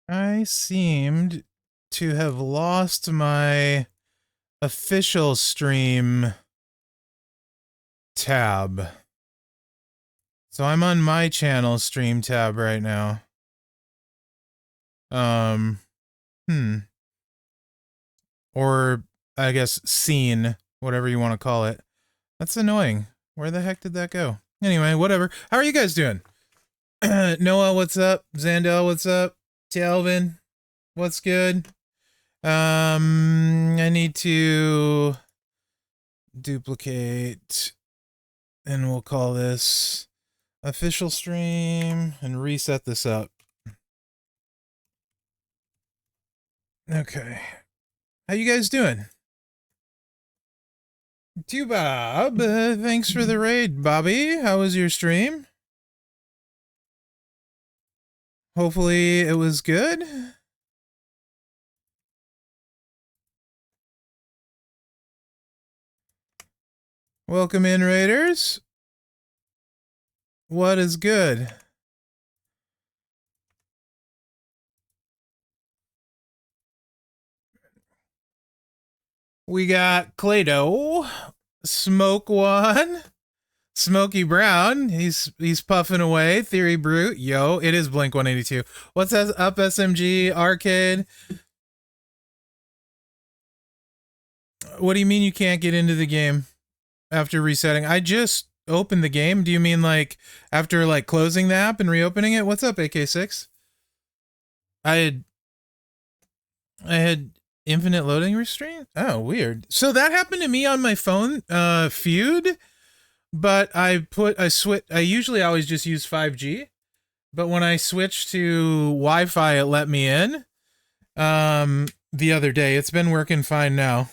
I seemed to have lost my official stream tab. So I'm on my channel stream tab right now. Or I guess scene, whatever you want to call it. That's annoying. Where the heck did that go? Anyway, whatever. How are you guys doing? Noah, what's up? Zandel, what's up? Talvin, what's good? I need to duplicate, and we'll call this official stream and reset this up. Okay. How you guys doing? Bob, thanks for the raid, Bobby. How was your stream? Hopefully it was good. Welcome in, raiders. What is good? We got Clado, Smoke One, Smoky Brown. He's puffing away. Theory Brute. Yo, it is Blink 182. What's that up, SMG Arcade? What do you mean you can't get into the game after resetting? I just opened the game. Do you mean like after like closing the app and reopening it? What's up, AK6? I had infinite loading restraint? Oh, weird. So that happened to me on my phone, Feud, but I usually always just use 5G, but when I switched to Wi-Fi, it let me in, the other day. It's been working fine now.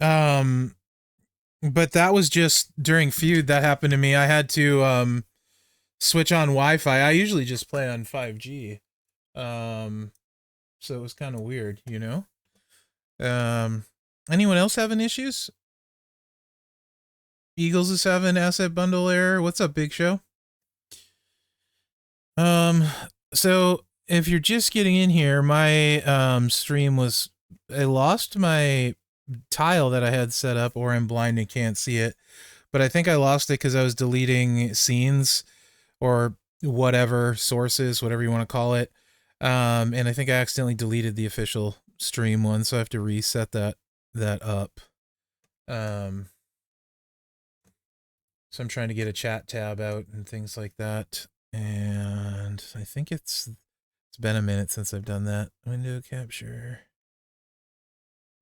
But that was just during Feud that happened to me. I had to, switch on Wi-Fi. I usually just play on 5G. So it was kind of weird, you know? Anyone else having issues? Eagles is having asset bundle error. What's up, Big Show? So if you're just getting in here, my stream was, I lost my tile that I had set up, or I'm blind and can't see it, but I think I lost it because I was deleting scenes or whatever, sources, whatever you want to call it. And I think I accidentally deleted the official stream one, so I have to reset that up. So I'm trying to get a chat tab out and things like that. And I think it's been a minute since I've done that. Window capture.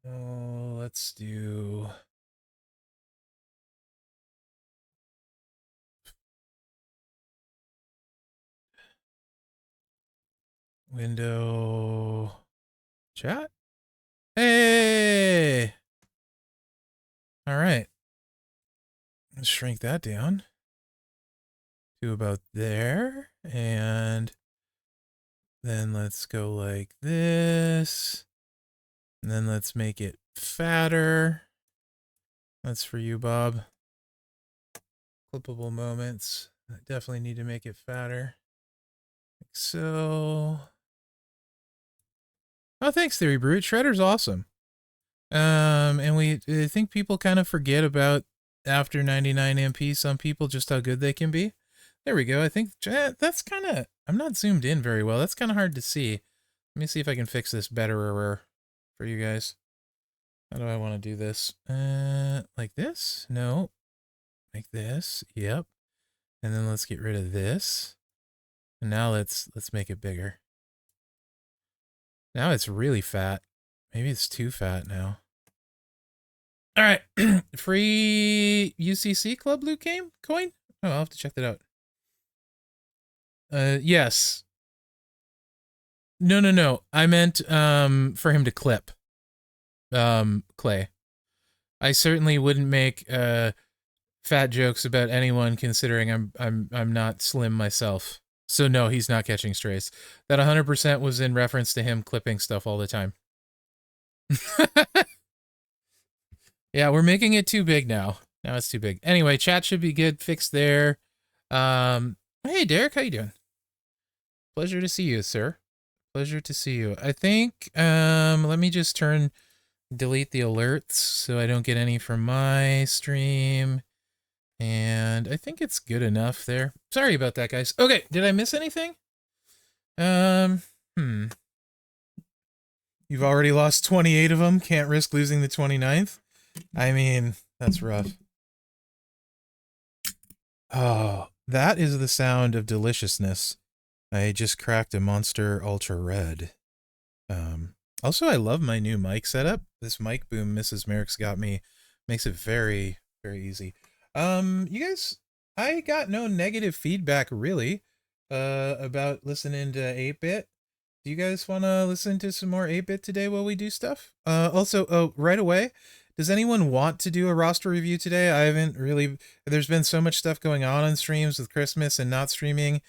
Oh, let's do... window chat. Hey! All right. Let's shrink that down to about there. And then let's go like this. And then let's make it fatter. That's for you, Bob. Clippable moments. I definitely need to make it fatter. Like so. Oh, thanks, Theory Brute. Shredder's awesome. And I think people kind of forget about after 99 MP, some people, just how good they can be. There we go. I think that's kind of, I'm not zoomed in very well. That's kind of hard to see. Let me see if I can fix this better for you guys. How do I want to do this? Like this? No. Like this. Yep. And then let's get rid of this. And now let's make it bigger. Now it's really fat. Maybe it's too fat now. All right. Free UCC Club loot game coin? Oh, I'll have to check that out. Yes. No. I meant for him to clip. Clay. I certainly wouldn't make fat jokes about anyone, considering I'm not slim myself. So no, he's not catching strays. That 100% was in reference to him clipping stuff all the time. Yeah, we're making it too big now. Now it's too big. Anyway, chat should be good. Fixed there. Hey Derek, how you doing? Pleasure to see you, sir. Pleasure to see you. I think, let me just delete the alerts so I don't get any from my stream. And I think it's good enough there. Sorry about that, guys. Okay, did I miss anything? Hmm. You've already lost 28 of them. Can't risk losing the 29th. I mean, that's rough. Oh, that is the sound of deliciousness. I just cracked a Monster Ultra Red. Also, I love my new mic setup. This mic boom Mrs. Mherex got me makes it very, very easy. You guys, I got no negative feedback really about listening to 8-Bit. Do you guys want to listen to some more 8-Bit today while we do stuff? Also, oh, right away, does anyone want to do a roster review today? I haven't really, there's been so much stuff going on streams with Christmas and not streaming.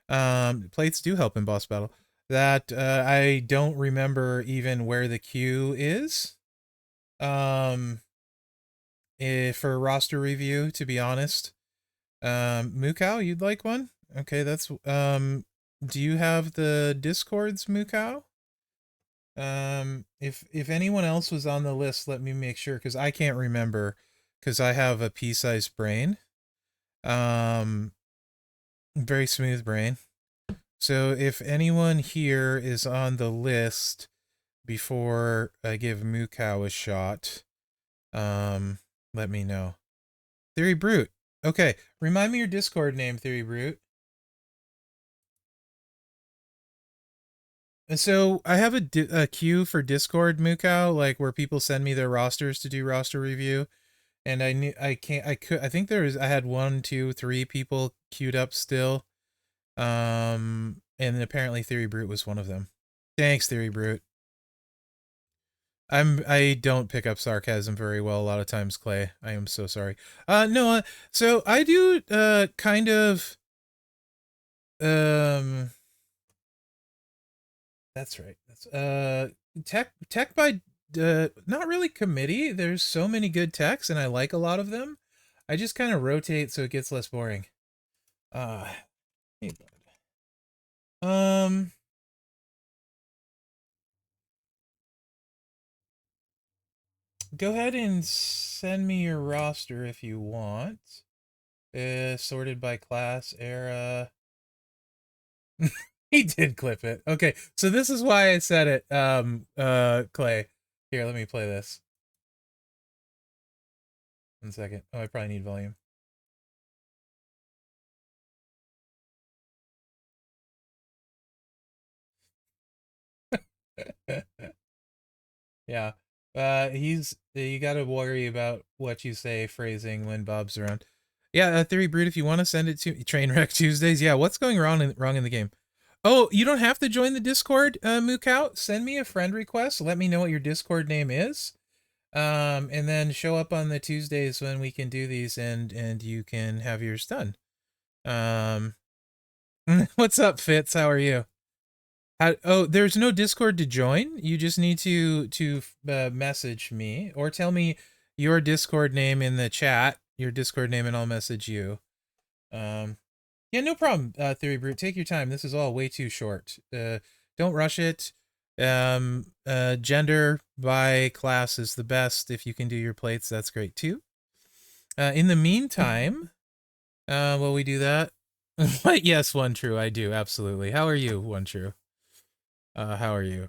Plates do help in boss battle. That I don't remember even where the queue is. For a roster review, to be honest. Mukau, you'd like one? Okay, that's do you have the Discords, Mukau? If anyone else was on the list, let me make sure, because I can't remember, because I have a pea-sized brain. Very smooth brain. So if anyone here is on the list before I give Mukau a shot, let me know. Theory Brute. Okay, remind me your Discord name, Theory Brute. And so I have a queue for Discord, Mukau, like where people send me their rosters to do roster review. And I think I had 1, 2, 3 people queued up still. And apparently Theory Brute was one of them. Thanks, Theory Brute. I don't pick up sarcasm very well a lot of times, Clay. I am so sorry. No, so I do kind of that's right. That's tech by not really committee. There's so many good techs and I like a lot of them. I just kind of rotate so it gets less boring. Hey, bud. Go ahead and send me your roster if you want. Sorted by class, era. He did clip it. Okay, so this is why I said it, Clay. Here, let me play this. 1 second. Oh, I probably need volume. Yeah. You gotta worry about what you say phrasing when Bob's around. Yeah, Theory Brute, if you want to send it to Trainwreck Tuesdays. Yeah, what's going wrong in the game? Oh, you don't have to join the Discord, Mookout. Send me a friend request. Let me know what your Discord name is. And then show up on the Tuesdays when we can do these and you can have yours done. What's up, Fitz? How are you? There's no Discord to join. You just need to message me or tell me your Discord name in the chat, your Discord name, and I'll message you. Yeah, no problem, Theory Brute. Take your time. This is all way too short. Don't rush it. Gender by class is the best. If you can do your plates, that's great too. In the meantime, while we do that, yes, One True, I do, absolutely. How are you, One True? How are you?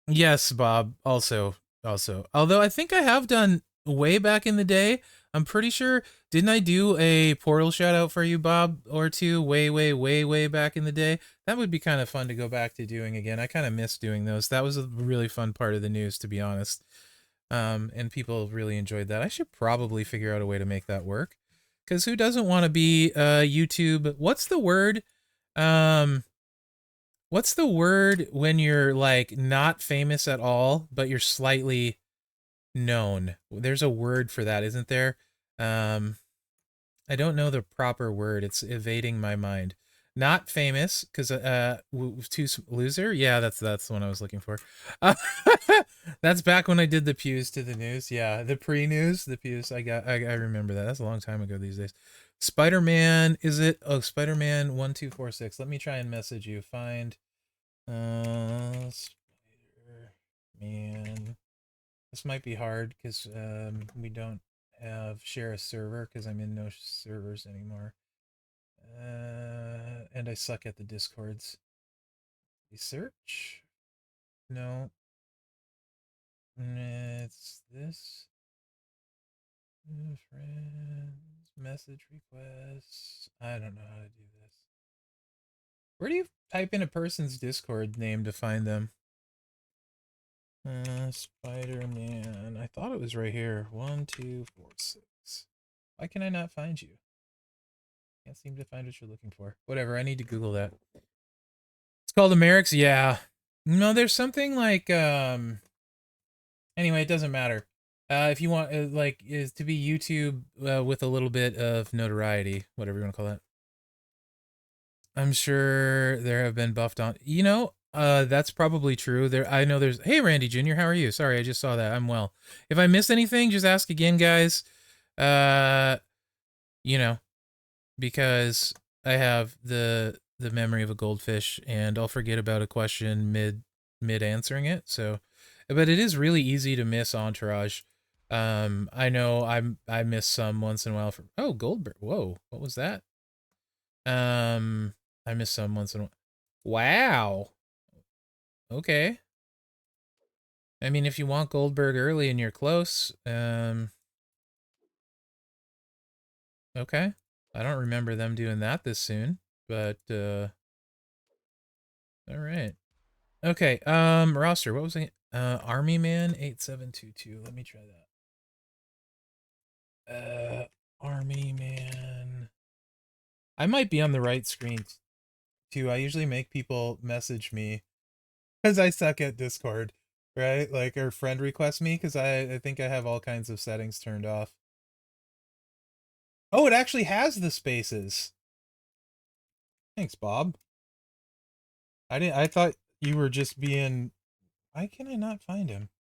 Yes, Bob, also. Although I think I have done way back in the day. I'm pretty sure, didn't I do a Portal shout out for you, Bob, or two, way back in the day? That would be kind of fun to go back to doing again. I kind of miss doing those. That was a really fun part of the news, to be honest. And people really enjoyed that. I should probably figure out a way to make that work. Because who doesn't want to be YouTube? What's the word? What's the word when you're, like, not famous at all, but you're slightly known? There's a word for that, isn't there? I don't know the proper word. It's evading my mind. Not famous, because too loser. Yeah, that's the one I was looking for. That's back when I did the pews to the news. Yeah, the pre-news, the pews. I remember that. That's a long time ago these days. Spider-Man, is it? Oh, Spider-Man 1246. Let me try and message you. Find Spider-Man. This might be hard because we don't have share a server because I'm in no servers anymore. And I suck at the Discords. Research? No. It's this. Friends, message requests. I don't know how to do this. Where do you type in a person's Discord name to find them? Spider-Man. I thought it was right here. 1246. Why can I not find you? Can't seem to find what you're looking for. Whatever, I need to Google that. It's called the Mherex? Yeah. No, there's something like, anyway, it doesn't matter. If you want, like, is to be YouTube with a little bit of notoriety, whatever you want to call that. I'm sure there have been buffed on. You know, that's probably true. I know there's. Hey, Randy Jr., how are you? Sorry, I just saw that. I'm well. If I missed anything, just ask again, guys. You know, because I have the memory of a goldfish, and I'll forget about a question mid answering it. So, but it is really easy to miss Entourage. I know I miss some once in a while. Goldberg. Whoa, what was that? I miss some once in a while. Wow. Okay. I mean, if you want Goldberg early and you're close, okay. I don't remember them doing that this soon, but all right. Okay, roster, what was it? Army Man 8722. Let me try that. Army Man. I might be on the right screen too. I usually make people message me because I suck at Discord, right? Like, or friend request me because I think I have all kinds of settings turned off. Oh, it actually has the spaces. Thanks, Bob. I thought you were just being. Why can I not find him?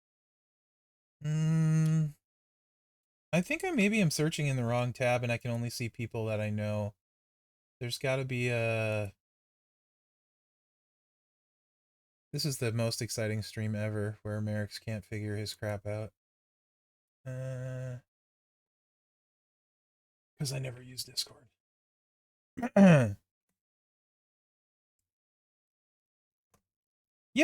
I think I maybe am searching in the wrong tab and I can only see people that I know. There's got to be a. This is the most exciting stream ever where Mherex can't figure his crap out. Because I never use Discord. Yeah,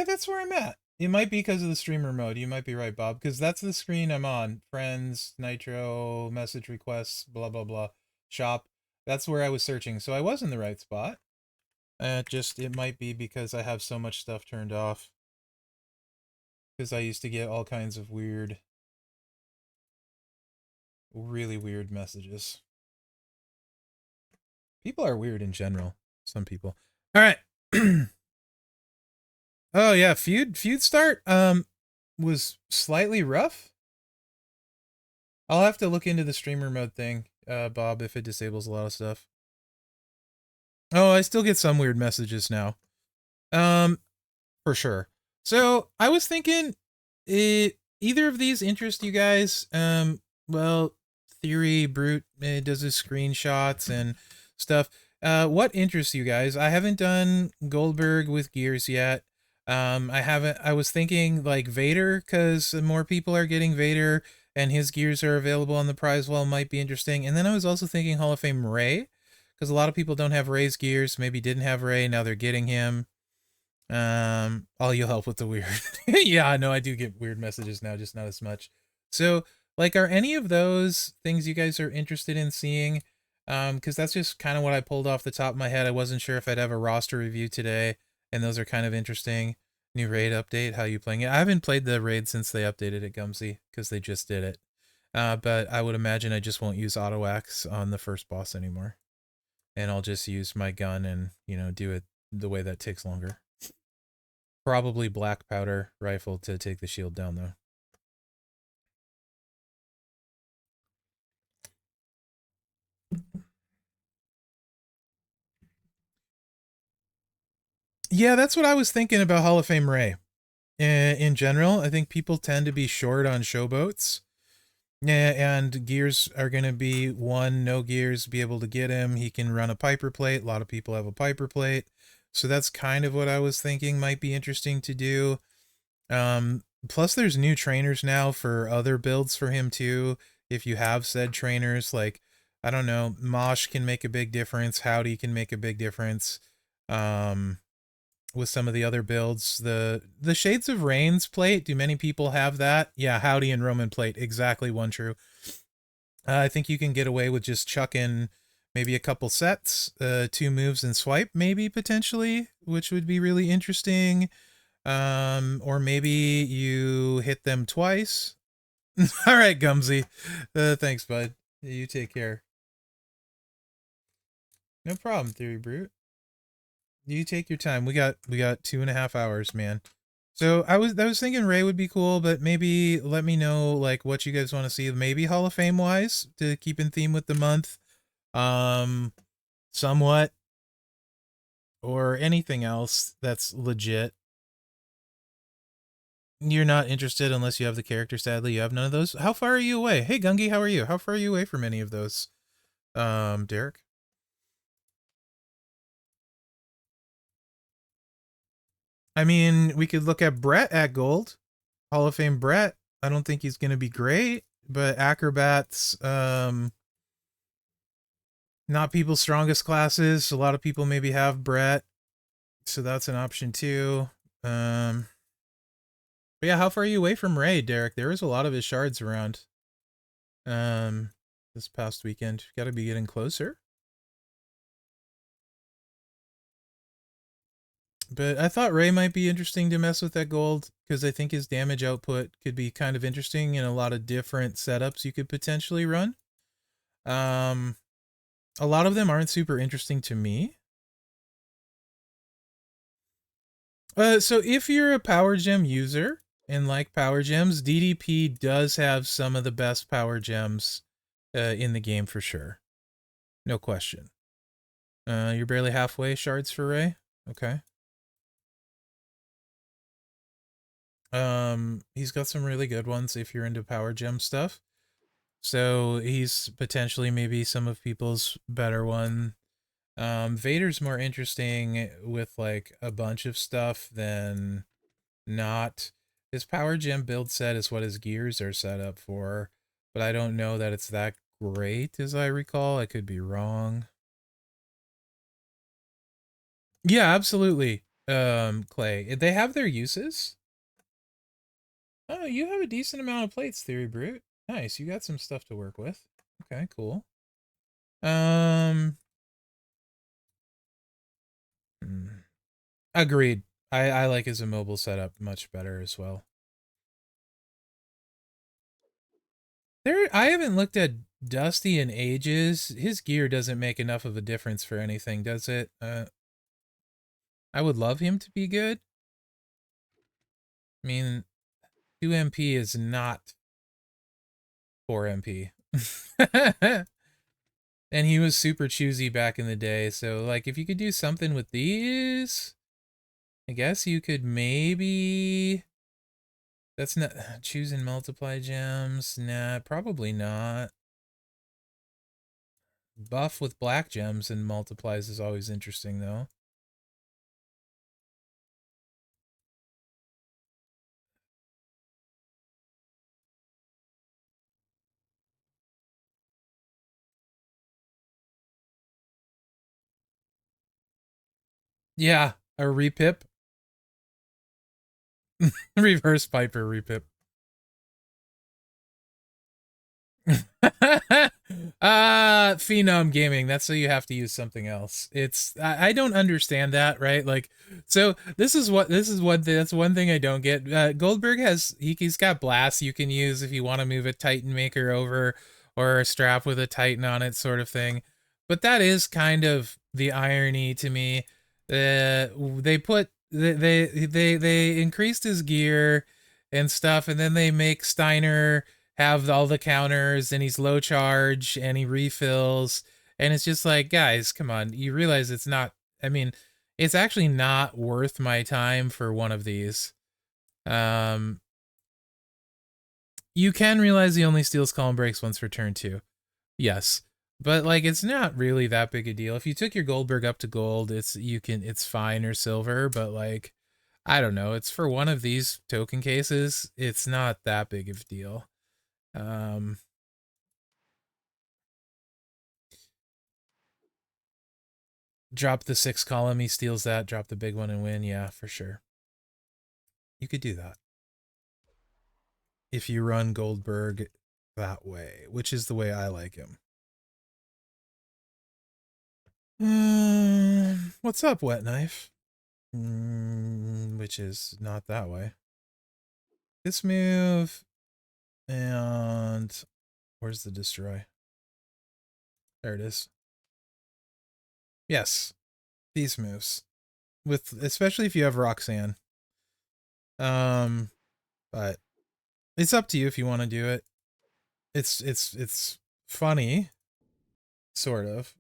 that's where I'm at. It might be because of the streamer mode. You might be right, Bob, because that's the screen I'm on. Friends, Nitro, message requests, blah, blah, blah. Shop. That's where I was searching. So I was in the right spot. It might be because I have so much stuff turned off. Because I used to get all kinds of weird, really weird messages. People are weird in general. Some people. All right. Oh yeah, feud start was slightly rough. I'll have to look into the streamer mode thing, Bob, if it disables a lot of stuff. Oh, I still get some weird messages now. For sure. So I was thinking, either of these interest you guys? Well, Theory Brute does his screenshots and stuff. What interests you guys? I haven't done Goldberg with gears yet. I haven't. I was thinking like Vader, because more people are getting Vader, and his gears are available on the prize wall. Might be interesting. And then I was also thinking Hall of Fame Ray, because a lot of people don't have Ray's gears. Maybe didn't have Ray. Now they're getting him. You'll help with the weird. Yeah, I know I do get weird messages now, just not as much. So, like, are any of those things you guys are interested in seeing? Because that's just kind of what I pulled off the top of my head. I wasn't sure if I'd have a roster review today, and those are kind of interesting. New raid update, how you playing it? I haven't played the raid since they updated it, Gumsy, because they just did it. But I would imagine I just won't use auto axe on the first boss anymore, and I'll just use my gun and do it the way that takes longer. Probably black powder rifle to take the shield down, though. Yeah, that's what I was thinking about Hall of Fame Ray. In general, I think people tend to be short on showboats. Yeah, and gears are going to be one, no gears, be able to get him. He can run a Piper plate. A lot of people have a Piper plate. So that's kind of what I was thinking might be interesting to do. Plus there's new trainers now for other builds for him too. If you have said trainers, like, I don't know, Mosh can make a big difference. Howdy can make a big difference. Um, with some of the other builds. The Shades of Rains plate, do many people have that? Yeah, Howdy and Roman plate, exactly one true. I think you can get away with just chucking maybe a couple sets, 2 moves and swipe, maybe potentially, which would be really interesting. Or maybe you hit them twice. All right, Gumsy. Thanks, bud. You take care. No problem, Theory Brute. You take your time. We got 2.5 hours, man. So I was thinking Ray would be cool, but maybe let me know like what you guys want to see. Maybe Hall of Fame wise to keep in theme with the month, um, somewhat, or anything else that's legit. You're not interested unless you have the character. Sadly, you have none of those. How far are you away? Hey, Gungi, how are you? How far are you away from any of those? Derek. I mean, we could look at Brett at gold. Hall of Fame Brett. I don't think he's gonna be great, but acrobats, not people's strongest classes. A lot of people maybe have Brett, so that's an option too. But yeah, how far are you away from Ray, Derek? There was a lot of his shards around. Um, this past weekend, got to be getting closer. But I thought Ray might be interesting to mess with that gold because I think his damage output could be kind of interesting in a lot of different setups you could potentially run. Um, a lot of them aren't super interesting to me. So if you're a power gem user and like power gems, DDP does have some of the best power gems in the game for sure. No question. You're barely halfway shards for Ray. Okay. He's got some really good ones if you're into power gem stuff. So he's potentially maybe some of people's better one. Vader's more interesting with like a bunch of stuff than not. His power gem build set is what his gears are set up for, but I don't know that it's that great as I recall. I could be wrong. Yeah, absolutely. Clay, they have their uses. Oh, you have a decent amount of plates, Theory Brute. Nice, you got some stuff to work with. Okay, cool. Um, hmm, agreed. I like his immobile setup much better as well. I haven't looked at Dusty in ages. His gear doesn't make enough of a difference for anything, does it? I would love him to be good. I mean, 2 MP is not 4 MP. And he was super choosy back in the day, so like if you could do something with these, I guess you could maybe. That's not choosing multiply gems. Nah, probably not. Buff with black gems and multiplies is always interesting though. Yeah, a repip. Reverse Piper repip. Phenom Gaming, that's so you have to use something else. I don't understand that, right? Like, so this is one thing, that's one thing I don't get. Goldberg he's got blasts you can use if you want to move a Titan Maker over, or a strap with a Titan on it, sort of thing. But that is kind of the irony to me. They increased his gear and stuff, and then they make Steiner have all the counters, and he's low charge and he refills, and it's just like, guys, come on, you realize it's not, I mean, it's actually not worth my time for one of these. um You can realize he only steals column breaks once per turn too. Yes. But like it's not really that big a deal. If you took your Goldberg up to gold, it's fine, or silver, but like I don't know, it's for one of these token cases, it's not that big of a deal. Drop the 6 column, he steals that, drop the big one and win. Yeah, for sure. You could do that. If you run Goldberg that way, which is the way I like him. What's up, Wet Knife? Which is not that way. This move, and where's the destroy? There it is. Yes, these moves, with especially if you have Roxanne. But it's up to you if you want to do it. It's funny, sort of.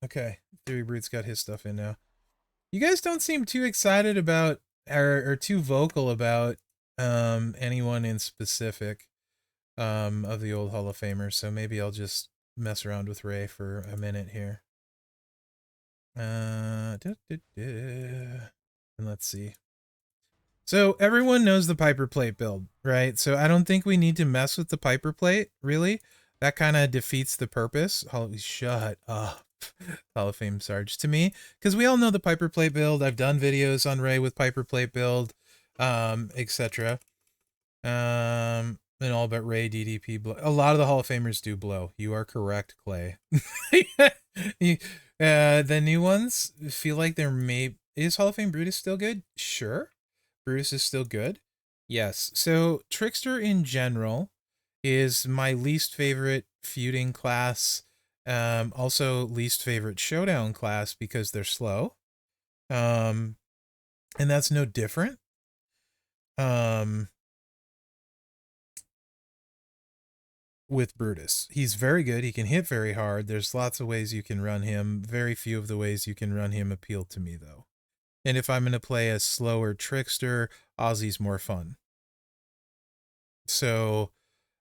Okay, Theory Brute's got his stuff in now. You guys don't seem too excited about or too vocal about anyone in specific of the old Hall of Famers, so maybe I'll just mess around with Ray for a minute here. And let's see. So everyone knows the Piper Plate build, right? So I don't think we need to mess with the Piper Plate, really. That kind of defeats the purpose. Holy, shut up, Hall of Fame Sarge, to me. Because we all know the Piper Plate build. I've done videos on Ray with Piper Plate build, etc. And all but Ray DDP blow. A lot of the Hall of Famers do blow. You are correct, Clay. The new ones feel like they're is Hall of Fame Brutus still good? Sure. Brutus is still good. Yes. So Trickster in general is my least favorite feuding class. Also least favorite showdown class because they're slow. And that's no different. With Brutus. He's very good. He can hit very hard. There's lots of ways you can run him. Very few of the ways you can run him appeal to me, though. And if I'm going to play a slower Trickster, Ozzy's more fun. So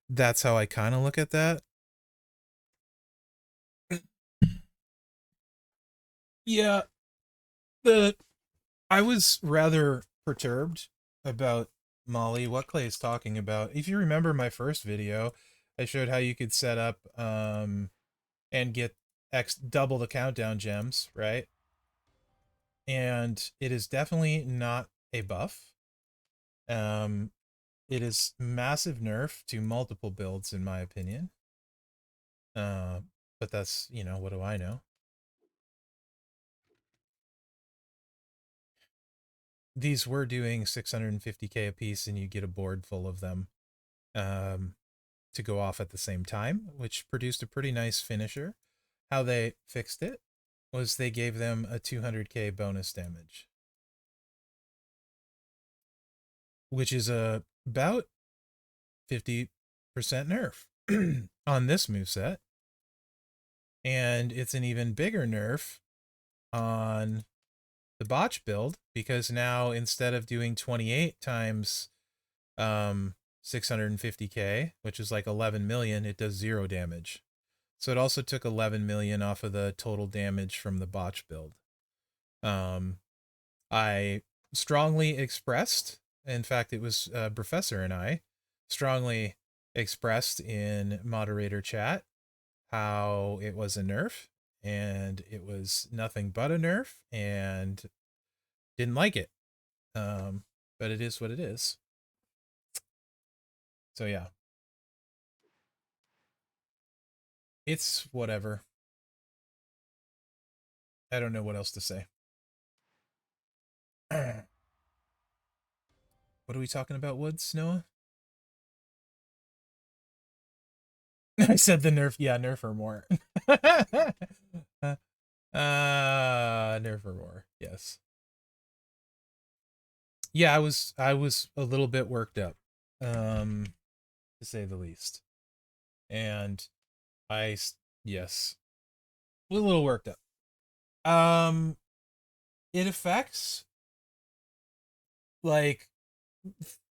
that's how I kind of look at that. Yeah. I was rather perturbed about Molly, what Clay is talking about. If you remember my first video, I showed how you could set up and get double the countdown gems, right? And it is definitely not a buff. It is massive nerf to multiple builds, in my opinion. But that's, what do I know? These were doing 650k a piece, and you get a board full of them to go off at the same time, which produced a pretty nice finisher. How they fixed it was they gave them a 200k bonus damage, which is about 50% nerf on this moveset. And it's an even bigger nerf on the botch build, because now instead of doing 28 times 650k, which is like 11 million, it does 0 damage. So it also took 11 million off of the total damage from the botch build. I strongly expressed, in fact, it was Professor and I strongly expressed in moderator chat how it was a nerf, and it was nothing but a nerf, and didn't like it. But it is what it is. So yeah. It's whatever. I don't know what else to say. What are we talking about, Woods, Noah? I said the nerf. Yeah, nerf or more. Nerf or more. Yes. Yeah, I was a little bit worked up, to say the least. And yes, a little worked up. It affects, like,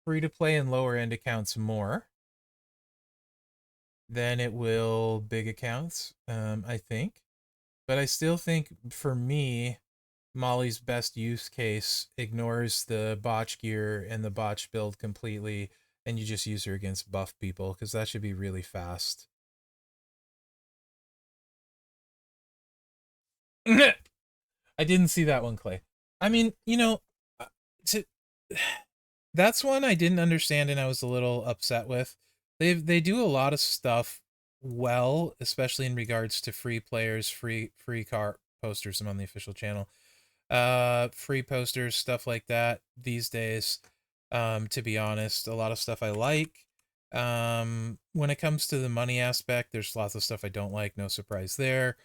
free to play and lower end accounts more than it will big accounts, I think. But I still think for me, Molly's best use case ignores the botch gear and the botch build completely, and you just use her against buff people, because that should be really fast. I didn't see that one, Clay. I mean, to, that's one I didn't understand and I was a little upset with. They do a lot of stuff well, especially in regards to free players, free car posters. I'm on the official channel. Free posters, stuff like that these days. To be honest, a lot of stuff I like. When it comes to the money aspect, there's lots of stuff I don't like, no surprise there.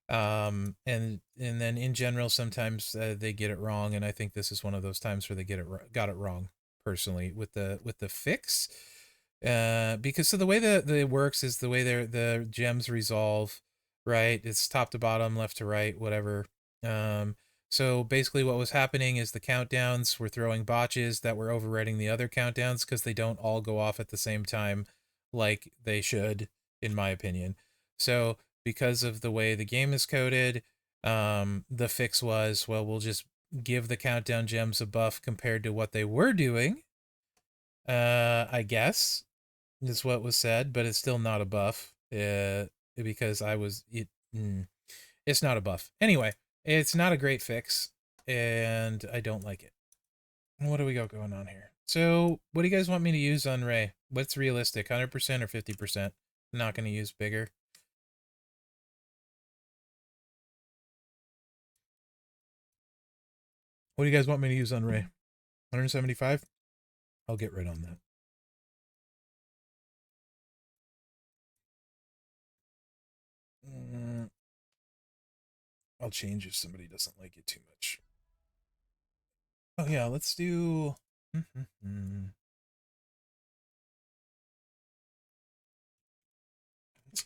And then in general, sometimes they get it wrong, and I think this is one of those times where they got it wrong personally with the fix. Because so the way that it works is the way the gems resolve, right? It's top to bottom, left to right, whatever. So basically what was happening is the countdowns were throwing botches that were overriding the other countdowns because they don't all go off at the same time like they should, in my opinion. So because of the way the game is coded, the fix was, well, we'll just give the countdown gems a buff compared to what they were doing. I guess is what was said, but it's still not a buff. Because it's not a buff. Anyway, it's not a great fix, and I don't like it. What do we got going on here? So, what do you guys want me to use on Ray? What's realistic, 100% or 50%? I'm not going to use bigger. What do you guys want me to use on Ray? 175? I'll get right on that. I'll change if somebody doesn't like it too much. Oh yeah, let's do... Let's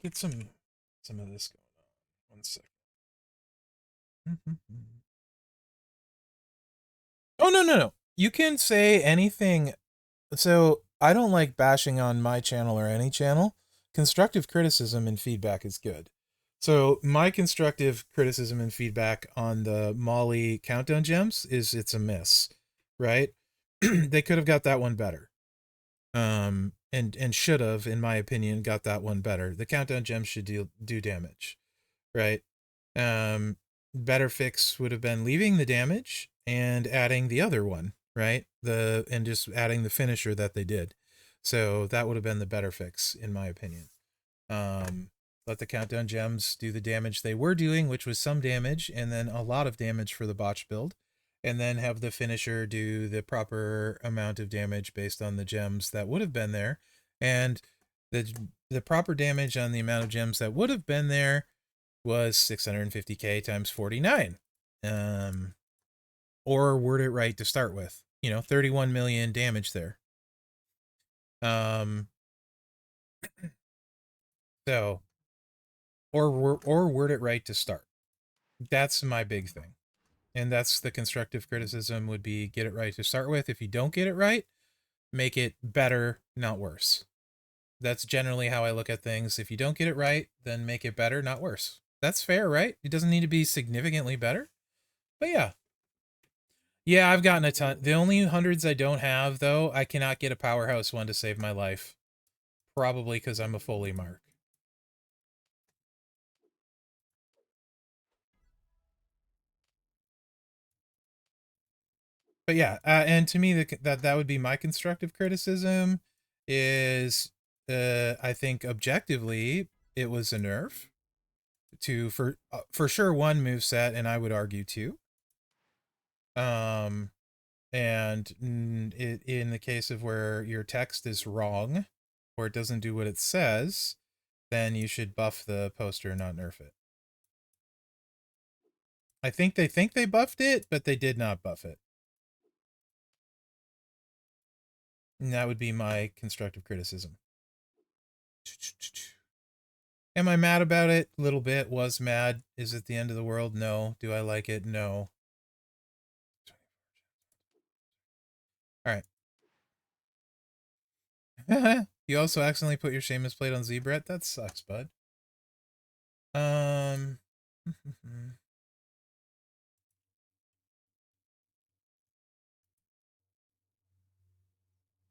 get some of this going on. 1 second. Oh, no. You can say anything. So I don't like bashing on my channel or any channel. Constructive criticism and feedback is good. So my constructive criticism and feedback on the Molly countdown gems is it's a miss, right? They could have got that one better. And should have, in my opinion, got that one better. The countdown gems should do damage, right? Better fix would have been leaving the damage and adding the other one, right? And just adding the finisher that they did. So that would have been the better fix, in my opinion. Let the countdown gems do the damage they were doing, which was some damage, and then a lot of damage for the botch build. And then have the finisher do the proper amount of damage based on the gems that would have been there. And the proper damage on the amount of gems that would have been there was 650k times 49. Or word it right to start with. 31 million damage there. So, or word it right to start. That's my big thing. And that's the constructive criticism would be get it right to start with. If you don't get it right, make it better, not worse. That's generally how I look at things. If you don't get it right, then make it better, not worse. That's fair, right? It doesn't need to be significantly better. But yeah. Yeah, I've gotten a ton. The only hundreds I don't have, though, I cannot get a powerhouse one to save my life. Probably because I'm a Foley mark. But yeah, and to me, that would be my constructive criticism is, I think objectively, it was a nerf to, for sure, one moveset, and I would argue two. And in the case of where your text is wrong, or it doesn't do what it says, then you should buff the poster, not nerf it. I think they buffed it, but they did not buff it. And that would be my constructive criticism. Am I mad about it? A little bit. Was mad. Is it the end of the world? No. Do I like it? No. All right. You also accidentally put your Seamus plate on Zebret? That sucks, bud.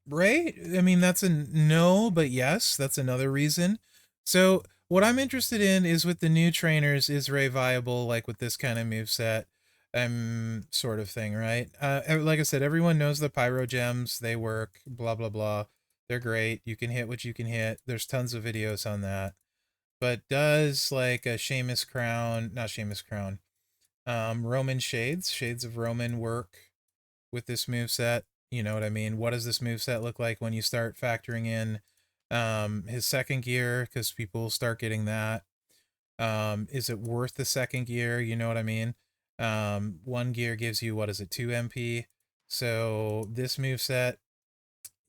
Right? I mean, that's a no, but yes, that's another reason. So, what I'm interested in is with the new trainers, is Ray viable, like with this kind of move set, sort of thing, right? Like I said, everyone knows the Pyro Gems, they work, blah, blah, blah. They're great. You can hit what you can hit. There's tons of videos on that. But does like a Seamus Crown, not Seamus Crown, Roman Shades of Roman work with this move set? You know what I mean? What does this move set look like when you start factoring in his second gear, because people start getting that? Is it worth the second gear? You know what I mean? One gear gives you, what is it, 2 MP? So this move set,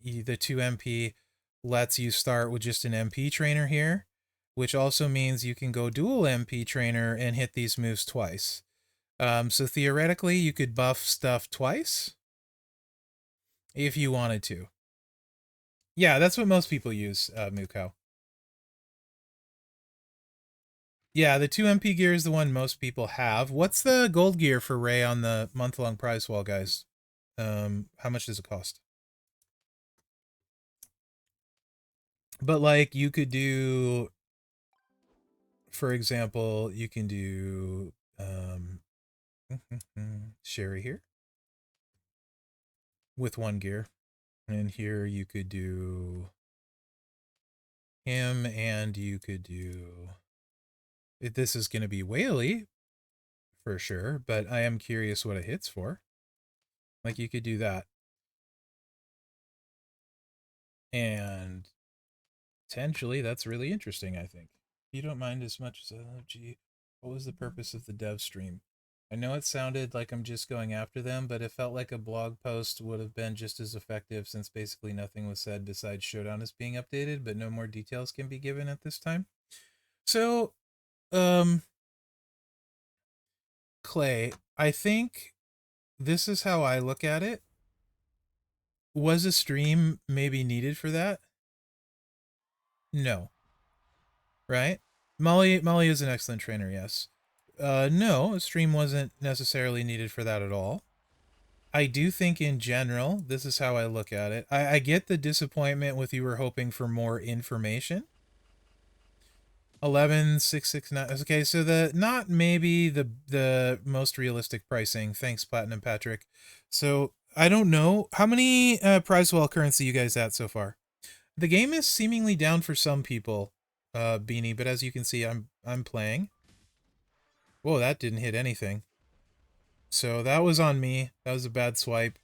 the 2 MP lets you start with just an MP trainer here, which also means you can go dual MP trainer and hit these moves twice. So theoretically, you could buff stuff twice if you wanted to. Yeah, that's what most people use, Muko. Yeah, the 2 MP gear is the one most people have. What's the gold gear for Ray on the month-long prize wall, guys? How much does it cost? But like, you could do, for example, you can do Sherry here with 1 gear. And here you could do him, and you could do... This is going to be Whaley, for sure, but I am curious what it hits for. Like, you could do that. And potentially, that's really interesting, I think. You don't mind as much as LFG. What was the purpose of the dev stream? I know it sounded like I'm just going after them, but it felt like a blog post would have been just as effective, since basically nothing was said besides Showdown is being updated, but no more details can be given at this time. So, Clay, I think this is how I look at it. Was a stream maybe needed for that? No. Right? Molly is an excellent trainer, yes. No, a stream wasn't necessarily needed for that at all. I do think in general, this is how I look at it. I get the disappointment with you were hoping for more information. 11,669. Okay, so the not maybe the most realistic pricing. Thanks, Platinum Patrick. So I don't know how many prize wall currency you guys at so far. The game is seemingly down for some people, Beanie, but as you can see, I'm playing. Whoa, that didn't hit anything. So that was on me. That was a bad swipe.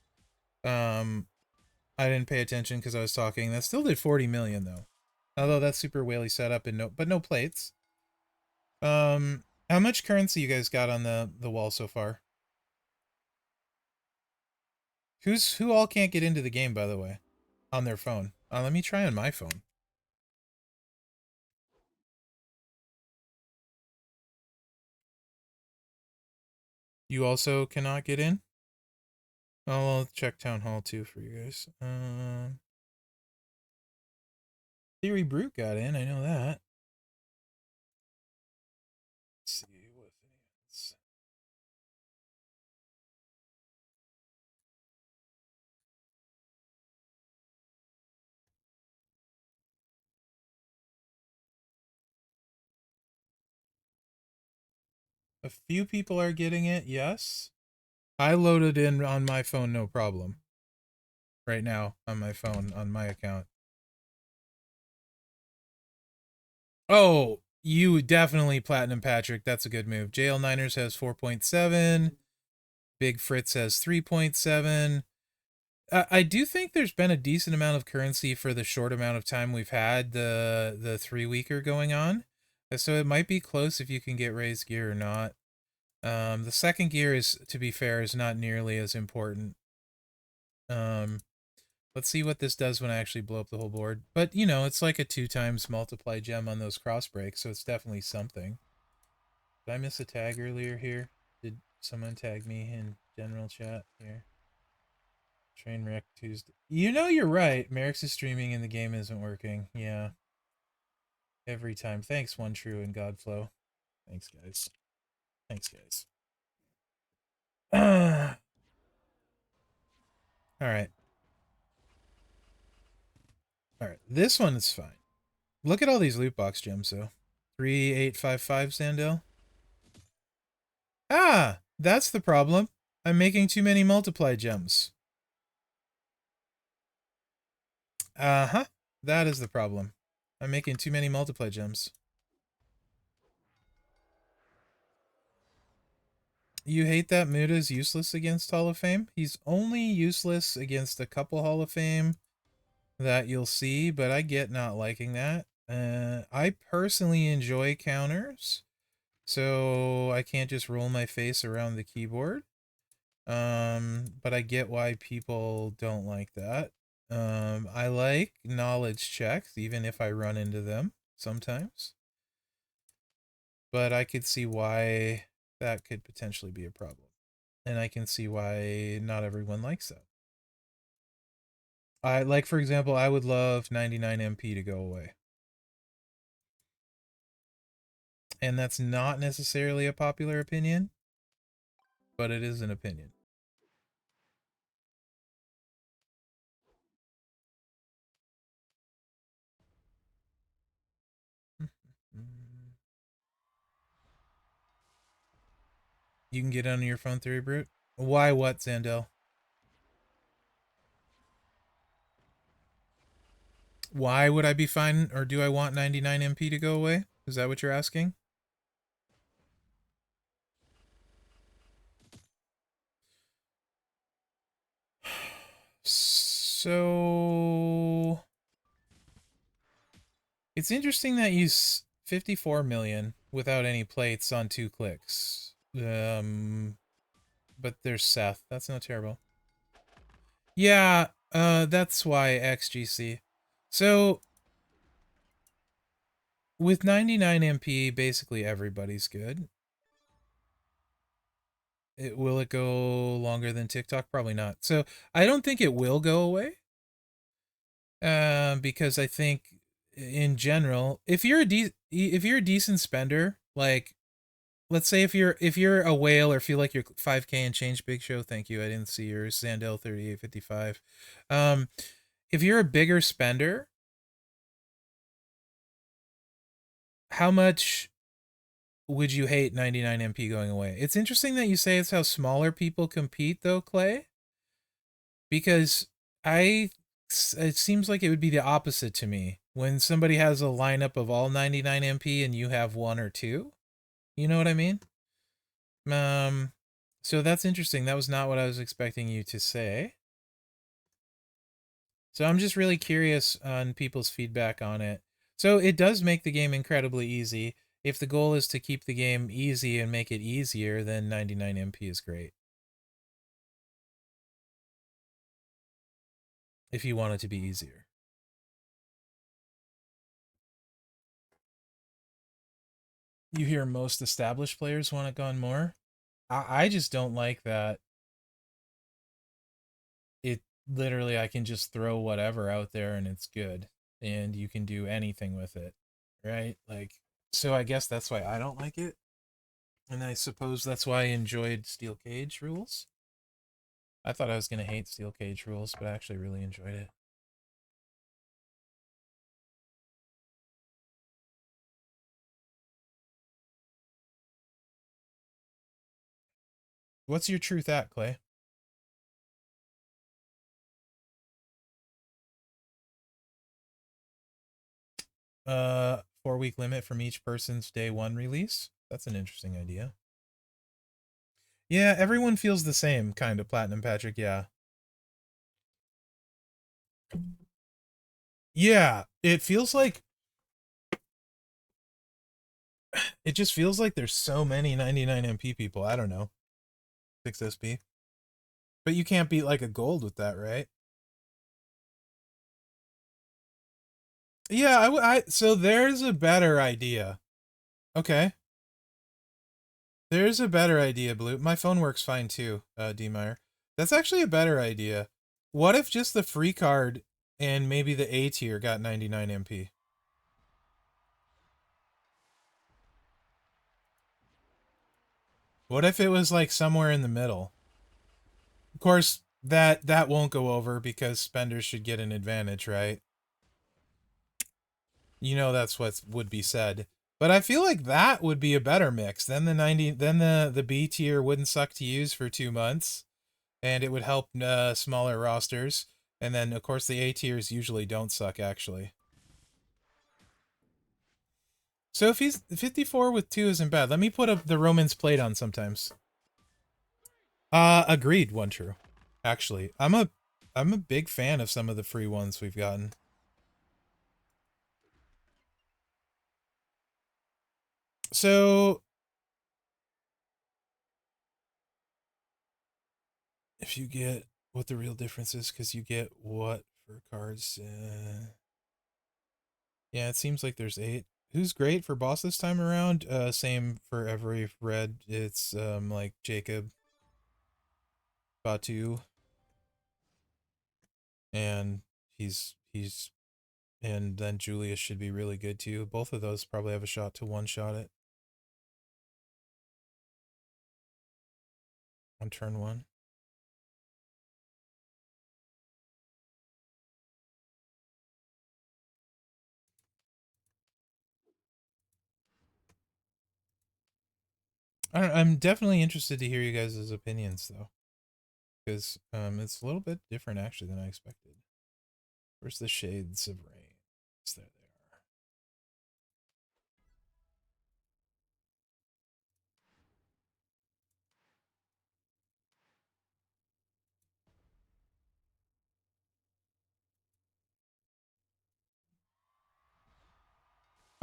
I didn't pay attention because I was talking. That still did 40 million though. Although that's super whaley setup and no plates. How much currency you guys got on the wall so far? Who all can't get into the game, by the way, on their phone? Let me try on my phone. You also cannot get in? I'll check Town Hall too for you guys. Theory Brute got in, I know that. Let's see what it is. A few people are getting it, yes. I loaded in on my phone, no problem. Right now, on my phone, on my account. Oh, you definitely Platinum Patrick. That's a good move. JL Niners has 4.7. Big Fritz has 3.7. I do think there's been a decent amount of currency for the short amount of time we've had the 3-weeker going on. So it might be close if you can get raised gear or not. The second gear is, to be fair, is not nearly as important. Let's see what this does when I actually blow up the whole board. But, you know, it's like a 2 times multiply gem on those cross breaks, so it's definitely something. Did I miss a tag earlier here? Did someone tag me in general chat here? Trainwreck Tuesday. You know you're right. Mherex is streaming and the game isn't working. Yeah. Every time. Thanks, One True and Godflow. Thanks, guys. Thanks, guys. Alright. Alright. This one is fine. Look at all these loot box gems, though. 3855, Sandel. Ah! That's the problem. I'm making too many multiply gems. Uh-huh. That is the problem. I'm making too many multiply gems. You hate that Muda is useless against Hall of Fame? He's only useless against a couple Hall of Fame that you'll see, but I get not liking that. I personally enjoy counters, so I can't just roll my face around the keyboard. But I get why people don't like that. I like knowledge checks, even if I run into them sometimes. But I could see why that could potentially be a problem. And I can see why not everyone likes that. Like, for example, I would love 99 MP to go away. And that's not necessarily a popular opinion, but it is an opinion. You can get on your phone, Theory Brute. Why what, Zandel? Why would I be fine, or do I want 99 MP to go away? Is that what you're asking? So it's interesting that you use 54 million without any plates on 2 clicks. But there's Seth. That's not terrible. Yeah, that's why XGC. So with 99 MP, basically everybody's good. Will it go longer than TikTok? Probably not. So I don't think it will go away. Because I think in general, if you're a decent spender, like let's say if you're a whale or feel like you're 5K and change, Big Show, thank you. I didn't see your Sandel 3855. If you're a bigger spender, how much would you hate 99 MP going away? It's interesting that you say it's how smaller people compete, though, Clay, because it seems like it would be the opposite to me. When somebody has a lineup of all 99 MP and you have one or two, you know what I mean? So that's interesting. That was not what I was expecting you to say. So I'm just really curious on people's feedback on it. So it does make the game incredibly easy. If the goal is to keep the game easy and make it easier, then 99 MP is great. If you want it to be easier. You hear most established players want it gone more. I just don't like that. It literally, I can just throw whatever out there and it's good. And you can do anything with it. Right? Like, so I guess that's why I don't like it. And I suppose that's why I enjoyed Steel Cage rules. I thought I was going to hate Steel Cage rules, but I actually really enjoyed it. What's your truth at, Clay? 4-week limit from each person's day 1 release. That's an interesting idea. Yeah, everyone feels the same, kind of, Platinum Patrick, yeah. Yeah, it feels like... It just feels like there's so many 99 MP people. I don't know. 6 SP. But you can't beat like a gold with that, right? Yeah, so there's a better idea. Okay. There's a better idea, Blue. My phone works fine too, D-Meyer. That's actually a better idea. What if just the free card and maybe the A tier got 99 MP? What if it was like somewhere in the middle? Of course, that won't go over because spenders should get an advantage, right? You know that's what would be said. But I feel like that would be a better mix. Then the B tier wouldn't suck to use for 2 months, and it would help smaller rosters. And then of course the A tiers usually don't suck actually. So if he's 54 with 2 isn't bad. Let me put up the Roman's plate on sometimes. Agreed, one true. Actually, I'm a big fan of some of the free ones we've gotten. So if you get what the real difference is, because you get what for cards? Yeah, it seems like there's 8. Who's great for boss this time around? Same for every red. It's like Jacob, Batu, and he's and then Julius should be really good too. Both of those probably have a shot to one-shot it on turn 1. I'm definitely interested to hear you guys' opinions though, because it's a little bit different actually than I expected. Where's the Shades of Rain? There they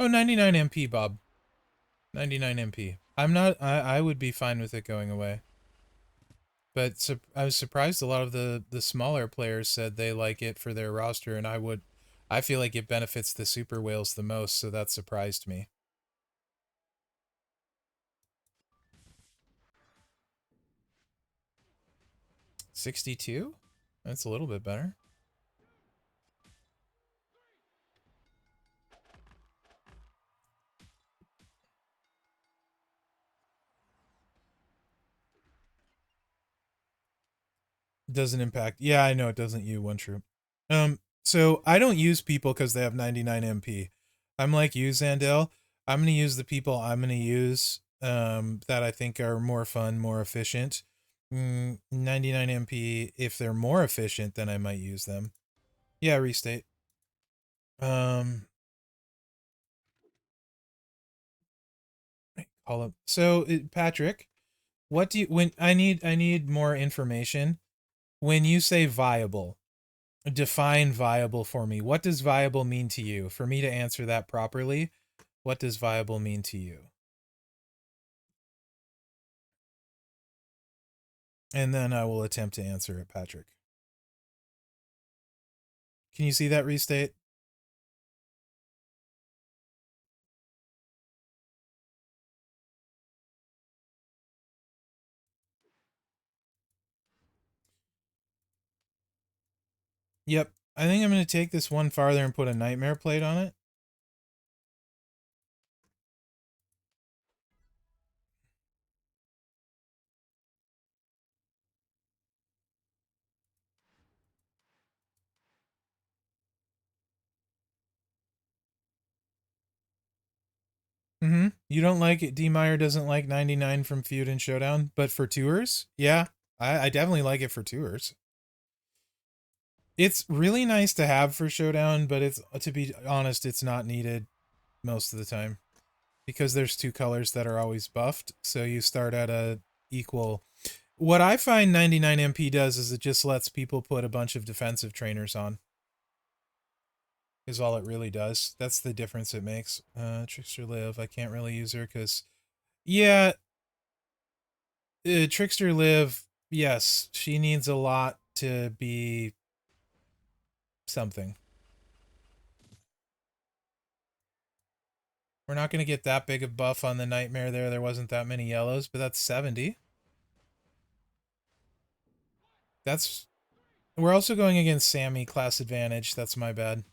are. Oh, 99 MP, Bob. 99 MP. I would be fine with it going away. But I was surprised a lot of the smaller players said they like it for their roster, and I feel like it benefits the super whales the most, so that surprised me. 62? That's a little bit better. Doesn't impact. Yeah, I know it doesn't you, one true. So I don't use people because they have 99 MP. I'm like you, Zandel. I'm gonna use the people I'm gonna use that I think are more fun, more efficient. 99 MP. If they're more efficient, then I might use them. Yeah, restate. Um, call up. So Patrick, what do you when I need more information. When you say viable, define viable for me. What does viable mean to you? For me to answer that properly, what does viable mean to you? And then I will attempt to answer it, Patrick. Can you see that restate? Yep. I think I'm going to take this one farther and put a nightmare plate on it. You don't like it. D. Meyer doesn't like 99 from Feud and Showdown, but for tours? Yeah, I definitely like it for tours. It's really nice to have for Showdown, but it's, to be honest, it's not needed most of the time because there's 2 colors that are always buffed. So you start at a equal. What I find 99 MP does is it just lets people put a bunch of defensive trainers on. Is all it really does. That's the difference it makes. Trickster Liv, I can't really use her because, yeah, Trickster Liv, yes, she needs a lot to be something. We're not going to get that big of buff on the Nightmare there. There wasn't that many yellows, but that's 70. That's We're also going against Sammy, class advantage. That's my bad.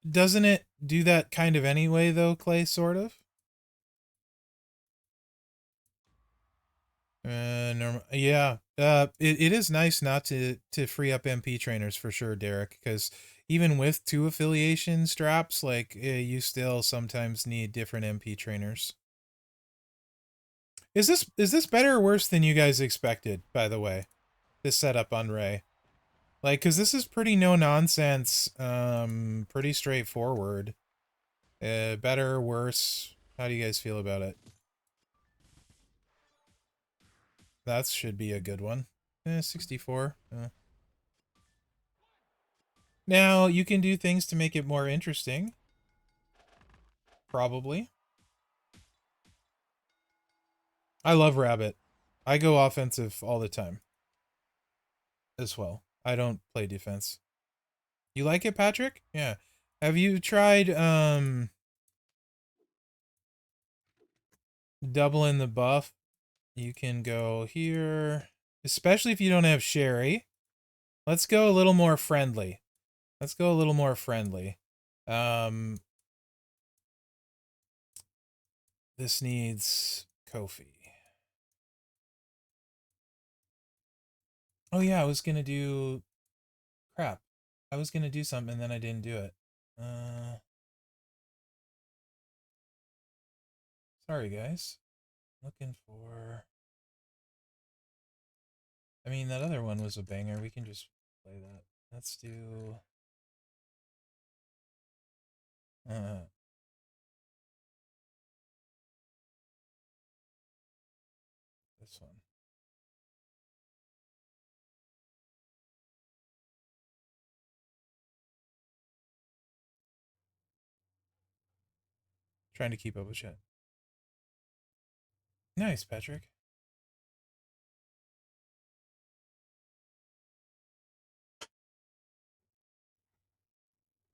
Doesn't it do that kind of anyway, though, Clay, sort of? Yeah. It is nice not to free up MP trainers for sure, Derek, because even with 2 affiliation straps, like, you still sometimes need different MP trainers. Is this better or worse than you guys expected, by the way? This setup on Ray. Like, because this is pretty no-nonsense, pretty straightforward. Better, worse? How do you guys feel about it? That should be a good one. 64. Now, you can do things to make it more interesting. Probably. I love Rabbit. I go offensive all the time. As well. I don't play defense. You like it, Patrick? Yeah. Have you tried, doubling the buff? You can go here. Especially if you don't have Sherry. Let's go a little more friendly. Let's go a little more friendly. This needs Kofi. Oh yeah, I was gonna do... Crap. I was gonna do something and then I didn't do it. Sorry guys. Looking for... I mean, that other one was a banger. We can just play that. Let's do... this one. Trying to keep up with chat. Nice, Patrick.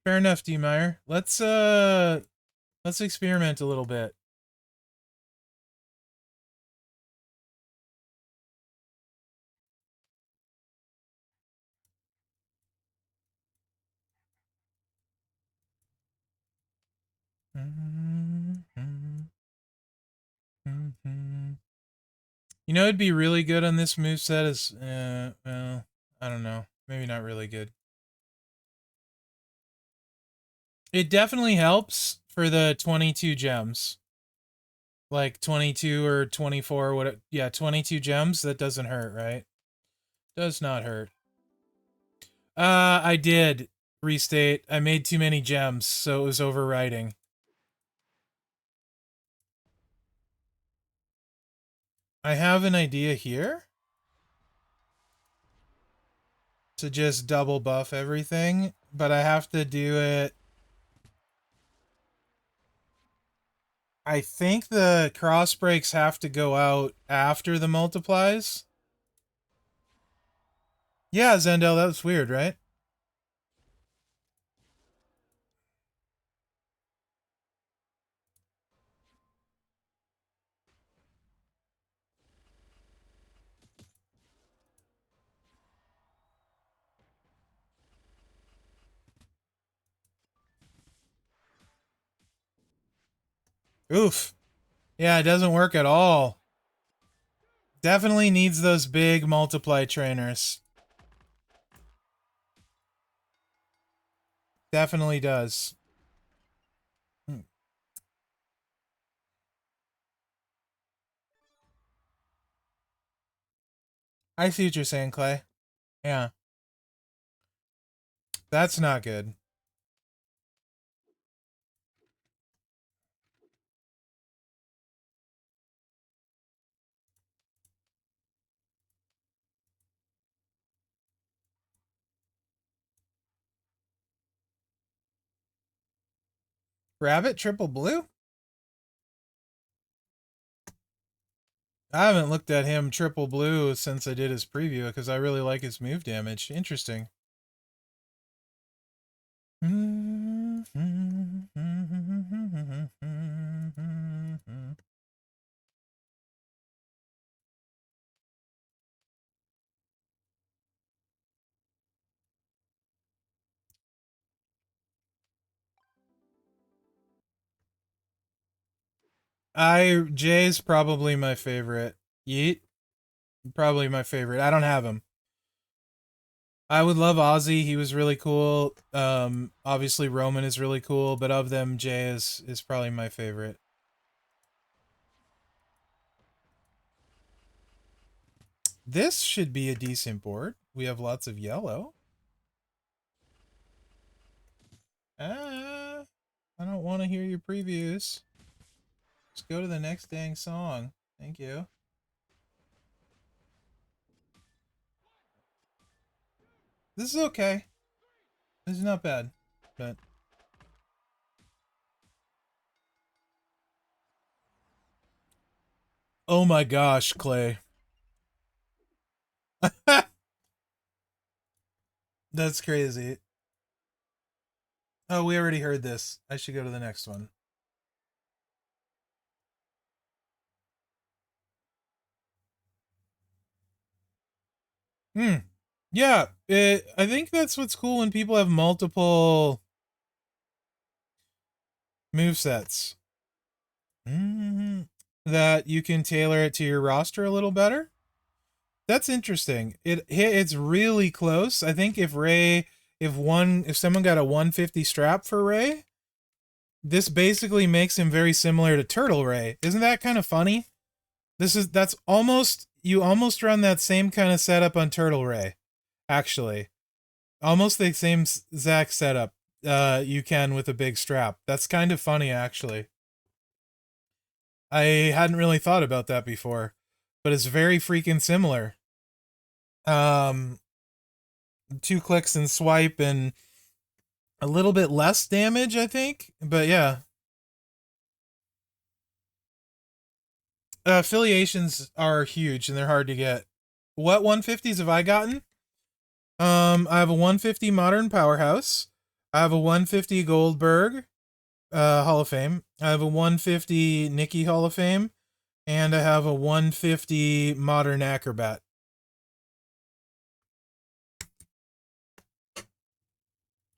Fair enough, D. Meyer. Let's experiment a little bit. You know, it'd be really good on this moveset is, well, I don't know. Maybe not really good. It definitely helps for the 22 gems. Like 22 or 24, what? Yeah, 22 gems. That doesn't hurt, right? Does not hurt. I did restate. I made too many gems, so it was overwriting. I have an idea here to just double buff everything, but I have to do it. I think the cross breaks have to go out after the multiplies. Yeah, Zendel, that was weird, right? Oof. Yeah, it doesn't work at all. Definitely needs those big multiply trainers. Definitely does. I see what you're saying, Clay. Yeah. That's not good. Rabbit triple blue? I haven't looked at him triple blue since I did his preview because I really like his move damage. Interesting. Jay's probably my favorite. Yeet, probably my favorite. I don't have him. I would love Ozzy. He was really cool. Obviously Roman is really cool, but of them, Jay is probably my favorite. This should be a decent board. We have lots of yellow. I don't want to hear your previews. Just go to the next dang song. Thank you. This is okay. This is not bad, but... Oh my gosh, Clay. That's crazy. Oh, we already heard this. I should go to the next one. Yeah, I think that's what's cool when people have multiple movesets. That you can tailor it to your roster a little better. That's interesting. It's really close. I think if someone got a 150 strap for Ray, this basically makes him very similar to Turtle Ray. Isn't that kind of funny? That's almost, you almost run that same kind of setup on Turtle Ray, actually. Almost the same exact setup you can with a big strap. That's kind of funny, actually. I hadn't really thought about that before, but it's very freaking similar. 2 clicks and swipe and a little bit less damage, I think. But yeah. Affiliations are huge and they're hard to get. What 150s have I gotten? I have a 150 Modern Powerhouse. I have a 150 Goldberg Hall of Fame. I have a 150 Nikki Hall of Fame. And I have a 150 Modern Acrobat.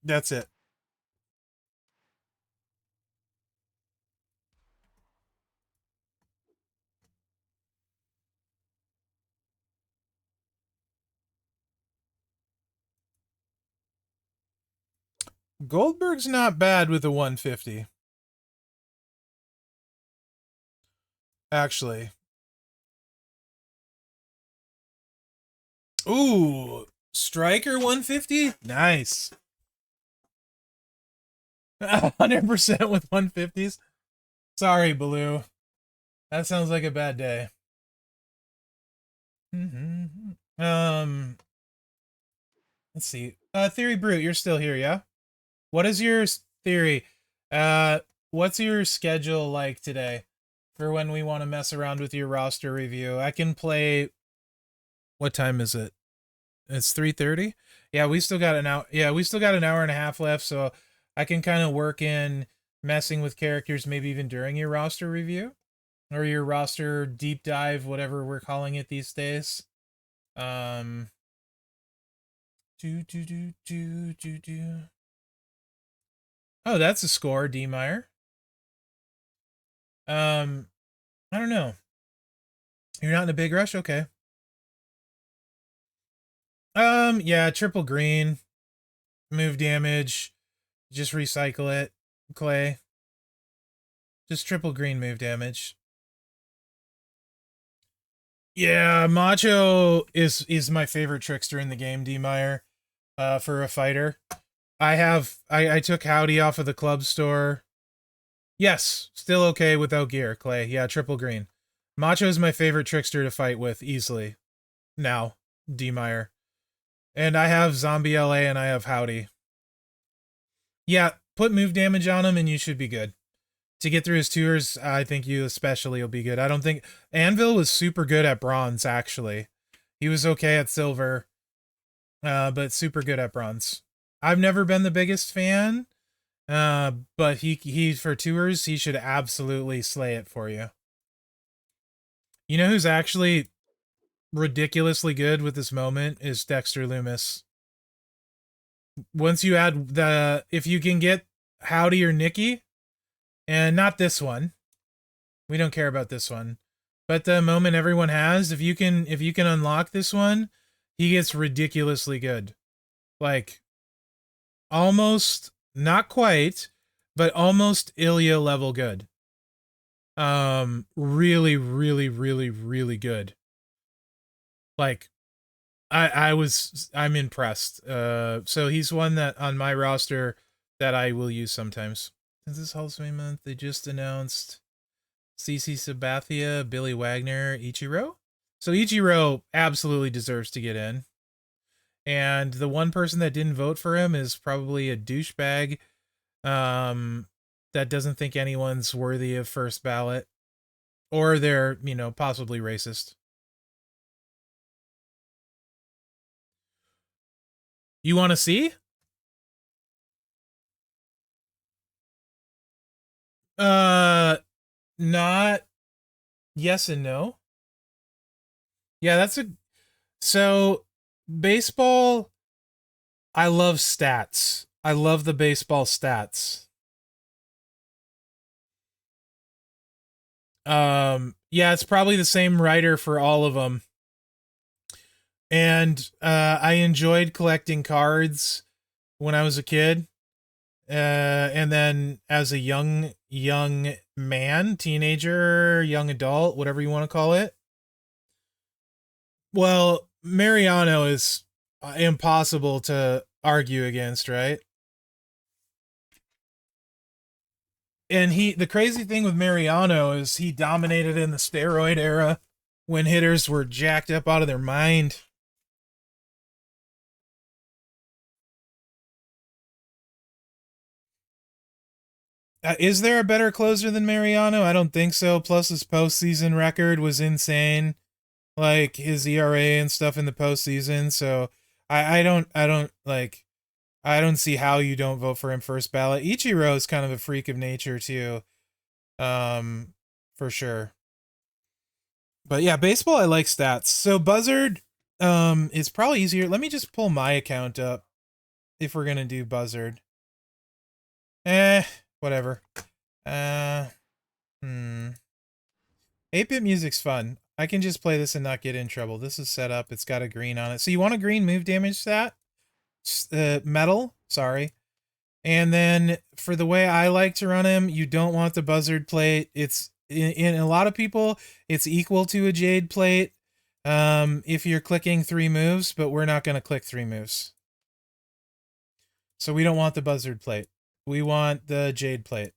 That's it. Goldberg's not bad with a 150. Actually. Ooh, Striker 150? Nice. 100% with 150s? Sorry, Baloo. That sounds like a bad day. Let's see. Theory Brute, you're still here, yeah? What is your theory? What's your schedule like today for when we want to mess around with your roster review? I can play... What time is it? It's 3:30? Yeah, we still got an hour. Yeah, we still got an hour and a half left, so I can kind of work in messing with characters maybe even during your roster review or your roster deep dive, whatever we're calling it these days. Um Oh, that's a score, D Meyer. I don't know. You're not in a big rush? Okay. Yeah, triple green, move damage, just recycle it, Clay. Just triple green move damage. Yeah, Macho is my favorite trickster in the game, D Meyer. For a fighter. I took Howdy off of the club store. Yes, still okay without gear, Clay. Yeah, triple green. Macho is my favorite trickster to fight with easily. Now, D Meyer. And I have Zombie LA and I have Howdy. Yeah, put move damage on him and you should be good. To get through his tours, I think you especially will be good. I don't think... Anvil was super good at bronze, actually. He was okay at silver, but super good at bronze. I've never been the biggest fan, but he for tours, he should absolutely slay it for you. You know who's actually ridiculously good with this moment is Dexter Loomis. Once you add if you can get Howdy or Nikki, and not this one. We don't care about this one. But the moment everyone has, if you can unlock this one, he gets ridiculously good. Like almost not quite, but almost Ilya level good. Really, really, really, really good. Like I'm impressed. So he's one that on my roster that I will use sometimes. Since this Hall of Fame month, they just announced CC Sabathia, Billy Wagner, Ichiro. So Ichiro absolutely deserves to get in. And the one person that didn't vote for him is probably a douchebag um, that doesn't think anyone's worthy of first ballot, or they're possibly racist. You want to see? Uh, not yes and no. Yeah, that's a so baseball. I love stats. I love the baseball stats. Yeah, it's probably the same writer for all of them. And I enjoyed collecting cards when I was a kid. And then as a young man, teenager, young adult, whatever you want to call it. Well, Mariano is impossible to argue against, right? And the crazy thing with Mariano is he dominated in the steroid era when hitters were jacked up out of their mind. Is there a better closer than Mariano? I don't think so. Plus, his postseason record was insane, like his ERA and stuff in the postseason. So I don't see how you don't vote for him first ballot. Ichiro is kind of a freak of nature too, um, for sure. But yeah, baseball I like stats. So Buzzard, is probably easier. Let me just pull my account up if we're gonna do Buzzard. Whatever. Uh, hmm. 8-bit music's fun. I can just play this and not get in trouble. This is set up. It's got a green on it. So you want a green move damage stat? Metal. Sorry. And then for the way I like to run him, you don't want the buzzard plate. It's in a lot of people, it's equal to a jade plate. If you're clicking 3 moves, but we're not going to click 3 moves. So we don't want the buzzard plate. We want the jade plate.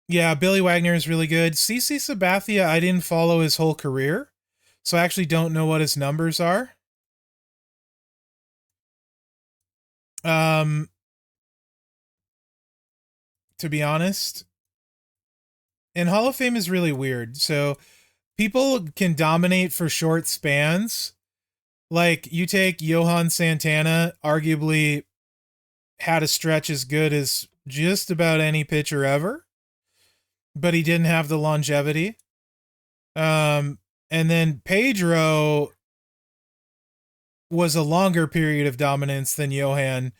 Yeah, Billy Wagner is really good. CC Sabathia, I didn't follow his whole career, so I actually don't know what his numbers are. Um, to be honest, and Hall of Fame is really weird. So people can dominate for short spans. Like you take Johan Santana, arguably had a stretch as good as just about any pitcher ever, but he didn't have the longevity. Um, and then Pedro was a longer period of dominance than Johan,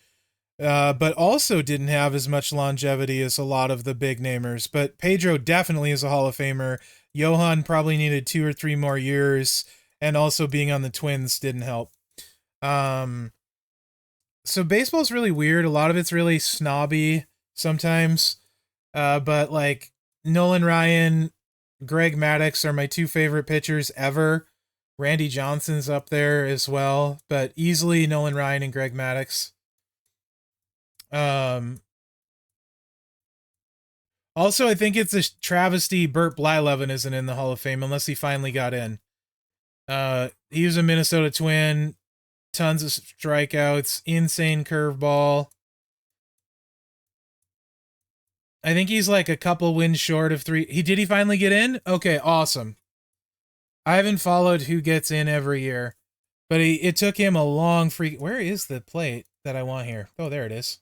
but also didn't have as much longevity as a lot of the big namers. But Pedro definitely is a Hall of Famer. Johan probably needed 2 or 3 more years, and also being on the Twins didn't help. Um, so baseball's really weird. A lot of it's really snobby sometimes. But like Nolan Ryan, Greg Maddux are my 2 favorite pitchers ever. Randy Johnson's up there as well, but easily Nolan Ryan and Greg Maddux. Um, Also, I think it's a travesty Burt Blyleven isn't in the Hall of Fame unless he finally got in. He was a Minnesota Twin, tons of strikeouts, insane curveball. I think he's like a couple wins short of 3. He finally get in? Okay, awesome. I haven't followed who gets in every year, but it took him a long free. Where is the plate that I want here? Oh, there it is.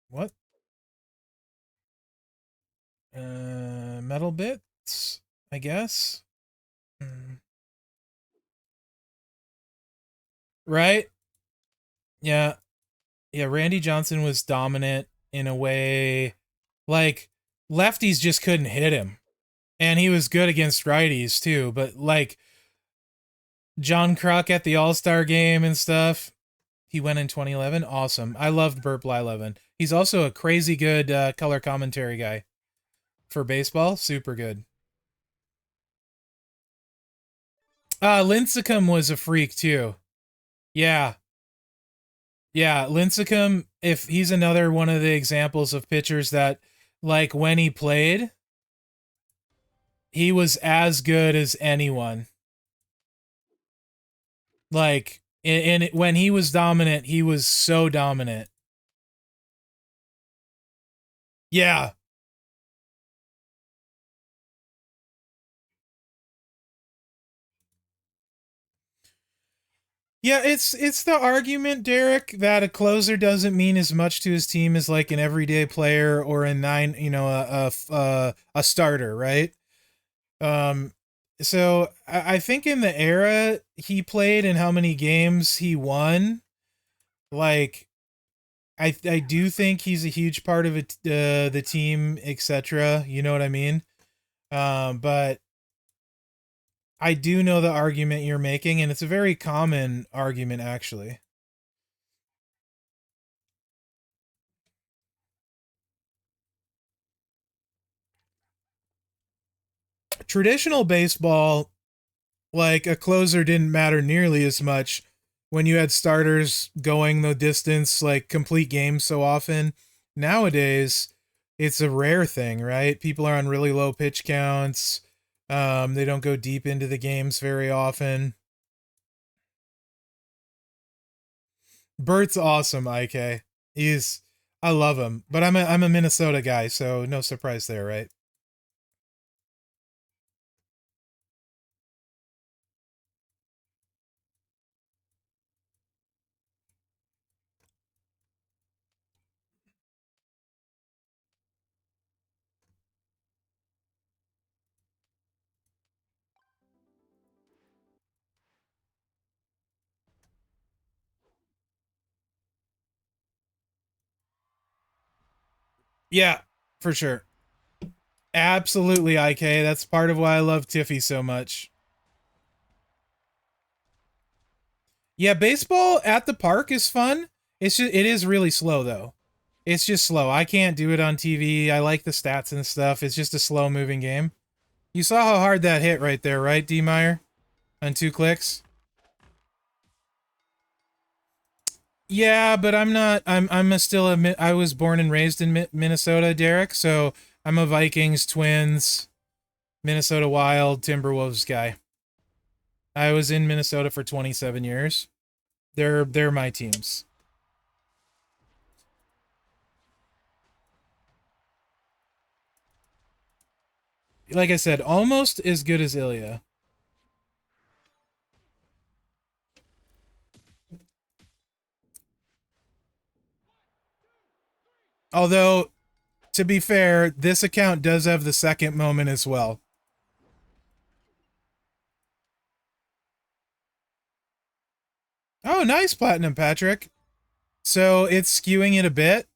What? Metal bits, I guess. Right? Yeah. Yeah, Randy Johnson was dominant in a way like lefties just couldn't hit him. And he was good against righties too, but like John Kruk at the All-Star game and stuff, he went in 2011. Awesome. I loved Burt Blyleven. He's also a crazy good color commentary guy for baseball. Super good. Lincecum was a freak too. Yeah. Yeah, Lincecum, if he's another one of the examples of pitchers that, like, when he played, he was as good as anyone. Like, when he was dominant, he was so dominant. Yeah. Yeah, it's the argument, Derek, that a closer doesn't mean as much to his team as like an everyday player or a nine, a starter, right? Um, so I think in the era he played and how many games he won, like I do think he's a huge part of it, the team, etc. You know what I mean? But I do know the argument you're making, and it's a very common argument actually. Traditional baseball, like a closer didn't matter nearly as much when you had starters going the distance, like complete games so often. Nowadays, it's a rare thing, right? People are on really low pitch counts. They don't go deep into the games very often. Bert's awesome, IK. He's I love him, but I'm a Minnesota guy, so no surprise there, right? Yeah, for sure. Absolutely, IK. That's part of why I love Tiffy so much. Yeah, baseball at the park is fun. It is really slow though. It's just slow. I can't do it on TV. I like the stats and stuff. It's just a slow moving game. You saw how hard that hit right there, right, D Meyer? On 2 clicks. Yeah, but I'm not. I'm a still a. I was born and raised in Minnesota, Derek. So I'm a Vikings, Twins, Minnesota Wild, Timberwolves guy. I was in Minnesota for 27 years. They're my teams. Like I said, almost as good as Ilya. Although, to be fair, this account does have the second moment as well. Oh, nice platinum, Patrick. So it's skewing it a bit.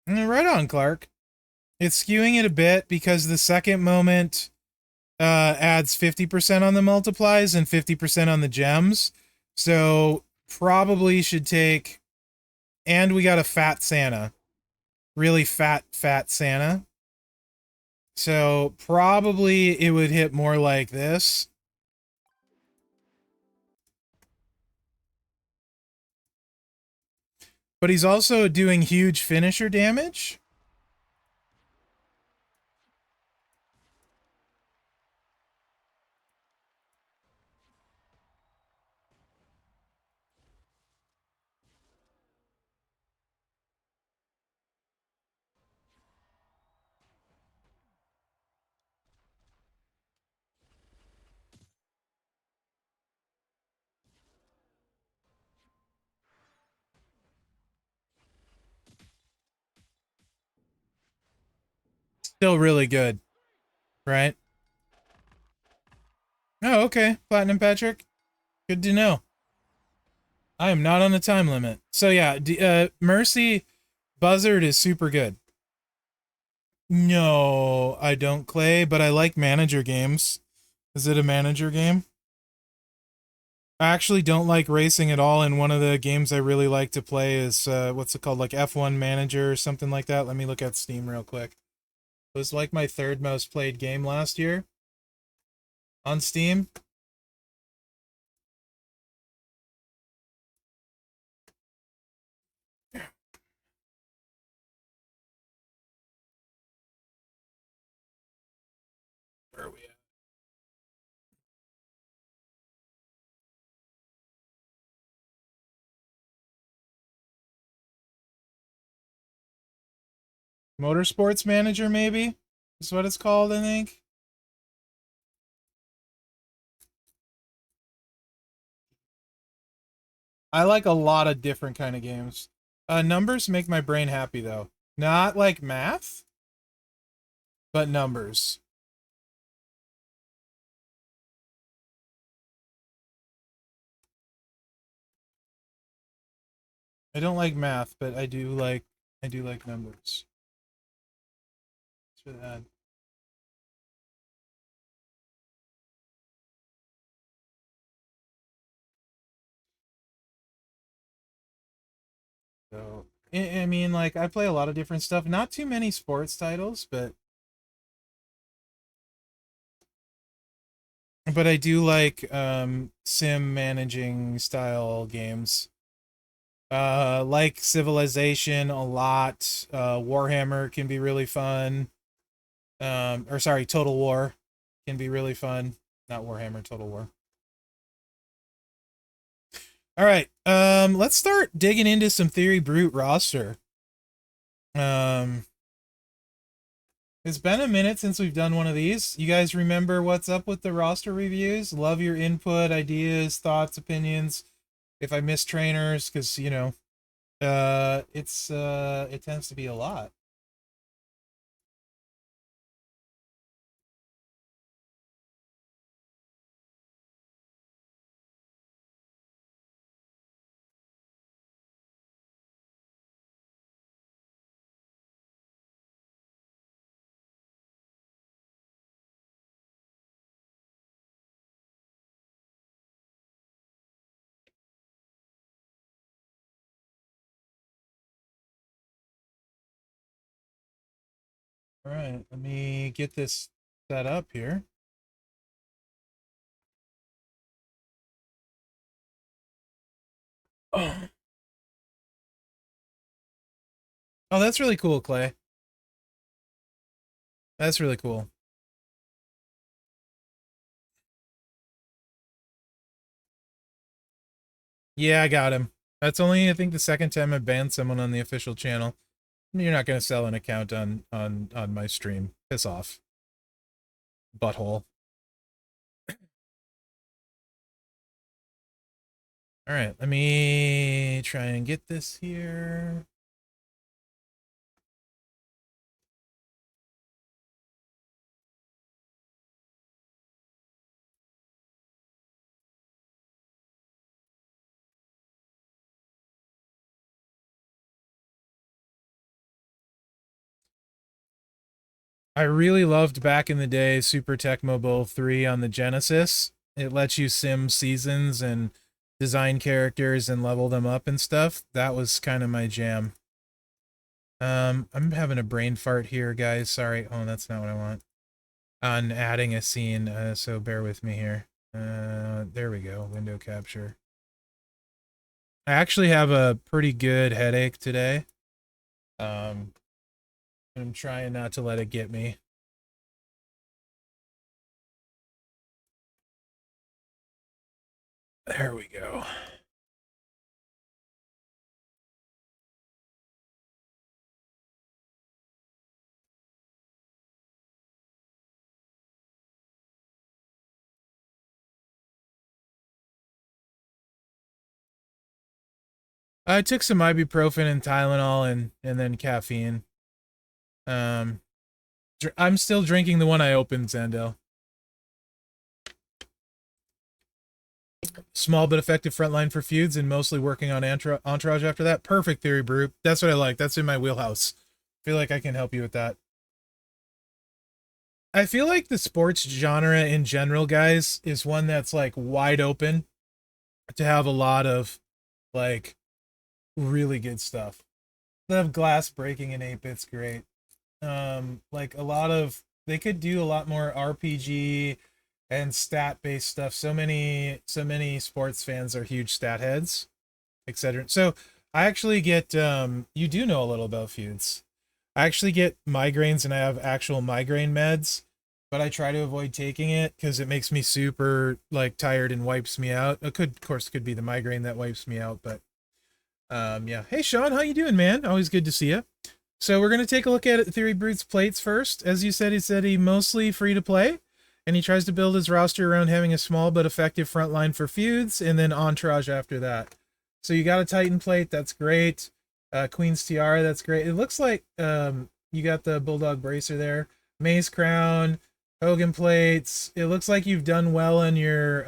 Right on, Clark. It's skewing it a bit because the second moment adds 50% on the multiplies and 50% on the gems. So probably should take. And we got a fat Santa. Really fat Santa. So probably it would hit more like this. But he's also doing huge finisher damage. Still really good, right? Oh, okay. Platinum Patrick. Good to know. I am not on a time limit. So yeah, Mercy Buzzard is super good. No, I don't, Clay, but I like manager games. Is it a manager game? I actually don't like racing at all, and one of the games I really like to play is, what's it called, like F1 Manager or something like that? Let me look at Steam real quick. It was like my third most played game last year on Steam. Where are we at? Motorsports Manager, maybe? Is what it's called, I think. I like a lot of different kind of games. Numbers make my brain happy, though. Not like math, but numbers. I don't like math, but I do like numbers. It's really odd. So I mean, like I play a lot of different stuff. Not too many sports titles, but I do like sim managing style games. Like Civilization a lot. Warhammer can be really fun. Or sorry, Total War can be really fun. Not Warhammer, Total War. All right. Let's start digging into some Theory Brute roster. Um, it's been a minute since we've done one of these. You guys remember what's up with the roster reviews? Love your input, ideas, thoughts, opinions. If I miss trainers, because it tends to be a lot. All right, let me get this set up here. Oh, oh, that's really cool, Clay. That's really cool. Yeah, I got him. That's only, I think, the second time I banned someone on the official channel. You're not gonna sell an account on my stream. Piss off, butthole. All right, let me try and get this here. I really loved back in the day Super Tecmo Bowl 3 on the Genesis. It lets you sim seasons and design characters and level them up and stuff. That was kind of my jam. I'm having a brain fart here, guys. Sorry. Oh, that's not what I want. On adding a scene, so bear with me here. There we go. Window capture. I actually have a pretty good headache today. Um, I'm trying not to let it get me. There we go. I took some ibuprofen and Tylenol and then caffeine. Um, I'm still drinking the one I opened, Zandel. Small but effective frontline for feuds and mostly working on entourage after that. Perfect theory, Brew. That's what I like. That's in my wheelhouse. I feel like I can help you with that. I feel like the sports genre in general, guys, is one that's like wide open to have a lot of like really good stuff. The glass breaking in 8-bit's great. Like a lot of they could do a lot more RPG and stat based stuff. So many sports fans are huge stat heads, etc. So I actually get you do know a little about feuds. I actually get migraines and I have actual migraine meds, but I try to avoid taking it because it makes me super like tired and wipes me out. It could, of course, could be the migraine that wipes me out, but yeah. Hey Sean, how you doing, man? Always good to see you. So we're gonna take a look at Theory Brute's plates first. As you said, he said he mostly free to play, and he tries to build his roster around having a small but effective front line for feuds, and then entourage after that. So you got a Titan plate, that's great. Queen's Tiara, that's great. It looks like you got the Bulldog Bracer there. Maze Crown, Hogan plates. It looks like you've done well in your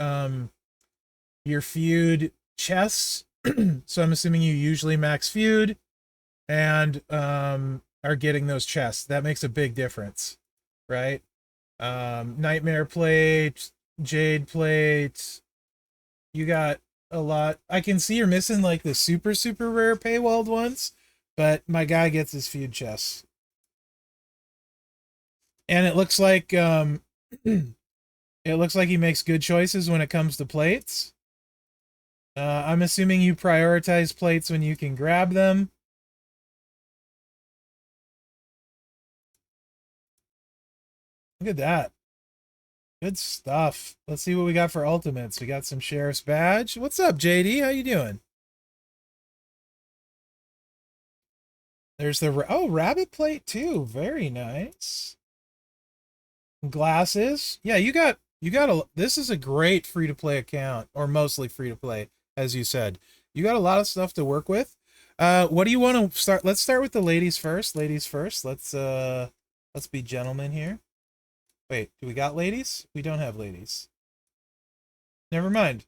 feud chests. So I'm assuming you usually max feud and are getting those chests. That makes a big difference, right? Nightmare plate, Jade plate. You got a lot. I can see you're missing like the super rare paywalled ones, but my guy gets his feud chests. And it looks like it looks like he makes good choices when it comes to plates. I'm assuming you prioritize plates when you can grab them. Look at that. Good stuff. Let's see what we got for ultimates. We got some Sheriff's Badge. What's up, JD? How you doing? There's the rabbit plate too. Very nice. Glasses. Yeah, you got a this is a great free to play account, or mostly free to play, as you said. You got a lot of stuff to work with. What do you want to start? Let's start with the ladies first. Ladies first. Let's be gentlemen here. Wait, do we got ladies? We don't have ladies. Never mind.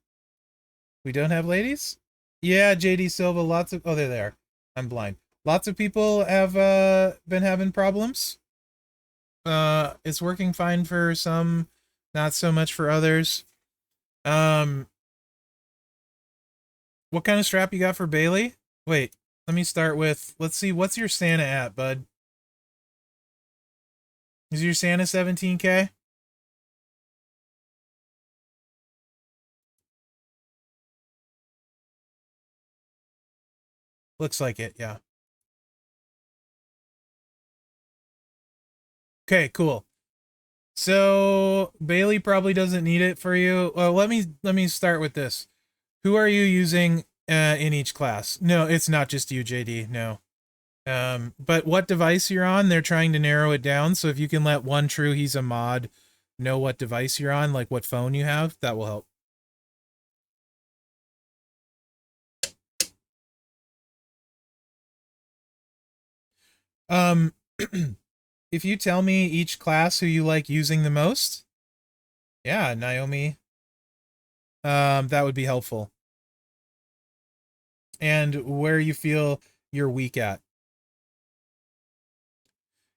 We don't have ladies? Yeah, JD Silva, lots of... Oh, they're there. I'm blind. Lots of people have been having problems. It's working fine for some, not so much for others. Um, what kind of strap you got for Bailey? Wait, let me start with... Let's see, what's your Santa at, bud? Is your Santa 17K? Looks like it, yeah. Okay, cool. So Bailey probably doesn't need it for you. Well, let me start with this. Who are you using in each class? No, it's not just you, JD. No. But what device you're on, they're trying to narrow it down. So if you can let one true he's a mod know what device you're on, like what phone you have, that will help. Um, if you tell me each class who you like using the most, yeah, Naomi, that would be helpful. And where you feel you're weak at.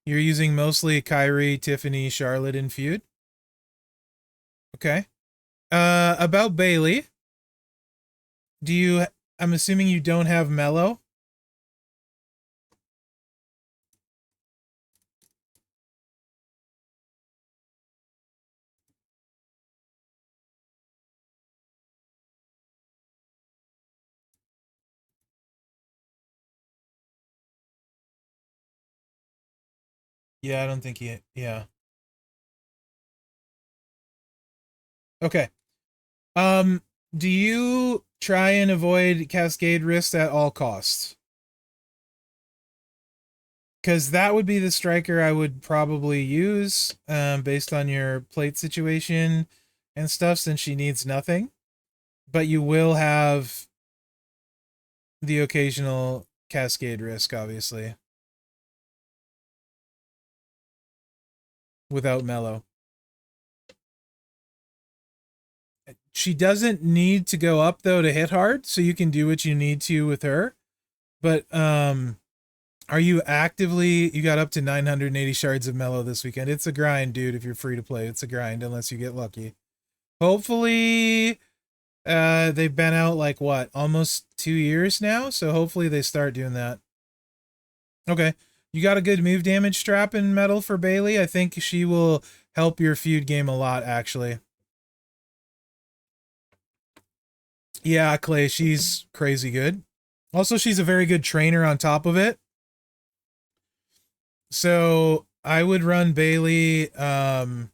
You're using mostly Kyrie, Tiffany, Charlotte, and Feud? Okay. About Bailey, do you... I'm assuming you don't have Mellow? Yeah, I don't think he... Yeah. Okay. Um, do you try and avoid Cascade Wrist at all costs? Because that would be the striker I would probably use, based on your plate situation and stuff, since she needs nothing. But you will have the occasional Cascade risk, obviously, without Mellow. She doesn't need to go up though to hit hard, so you can do what you need to with her. But are you actively? You got up to 980 shards of mellow this weekend. It's a grind, dude. If you're free to play, it's a grind unless you get lucky. Hopefully, they've been out like what, almost 2 years now. So hopefully they start doing that. Okay, you got a good move damage strap in metal for Bailey. I think she will help your feud game a lot, actually. Yeah, Clay, she's crazy good. Also, she's a very good trainer on top of it. So I would run Bailey, and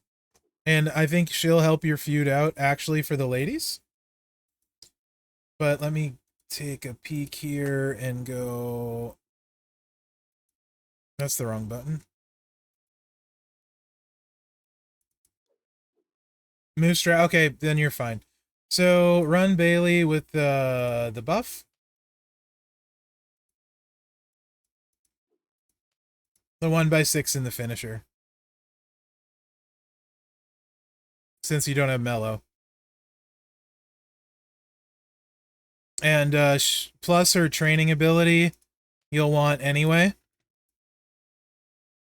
I think she'll help your feud out actually for the ladies. But let me take a peek here and go. That's the wrong button. Move strat. Okay, then you're fine. So run Bailey with the buff. The 1x6 in the finisher. Since you don't have mellow. And plus her training ability, you'll want anyway.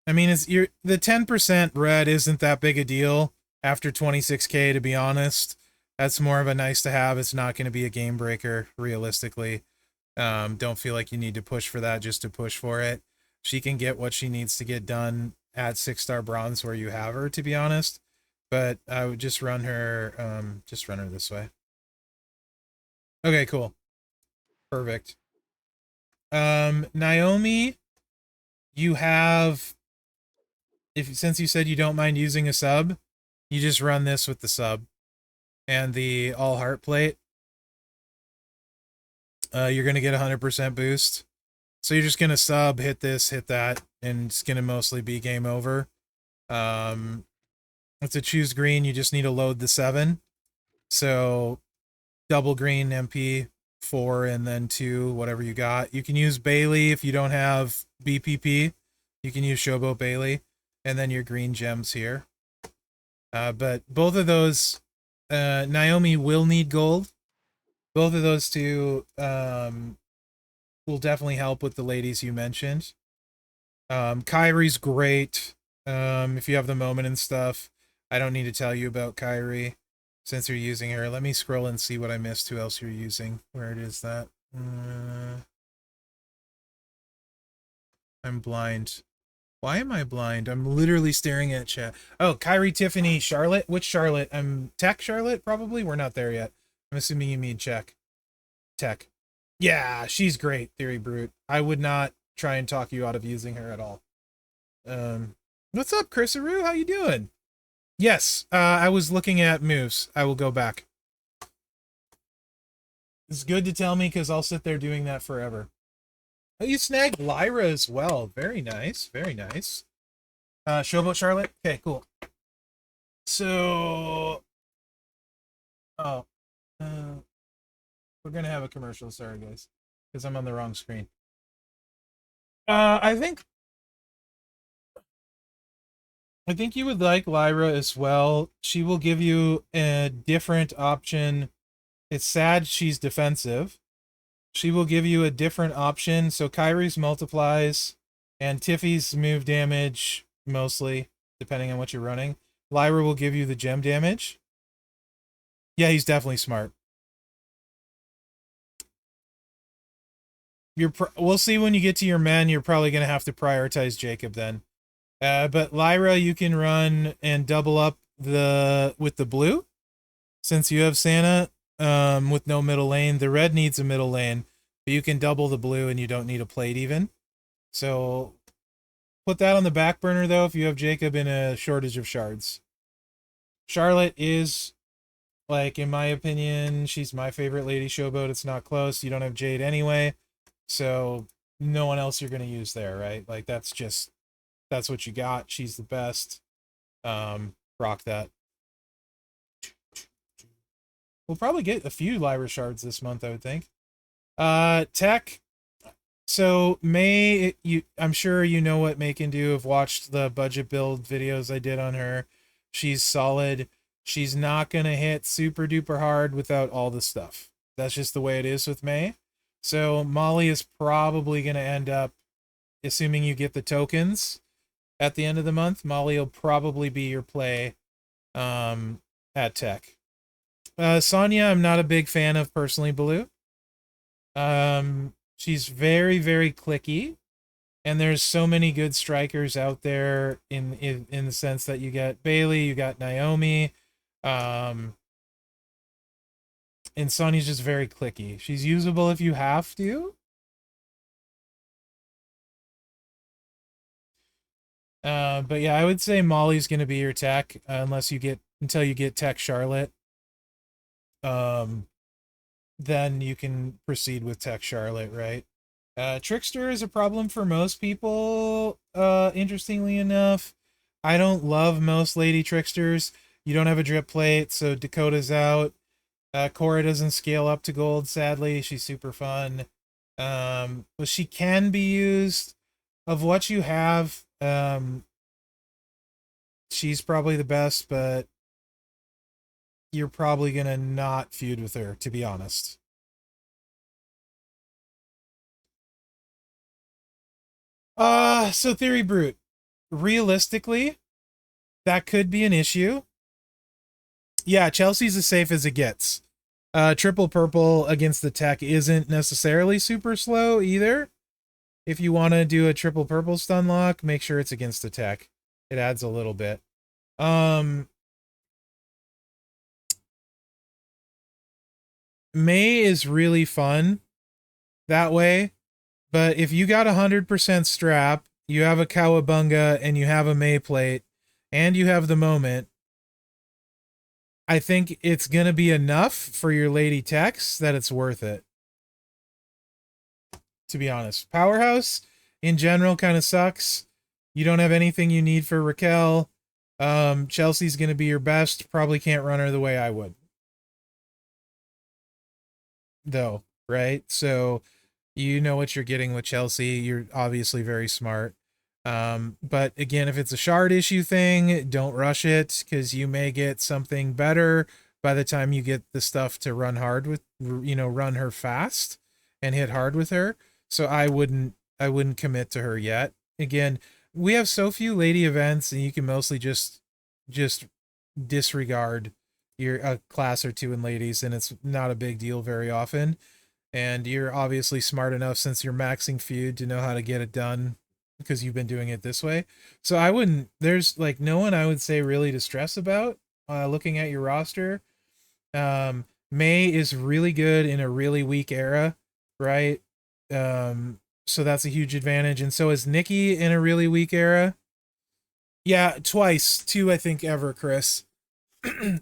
I mean, it's the 10% red isn't that big a deal after 26k, to be honest. That's more of a nice to have. It's not going to be a game breaker, realistically. Don't feel like you need to push for that just to push for it. She can get what she needs to get done at 6-star bronze where you have her, to be honest. But I would just run her this way. Okay, cool. Perfect. Naomi, you have, since you said you don't mind using a sub, you just run this with the sub and the all heart plate. You're gonna get 100% boost. So you're just gonna sub, hit this, hit that, and it's gonna mostly be game over. To choose green, you just need to load the 7. So double green MP 4 and then 2, whatever you got. You can use Bailey if you don't have BPP. You can use Showboat Bailey, and then your green gems here. But both of those, Naomi will need gold. Both of those two will definitely help with the ladies you mentioned. Kyrie's great. If you have the moment and stuff. I don't need to tell you about Kyrie since you're using her. Let me scroll and see what I missed. Who else you're using? Where it is that? I'm blind. Why am I blind? I'm literally staring at chat. Oh, Kyrie, Tiffany, Charlotte. Which Charlotte? Tech Charlotte, probably? We're not there yet. I'm assuming you mean Tech. Yeah, she's great, Theory Brute. I would not try and talk you out of using her at all. What's up, Chrisaroo? How you doing? Yes, I was looking at moves. I will go back. It's good to tell me because I'll sit there doing that forever. Oh, you snagged Lyra as well. Very nice. Very nice. Showboat Charlotte? Okay, cool. So... Oh. We're going to have a commercial. Sorry, guys. Because I'm on the wrong screen. I think you would like Lyra as well. She will give you a different option. It's sad she's defensive. She will give you a different option. So Kyrie's multiplies and Tiffy's move damage mostly, depending on what you're running. Lyra will give you the gem damage. Yeah, he's definitely smart. We'll see when you get to your men. You're probably going to have to prioritize Jacob then. But Lyra, you can run and double up with the blue. Since you have Santa, with no middle lane. The red needs a middle lane, but you can double the blue and you don't need a plate even. So put that on the back burner though if you have Jacob in a shortage of shards. Charlotte is, like, in my opinion, she's my favorite lady showboat. It's not close. You don't have Jade anyway, so no one else you're going to use there, right? Like, that's what you got. She's the best. Rock that. We'll probably get a few Lyra shards this month, I would think. Tech. So I'm sure you know what May can do. I've watched the budget build videos I did on her. She's solid. She's not going to hit super duper hard without all the stuff. That's just the way it is with May. So Molly is probably going to end up, assuming you get the tokens at the end of the month, Molly will probably be your play at tech. Sonya, I'm not a big fan of personally, Baloo. She's very, very clicky. And there's so many good strikers out there in the sense that you get Bailey, you got Naomi, and Sonya's just very clicky. She's usable if you have to. But yeah, I would say Molly's gonna be your tech until you get tech Charlotte. Then you can proceed with tech Charlotte, right? Trickster is a problem for most people, interestingly enough. I don't love most Lady Tricksters. You don't have a drip plate, so Dakota's out. Cora doesn't scale up to gold, sadly. She's super fun. But she can be used. Of what you have, she's probably the best, but you're probably going to not feud with her, to be honest. So Theory Brute. Realistically, that could be an issue. Yeah, Chelsea's as safe as it gets. Triple purple against the tech isn't necessarily super slow either. If you want to do a triple purple stun lock, make sure it's against the tech. It adds a little bit. May is really fun that way, but if you got 100% strap, you have a Cowabunga, and you have a May plate, and you have the moment, I think it's going to be enough for your lady techs that it's worth it. To be honest. Powerhouse, in general, kind of sucks. You don't have anything you need for Raquel. Chelsea's going to be your best. Probably can't run her the way I would. Though, right? So you know what you're getting with Chelsea. You're obviously very smart. But again, if it's a shard issue thing, don't rush it, because you may get something better by the time you get the stuff to run hard with, run her fast and hit hard with her. So I wouldn't commit to her yet. Again, we have so few lady events, and you can mostly just disregard your a class or two in ladies, and it's not a big deal very often. And you're obviously smart enough, since you're maxing feud, to know how to get it done, because you've been doing it this way. So I wouldn't, there's like no one I would say really to stress about looking at your roster. May is really good in a really weak era, right? So that's a huge advantage. And so is Nikki in a really weak era. Yeah, twice, two, I think, ever, Chris.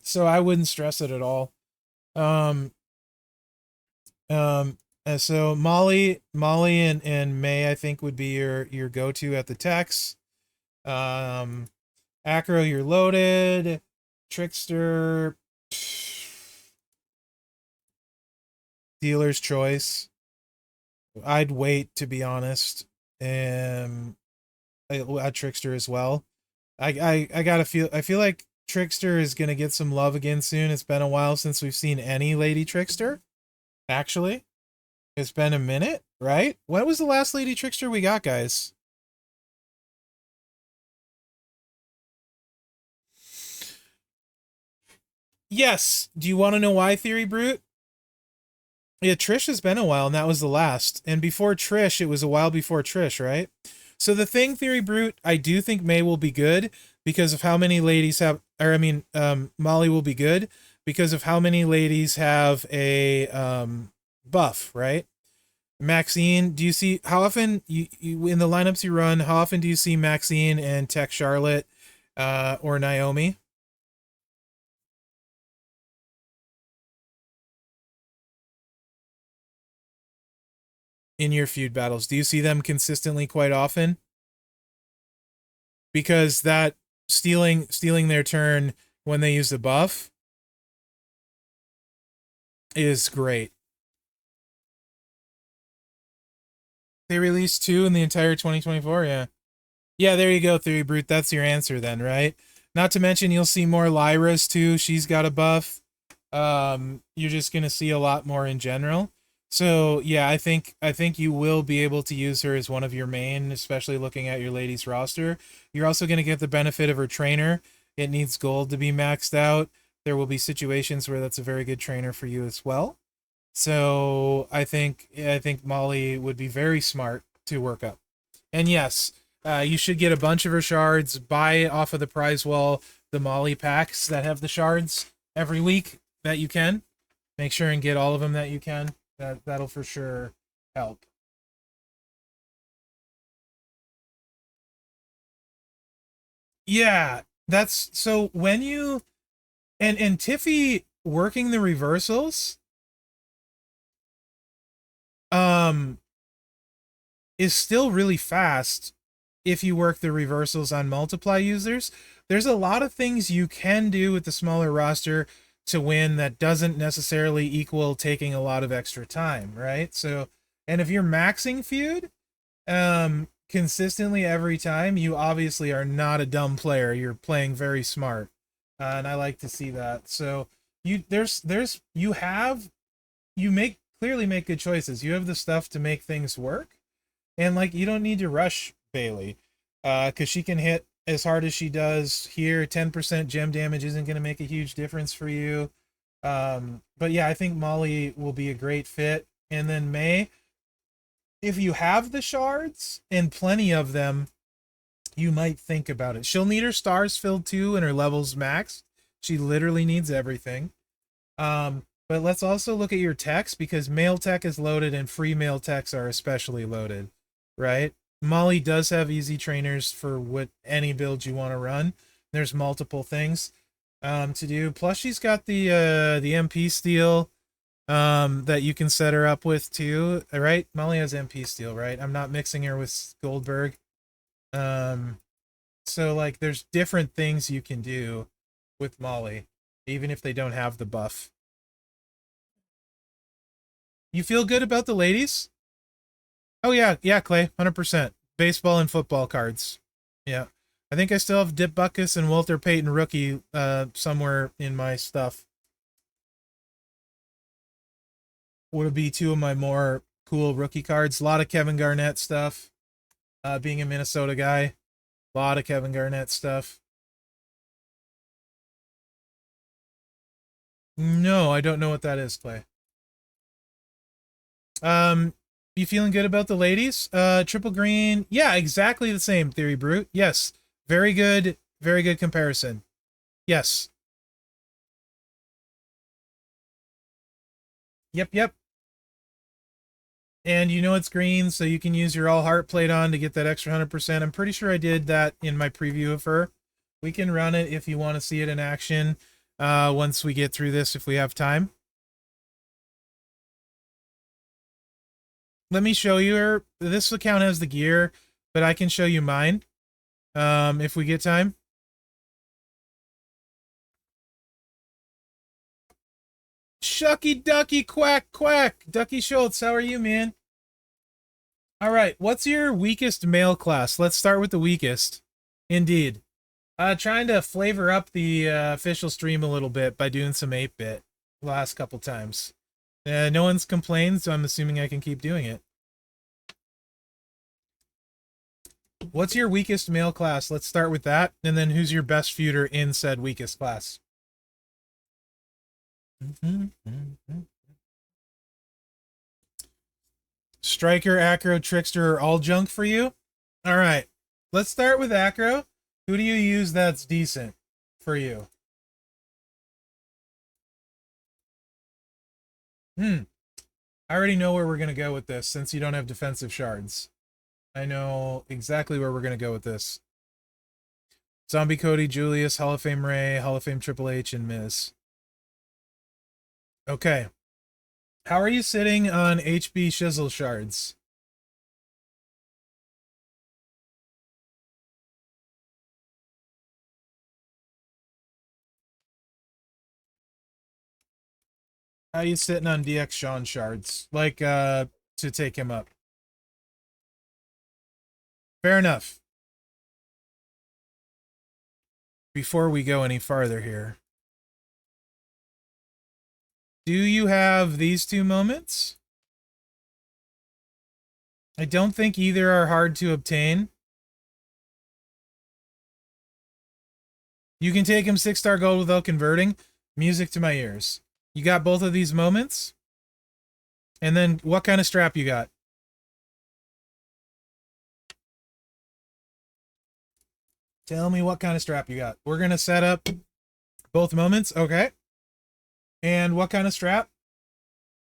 So I wouldn't stress it at all. So Molly and May, I think, would be your go-to at the techs. Acro, you're loaded. Trickster, dealer's choice. I'd wait, to be honest. At Trickster as well. I feel like Trickster is gonna get some love again soon. It's been a while since we've seen any Lady Trickster. Actually, it's been a minute, right? When was the last Lady Trickster we got, guys? Yes. Do you want to know why, Theory Brute? Yeah, Trish has been a while, and that was the last. And before Trish, it was a while before Trish, right? So the thing, Theory Brute, I do think May will be good because of how many ladies have, Molly will be good because of how many ladies have a buff, right? Maxine, do you see how often you in the lineups you run? How often do you see Maxine and Tech Charlotte or Naomi in your feud battles? Do you see them consistently quite often? Because that stealing their turn when they use the buff is great. They released 2 in the entire 2024, yeah. Yeah, there you go, Theory Brute. That's your answer then, right? Not to mention you'll see more Lyra's too. She's got a buff. You're just gonna see a lot more in general. So yeah, I think you will be able to use her as one of your main, especially looking at your ladies roster. You're also gonna get the benefit of her trainer. It needs gold to be maxed out. There will be situations where that's a very good trainer for you as well. So I think Molly would be very smart to work up. And yes, you should get a bunch of her shards. Buy off of the prize wall the Molly packs that have the shards every week that you can. Make sure and get all of them that you can. That'll for sure help. Yeah, that's so when you and Tiffy working the reversals um is still really fast if you work the reversals on multiply users. There's a lot of things you can do with the smaller roster to win that doesn't necessarily equal taking a lot of extra time, right? So, and if you're maxing feud consistently every time, you obviously are not a dumb player. You're playing very smart. And I like to see that. So, you have you make clearly make good choices. You have the stuff to make things work, and like you don't need to rush Bailey, because she can hit as hard as she does here. 10% gem damage isn't going to make a huge difference for you. But yeah, I think Molly will be a great fit. And then May, if you have the shards and plenty of them, you might think about it. She'll need her stars filled too and her levels maxed. She literally needs everything. But let's also look at your techs, because male tech is loaded and free male techs are especially loaded, right? Molly does have easy trainers for what any build you want to run. There's multiple things to do. Plus she's got the MP steel that you can set her up with too, right? Molly has MP steel, right? I'm not mixing her with Goldberg. Um so like there's different things you can do with Molly even if they don't have the buff. You feel good about the ladies? Oh yeah, yeah, Clay, 100%. Baseball and football cards. Yeah. I think I still have Dip Buckus and Walter Payton rookie somewhere in my stuff. Would be two of my more cool rookie cards. A lot of Kevin Garnett stuff. Being a Minnesota guy, a lot of Kevin Garnett stuff. No, I don't know what that is, Clay. Um, you feeling good about the ladies? Triple green. Yeah, exactly the same, Theory Brute. Yes. Very good comparison. Yes. Yep. And you know it's green, so you can use your all heart plate on to get that extra 100%. I'm pretty sure I did that in my preview of her. We can run it if you want to see it in action once we get through this, if we have time. Let me show you her. This account has the gear, but I can show you mine if we get time. Shucky ducky quack quack. Ducky Schultz, how are you, man? All right, what's your weakest male class? Let's start with the weakest. Indeed. Trying to flavor up the official stream a little bit by doing some 8-bit last couple times. No one's complained, so I'm assuming I can keep doing it. What's your weakest male class? Let's start with that. And then who's your best feuder in said weakest class? Striker, Acro, Trickster, all junk for you? All right. Let's start with Acro. Who do you use that's decent for you? I already know where we're going to go with this since you don't have defensive shards. I know exactly where we're going to go with this. Zombie Cody, Julius, Hall of Fame Ray, Hall of Fame Triple H, and Miz. Okay. How are you sitting on HB Shizzle shards? How are you sitting on DX Sean shards? Like, to take him up. Fair enough. before we go any farther here. Do you have these two moments? I don't think either are hard to obtain. You can take him 6-star gold without converting. Music to my ears. You got both of these moments? And then what kind of strap you got? Tell me what kind of strap you got. We're going to set up both moments. Okay. And what kind of strap?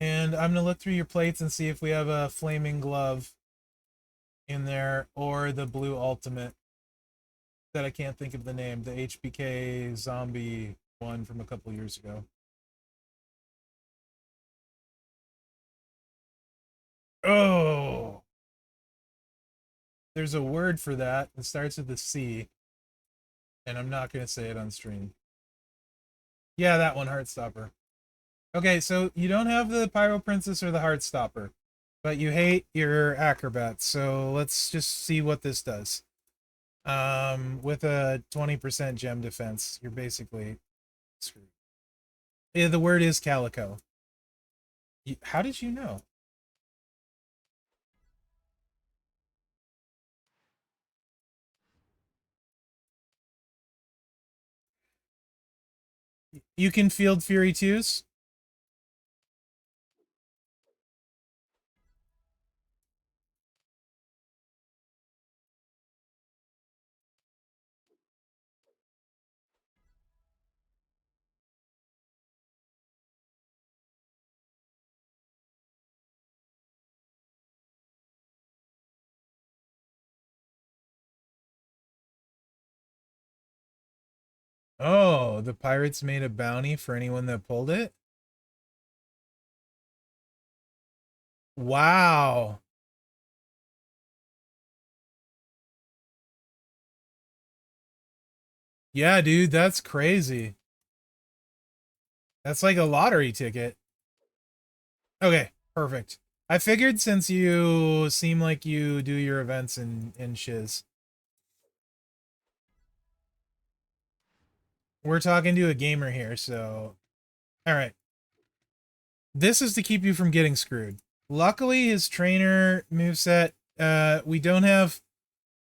And I'm going to look through your plates and see if we have a flaming glove in there or the blue ultimate that I can't think of the name. The HBK zombie one from a couple years ago. Oh. There's a word for that. It starts with a C. And I'm not going to say it on stream. Yeah, that one, Heartstopper. Okay, so you don't have the Pyro Princess or the Heartstopper, but you hate your Acrobats. So let's just see what this does. With a 20% gem defense, you're basically screwed. Yeah, the word is Calico. How did you know? You can field Fury 2s? Oh, the pirates made a bounty for anyone that pulled it? Wow. Yeah, dude, that's crazy. That's like a lottery ticket. Okay, perfect. I figured since you seem like you do your events in shiz. We're talking to a gamer here, so... Alright. This is to keep you from getting screwed. Luckily, his trainer moveset, we don't have...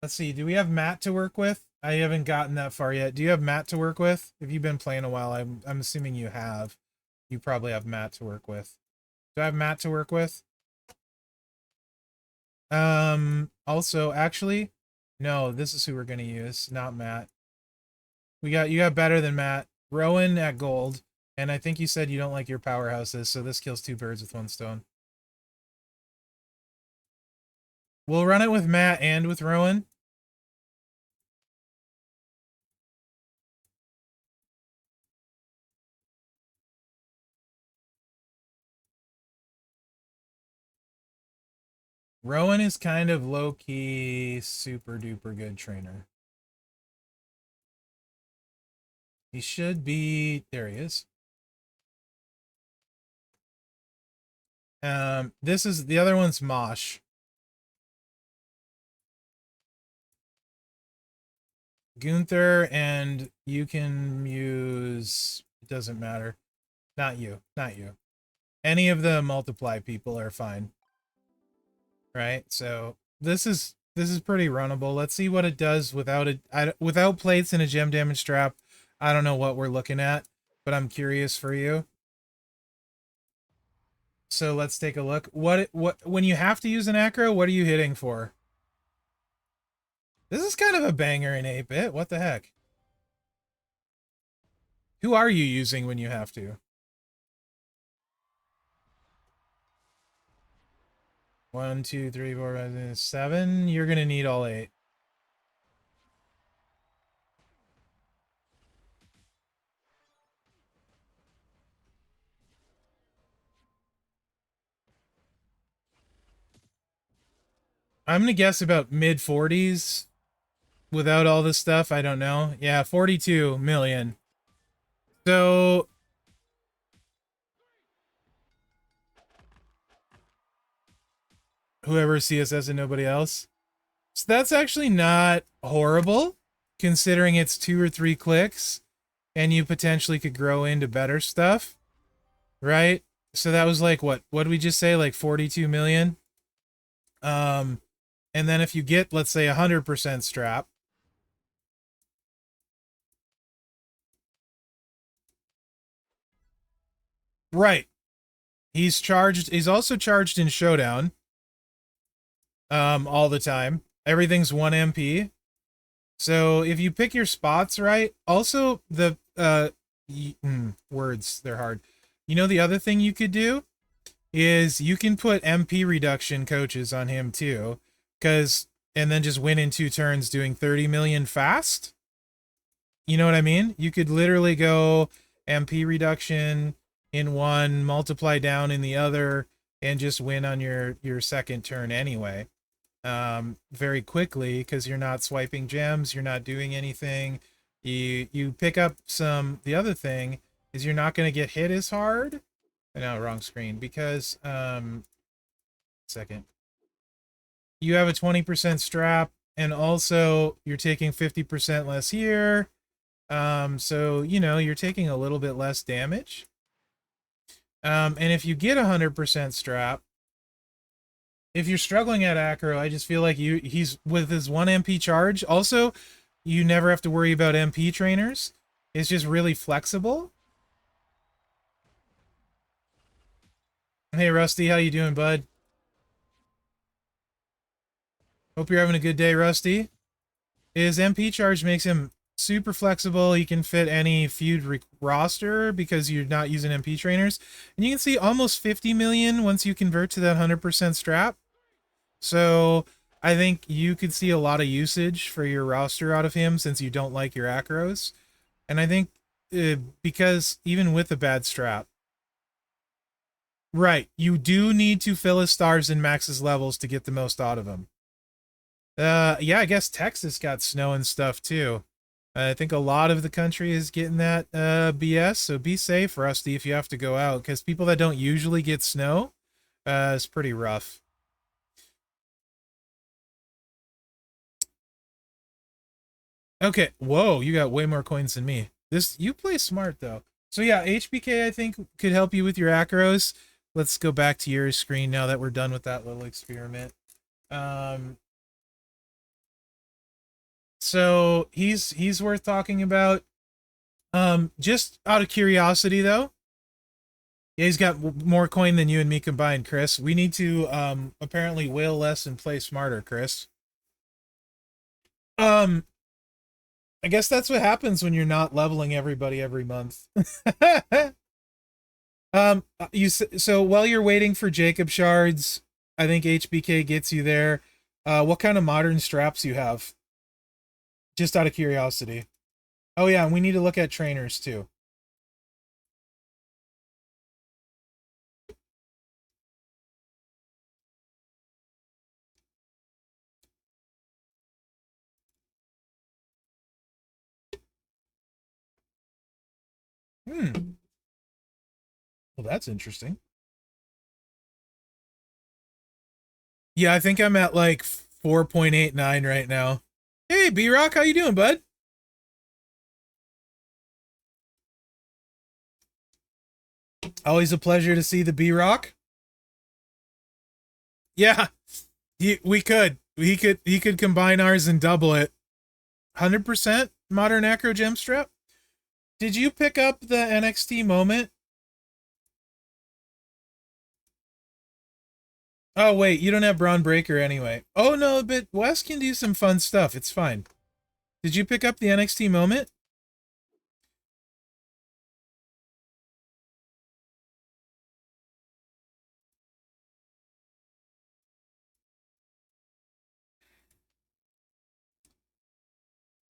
Let's see, do we have Matt to work with? I haven't gotten that far yet. Do you have Matt to work with? If you've been playing a while, I'm assuming you have. You probably have Matt to work with. Do I have Matt to work with? Also, actually, no, this is who we're gonna use, not Matt. You got better than Matt. Rowan at gold, and I think you said you don't like your powerhouses, so this kills 2 birds with 1 stone. We'll run it with Matt and with Rowan. Rowan is kind of low-key, super duper good trainer. He should be... There he is. This is... The other one's Mosh. Gunther, and you can use... It doesn't matter. Not you. Not you. Any of the multiply people are fine. Right? So this is pretty runnable. Let's see what it does without it. Without plates and a gem damage trap. I don't know what we're looking at, but I'm curious for you. So let's take a look. What when you have to use an acro, what are you hitting for? This is kind of a banger in 8-bit. What the heck? Who are you using when you have to? 1, 2, 3, 4, 5, 7. You're gonna need all 8. I'm gonna guess about mid 40s without all this stuff. I don't know. Yeah, 42 million. So whoever CSS and nobody else. So that's actually not horrible. considering it's 2 or 3 clicks, and you potentially could grow into better stuff, right? So that was like what did we just say, like 42 million? And then if you get, let's say, 100% strap, right? He's also charged in Showdown, all the time. Everything's 1 MP. So if you pick your spots right, also the words, they're hard. You know, the other thing you could do is you can put MP reduction coaches on him too, and then just win in 2 turns doing 30 million fast. You know what I mean? You could literally go MP reduction in one, multiply down in the other, and just win on your second turn anyway. Very quickly, because you're not swiping gems, you're not doing anything. You pick up some. The other thing is you're not going to get hit as hard. No, wrong screen, because second, you have a 20% strap, and also you're taking 50% less here. So you know you're taking a little bit less damage. And if you get 100% strap, if you're struggling at acro, I just feel like he's with his 1 MP charge. Also, you never have to worry about MP trainers. It's just really flexible. Hey Rusty, how you doing, bud? Hope you're having a good day, Rusty. His MP charge makes him super flexible. He can fit any feud roster because you're not using MP trainers. And you can see almost 50 million once you convert to that 100% strap. So I think you could see a lot of usage for your roster out of him since you don't like your acros. And I think because even with a bad strap, right, you do need to fill his stars and max his levels to get the most out of him. Yeah, I guess Texas got snow and stuff too. I think a lot of the country is getting that BS, so be safe, Rusty, if you have to go out, because people that don't usually get snow, is pretty rough. Okay, whoa, you got way more coins than me. You play smart, though. So yeah, HBK, I think, could help you with your acros. Let's go back to your screen now that we're done with that little experiment. So he's worth talking about. Just out of curiosity, though. Yeah, he's got more coin than you and me combined, Chris. We need to, apparently whale less and play smarter, Chris. I guess that's what happens when you're not leveling everybody every month. So while you're waiting for Jacob shards, I think HBK gets you there. What kind of modern straps you have? Just out of curiosity. Oh yeah, and we need to look at trainers too. Well, that's interesting. Yeah, I think I'm at like 4.89 right now. Hey, B-Rock, how you doing, bud? Always a pleasure to see the B-Rock. Yeah, we could. He could combine ours and double it. 100% modern acro gem strap. Did you pick up the NXT moment? Oh wait, you don't have Braun Breaker anyway. Oh no, but Wes can do some fun stuff. It's fine. Did you pick up the NXT moment?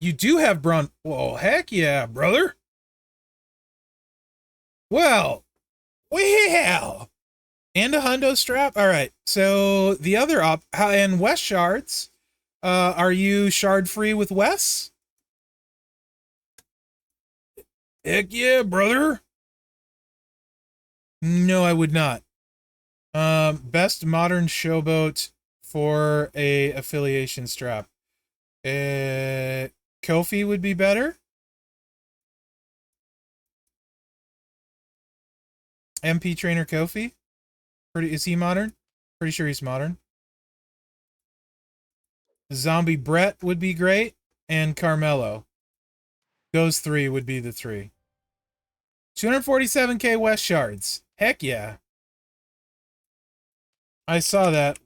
You do have Braun. Well, heck yeah, brother. Well, and a hundo strap. All right. So the other and Wes shards. Are you shard free with Wes? Heck yeah, brother. No, I would not. Best modern showboat for a affiliation strap. Kofi would be better. MP Trainer Kofi. Is he modern? Pretty sure he's modern. Zombie Brett would be great. And Carmelo. Those three would be the three. 247k West Shards. Heck yeah. I saw that.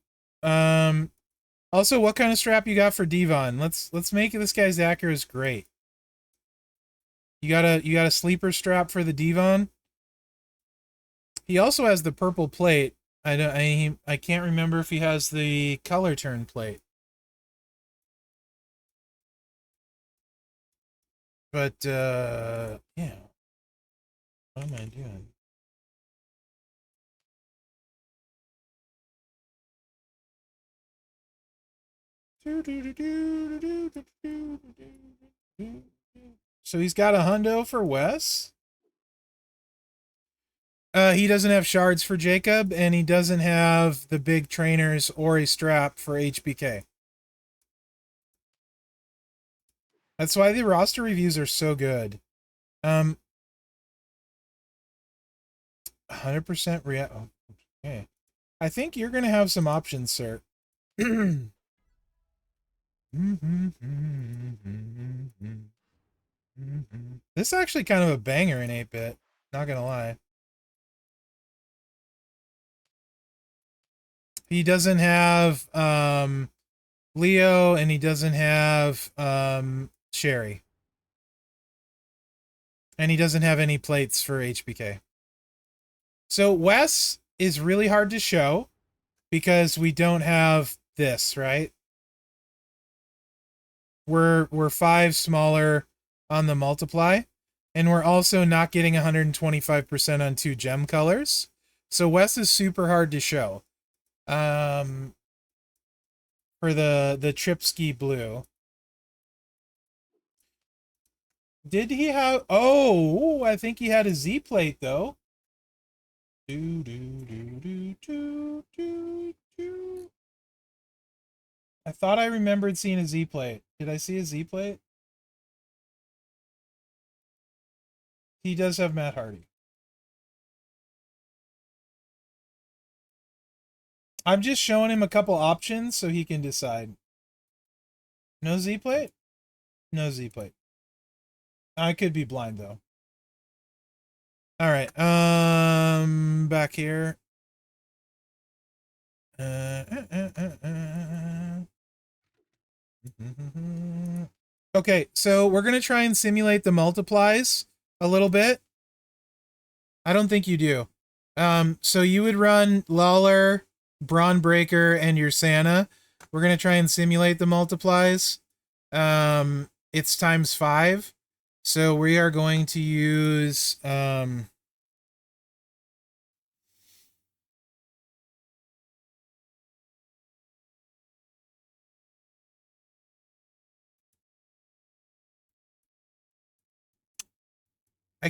Also, what kind of strap you got for Devon? Let's make this guy's Acura's great. You got a sleeper strap for the Devon? He also has the purple plate. I can't remember if he has the color turn plate. But yeah. What am I doing? So he's got a hundo for Wes. He doesn't have shards for Jacob, and he doesn't have the big trainers or a strap for HBK. That's why the roster reviews are so good. 100% react. Oh, okay. I think you're gonna have some options, sir. This is actually kind of a banger in 8-bit. Not gonna lie. He doesn't have Leo, and he doesn't have Sherry. And he doesn't have any plates for HBK. So Wes is really hard to show because we don't have this, right? We're 5 smaller on the multiply, and we're also not getting 125% on 2 gem colors. So Wes is super hard to show. For the Tripsky blue. Did he have... Oh, I think he had a Z plate, though. I thought I remembered seeing a Z plate. Did I see a Z plate? He does have Matt Hardy. I'm just showing him a couple options so he can decide. No Z plate? No Z plate. I could be blind, though. All right. Back here. Okay, so we're gonna try and simulate the multiplies a little bit. I don't think you do. So you would run Lawler, Braun Breaker, and your Santa. We're gonna try and simulate the multiplies. It's times 5. So we are going to use I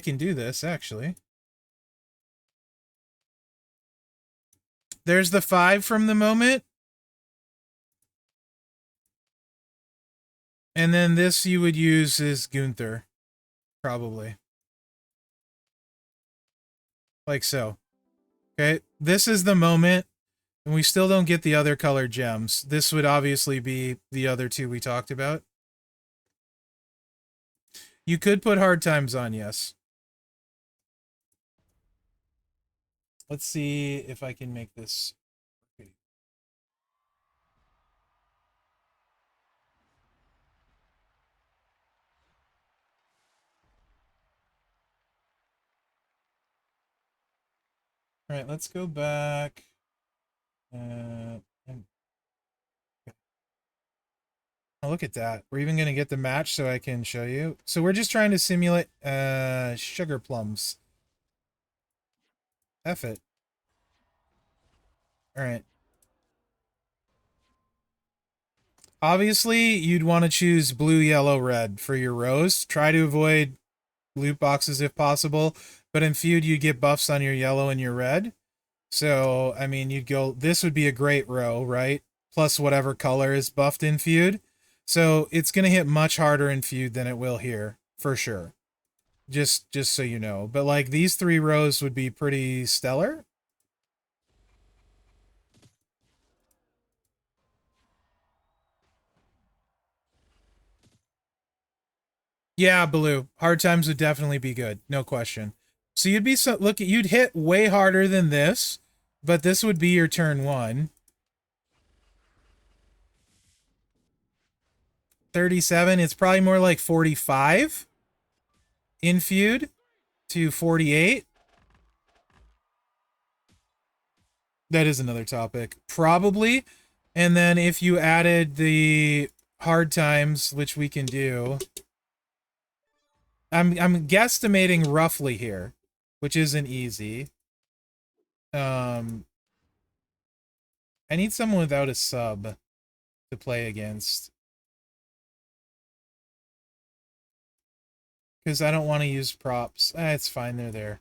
can do this actually. There's the 5 from the moment. And then this you would use is Gunther. Probably. Like so. Okay, this is the moment. And we still don't get the other colored gems. This would obviously be the other 2 we talked about. You could put hard times on, yes. Let's see if I can make this. All right, let's go back. Oh, look at that. We're even going to get the match so I can show you. So we're just trying to simulate sugar plums. F it. All right. Obviously, you'd want to choose blue, yellow, red for your rows. Try to avoid loot boxes if possible. But in feud, you get buffs on your yellow and your red. So, I mean, you'd go... This would be a great row, right? Plus whatever color is buffed in feud. So it's going to hit much harder in feud than it will here, for sure. Just so you know. But like these 3 rows would be pretty stellar. Yeah, Blue. Hard times would definitely be good. No question. So you'd be you'd hit way harder than this, but this would be your turn 1. 37, it's probably more like 45 in feud to 48. That is another topic. Probably. And then if you added the hard times, which we can do, I'm guesstimating roughly here, which isn't easy. I need someone without a sub to play against. Because I don't want to use props. It's fine, they're there.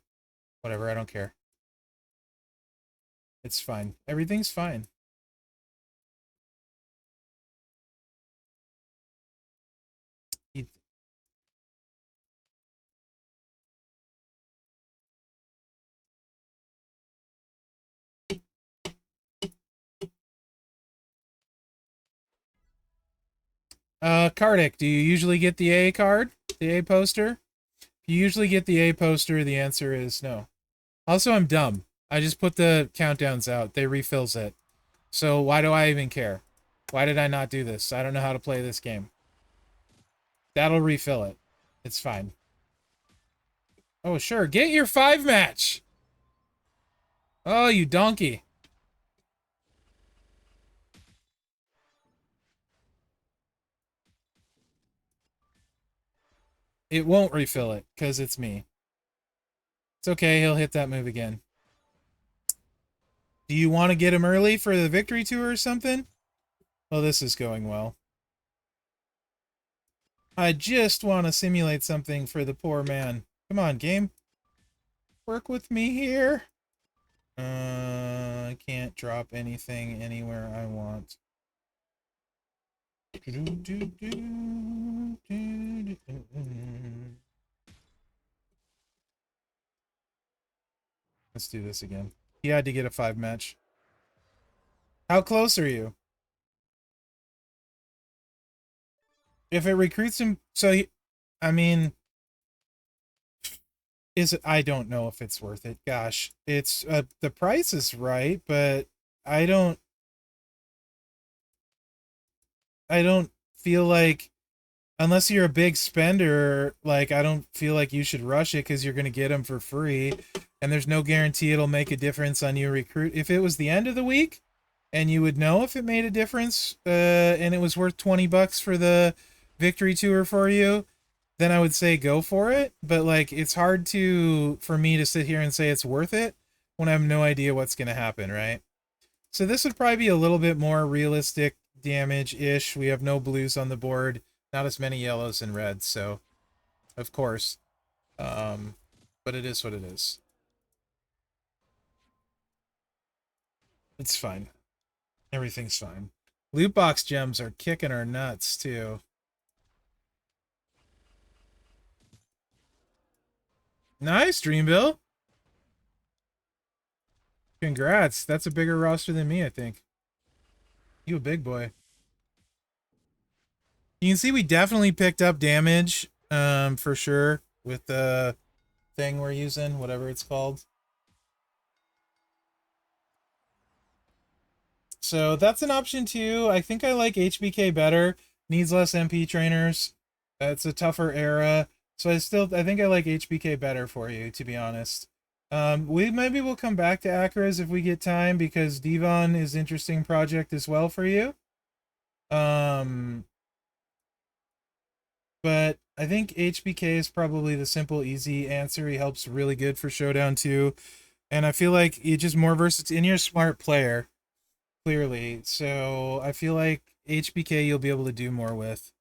Whatever, I don't care. It's fine. Everything's fine. Kardik, do you usually get the A card? The A poster? If you usually get the A poster, the answer is no. Also, I'm dumb. I just put the countdowns out. They refills it. So why do I even care? Why did I not do this? I don't know how to play this game. That'll refill it. It's fine. Oh, sure. Get your 5 match! Oh, you donkey. It won't refill it, because it's me. It's okay, he'll hit that move again. Do you want to get him early for the victory tour or something? Oh, this is going well. I just want to simulate something for the poor man. Come on, game. Work with me here. I can't drop anything anywhere I want. Let's do this again. He had to get a 5 match. How close are you? If it recruits him, so he, I mean, is it? I don't know if it's worth it. Gosh, it's the price is right, but I don't feel like, unless you're a big spender, like I don't feel like you should rush it because you're gonna get them for free, and there's no guarantee it'll make a difference on your recruit. If it was the end of the week, and you would know if it made a difference, and it was worth $20 for the victory tour for you, then I would say go for it. But like, it's hard for me to sit here and say it's worth it when I have no idea what's going to happen, right? So this would probably be a little bit more realistic damage-ish. We have no blues on the board, not as many yellows and reds, so of course. But it is what it is. It's fine. Everything's fine. Loot box gems are kicking our nuts, too. Nice, Dreamville. Congrats. That's a bigger roster than me, I think. You a big boy. You can see we definitely picked up damage, for sure, with the thing we're using, whatever it's called. So that's an option too. I think I like HBK better. Needs less MP trainers. It's a tougher era. So I think I like HBK better for you, to be honest. Maybe we'll come back to Acras if we get time, because Devon is an interesting project as well for you. But I think HBK is probably the simple, easy answer. He helps really good for Showdown too. And I feel like you're just more versatile, and you're a smart player, clearly. So I feel like HBK you'll be able to do more with,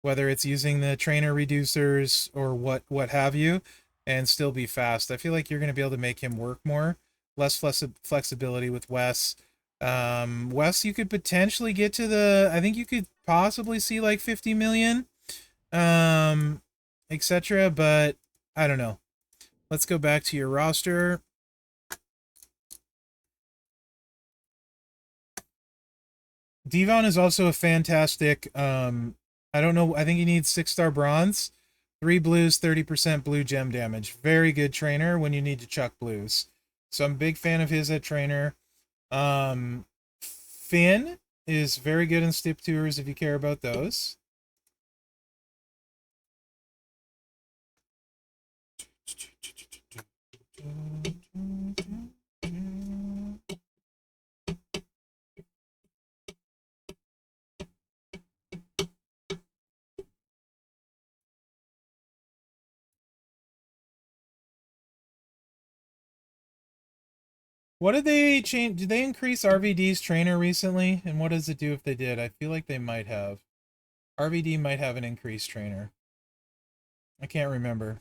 whether it's using the trainer reducers or what have you, and still be fast. I feel like you're going to be able to make him work more, less flexibility with Wes, Wes, you could potentially get to the, I think you could possibly see like 50 million, etc. But I don't know. Let's go back to your roster. Devon is also a fantastic, I don't know, I think he needs 6-star bronze, 3 blues, 30% blue gem damage. Very good trainer when you need to chuck blues. So I'm a big fan of his at trainer. Finn is very good in Stip Tours if you care about those. What did they change? Did they increase RVD's trainer recently? And what does it do if they did? I feel like they might have. RVD might have an increased trainer. I can't remember.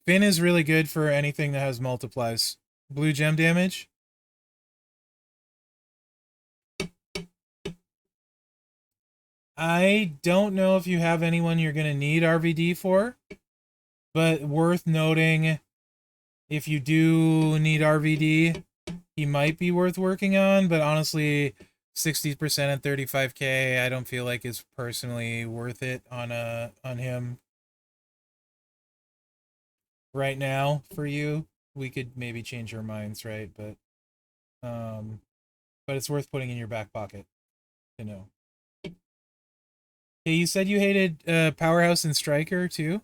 Finn is really good for anything that has multiplies. Blue gem damage. I don't know if you have anyone you're going to need RVD for, but worth noting, if you do need RVD, he might be worth working on, but honestly, 60% at 35k, I don't feel like is personally worth it on him right now for you. We could maybe change our minds, right? But it's worth putting in your back pocket to know. Okay, you said you hated Powerhouse and Striker too.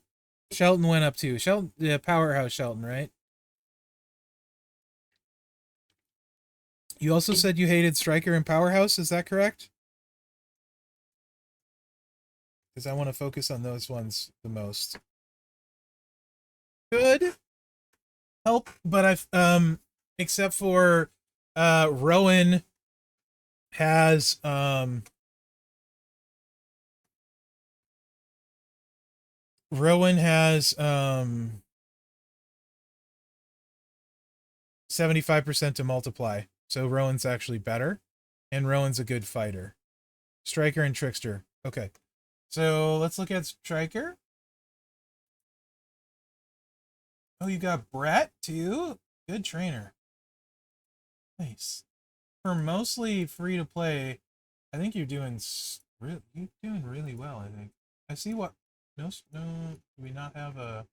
Shelton went up too. Shelton, Powerhouse Shelton, right? You also said you hated Striker and Powerhouse. Is that correct? Because I want to focus on those ones the most. Good help, but I've except for Rowan has 75% to multiply. So Rowan's actually better. And Rowan's a good fighter. Striker and Trickster. Okay. So let's look at Striker. Oh, you got Brett too? Good trainer. Nice. For mostly free to play, I think you're doing really well, I think. I see what no, do we not have a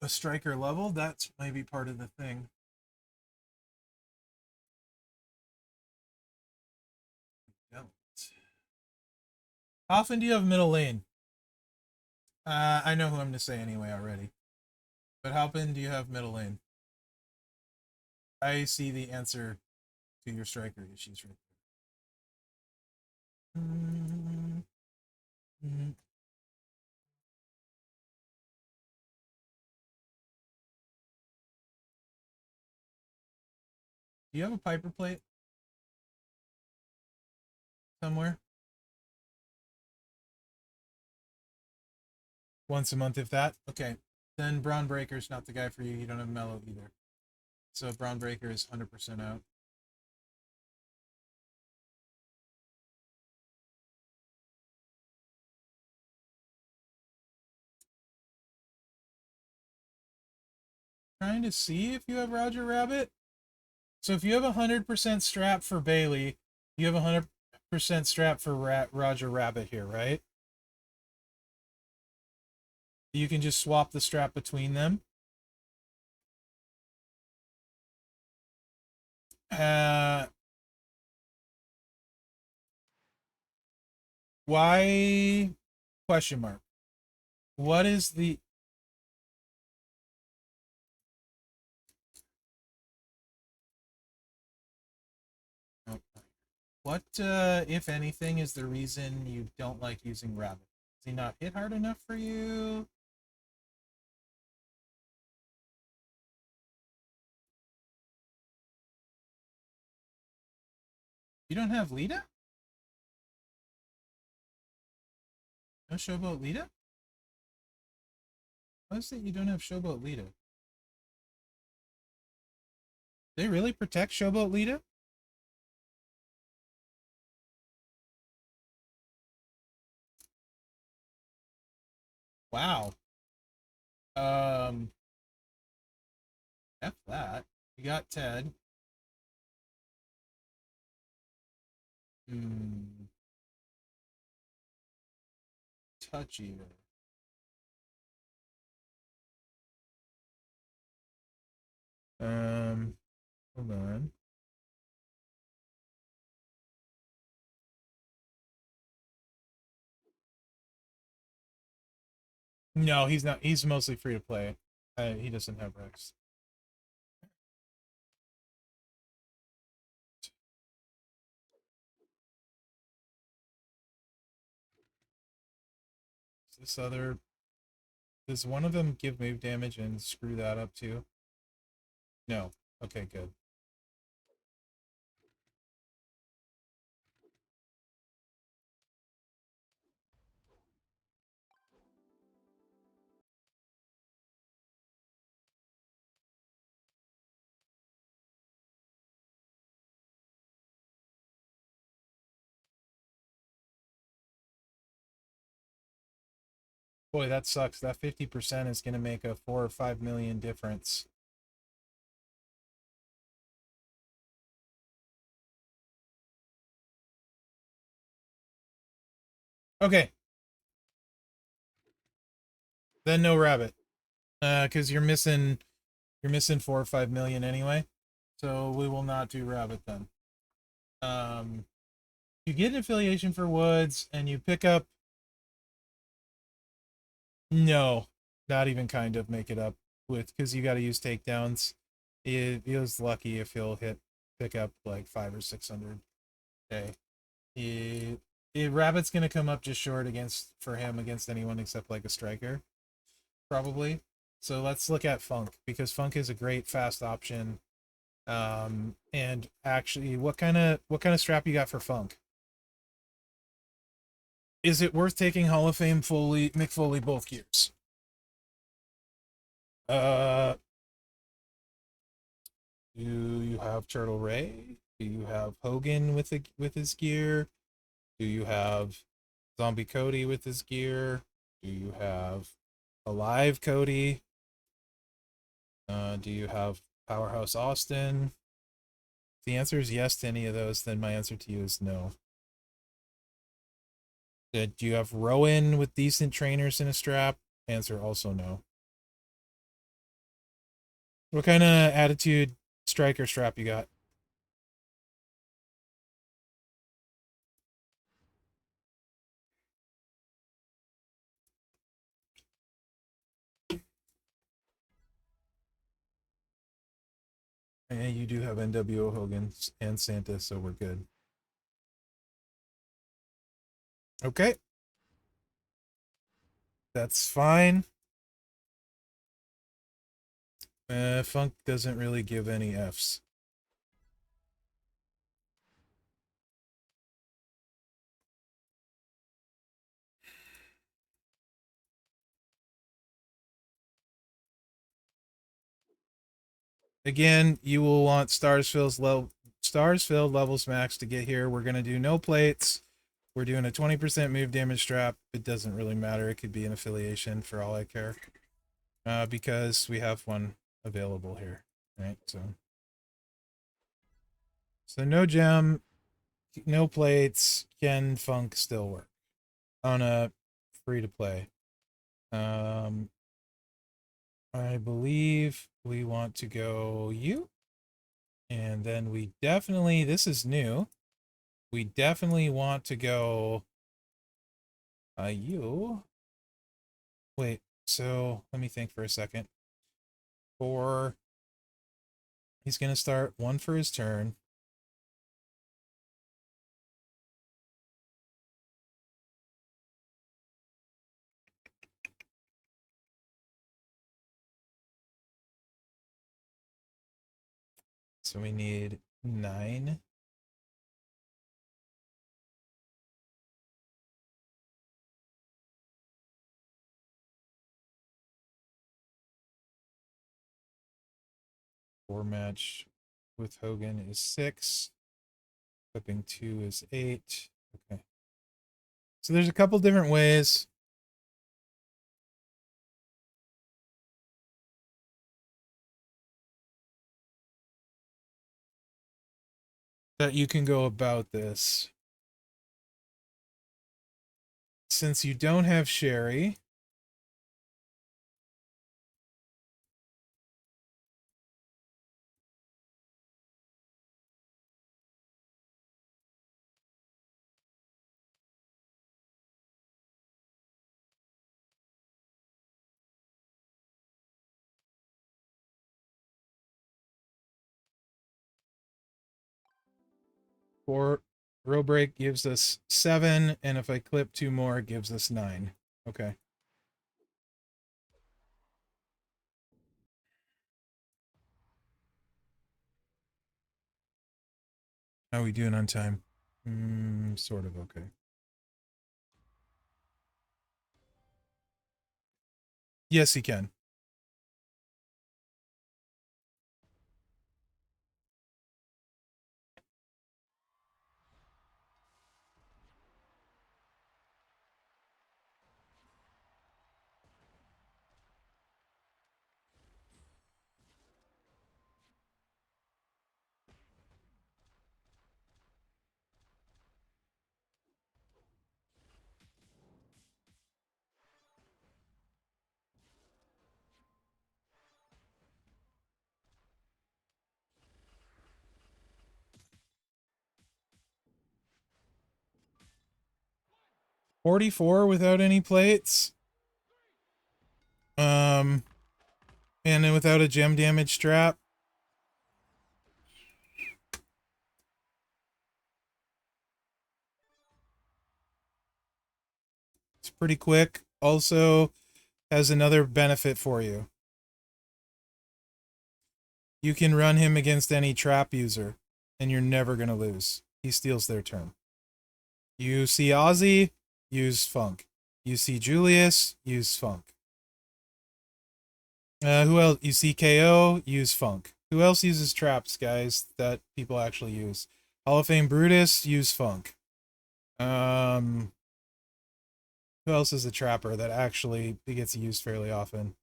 striker level? That's maybe part of the thing. Don't. How often do you have middle lane? I know who I'm to say anyway already. But how often do you have middle lane? I see the answer to your striker issues right there. Do you have a Piper plate somewhere? Once a month, if that? Okay. Then Braun Breaker's not the guy for you. You don't have Mellow either. So Braun Breaker is 100% out. Trying to see if you have Roger Rabbit. So if you have 100% strap for Bailey, you have 100% strap for Roger Rabbit here, right? You can just swap the strap between them. Why? Question mark. What is the... What, if anything, is the reason you don't like using Rabbit? Does he not hit hard enough for you? You don't have Lita? No Showboat Lita? How is it you don't have Showboat Lita? They really protect Showboat Lita? Wow. Um, F that. You got Ted. Hmm. Touch Eater. Hold on. No, he's not. He's mostly free to play. He doesn't have Rex. This other. Does one of them give move damage and screw that up too? No. Okay, good. Boy, that sucks. That 50% is going to make a 4 or 5 million difference. Okay. Then no rabbit. Because you're missing 4 or 5 million anyway. So we will not do rabbit then. You get an affiliation for Woods and you pick up. No, not even kind of make it up with, because you got to use takedowns. He was lucky if he'll pick up like 500 or 600. Okay. Rabbit's gonna come up just short for him against anyone except like a striker, probably. So let's look at Funk, because Funk is a great fast option. And actually, what kind of strap you got for Funk? Is it worth taking Hall of Fame Mick Foley both gears? Uh, do you have Turtle Ray? Do you have Hogan with his gear? Do you have Zombie Cody with his gear? Do you have Alive Cody? Do you have Powerhouse Austin? If the answer is yes to any of those, then my answer to you is no. Do you have Rowan with decent trainers in a strap? Answer also no. What kind of attitude striker strap you got? Yeah, you do have NWO Hogan and Santa, so we're good. Okay. That's fine. Funk doesn't really give any Fs. Again, you will want stars filled levels max to get here. We're gonna do no plates. We're doing a 20% move damage strap. It doesn't really matter. It could be an affiliation for all I care. Because we have one available here. Right, so no gem, no plates, can Funk still work on a free to play? I believe we want to go you, and then we definitely, this is new, we definitely want to go you. Wait, so let me think for a second. He's going to start one for his turn. So we need 9. 4 match with Hogan is 6. Clipping 2 is 8. Okay. So there's a couple different ways. That you can go about this. Since you don't have Sherry, or row break gives us 7, and if I clip 2 more, it gives us 9. Okay. How are we doing on time? Sort of okay. Yes, he can. $44 without any plates. And then without a gem damage strap. It's pretty quick. Also has another benefit for you. You can run him against any trap user, and you're never going to lose. He steals their turn. You see Ozzy, use Funk. You see Julius, use Funk. Who else? You see KO, use Funk. Who else uses traps, guys, that people actually use? Hall of Fame Brutus, use Funk. Who else is a trapper that actually gets used fairly often?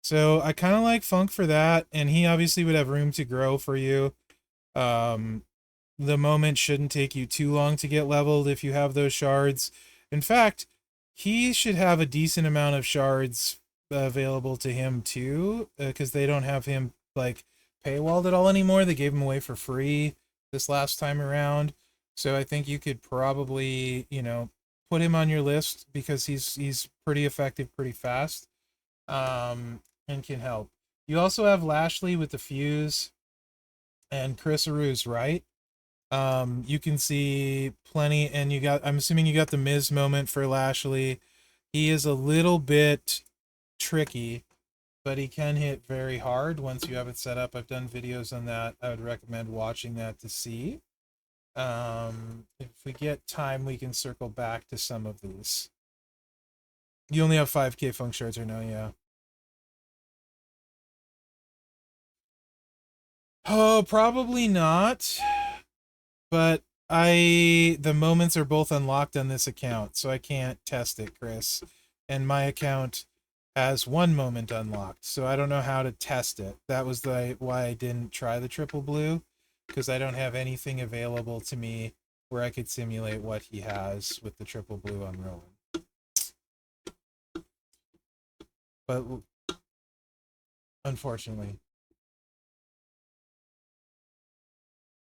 So I kind of like Funk for that, and he obviously would have room to grow for you. The moment shouldn't take you too long to get leveled if you have those shards. In fact, he should have a decent amount of shards available to him too, because they don't have him like paywalled at all anymore. They gave him away for free this last time around. So I think you could probably, put him on your list because he's pretty effective, pretty fast, and can help. You also have Lashley with the fuse and Chris Aruz, right? You can see plenty, and I'm assuming you got the Miz moment for Lashley. He is a little bit tricky, but he can hit very hard once you have it set up. I've done videos on that. I would recommend watching that to see. If we get time, we can circle back to some of these. You only have 5K funk shards right now, yeah. Oh, probably not. But the moments are both unlocked on this account, so I can't test it, Chris. And my account has one moment unlocked, so I don't know how to test it. That was why I didn't try the triple blue, because I don't have anything available to me where I could simulate what he has with the triple blue on Rowan. But unfortunately.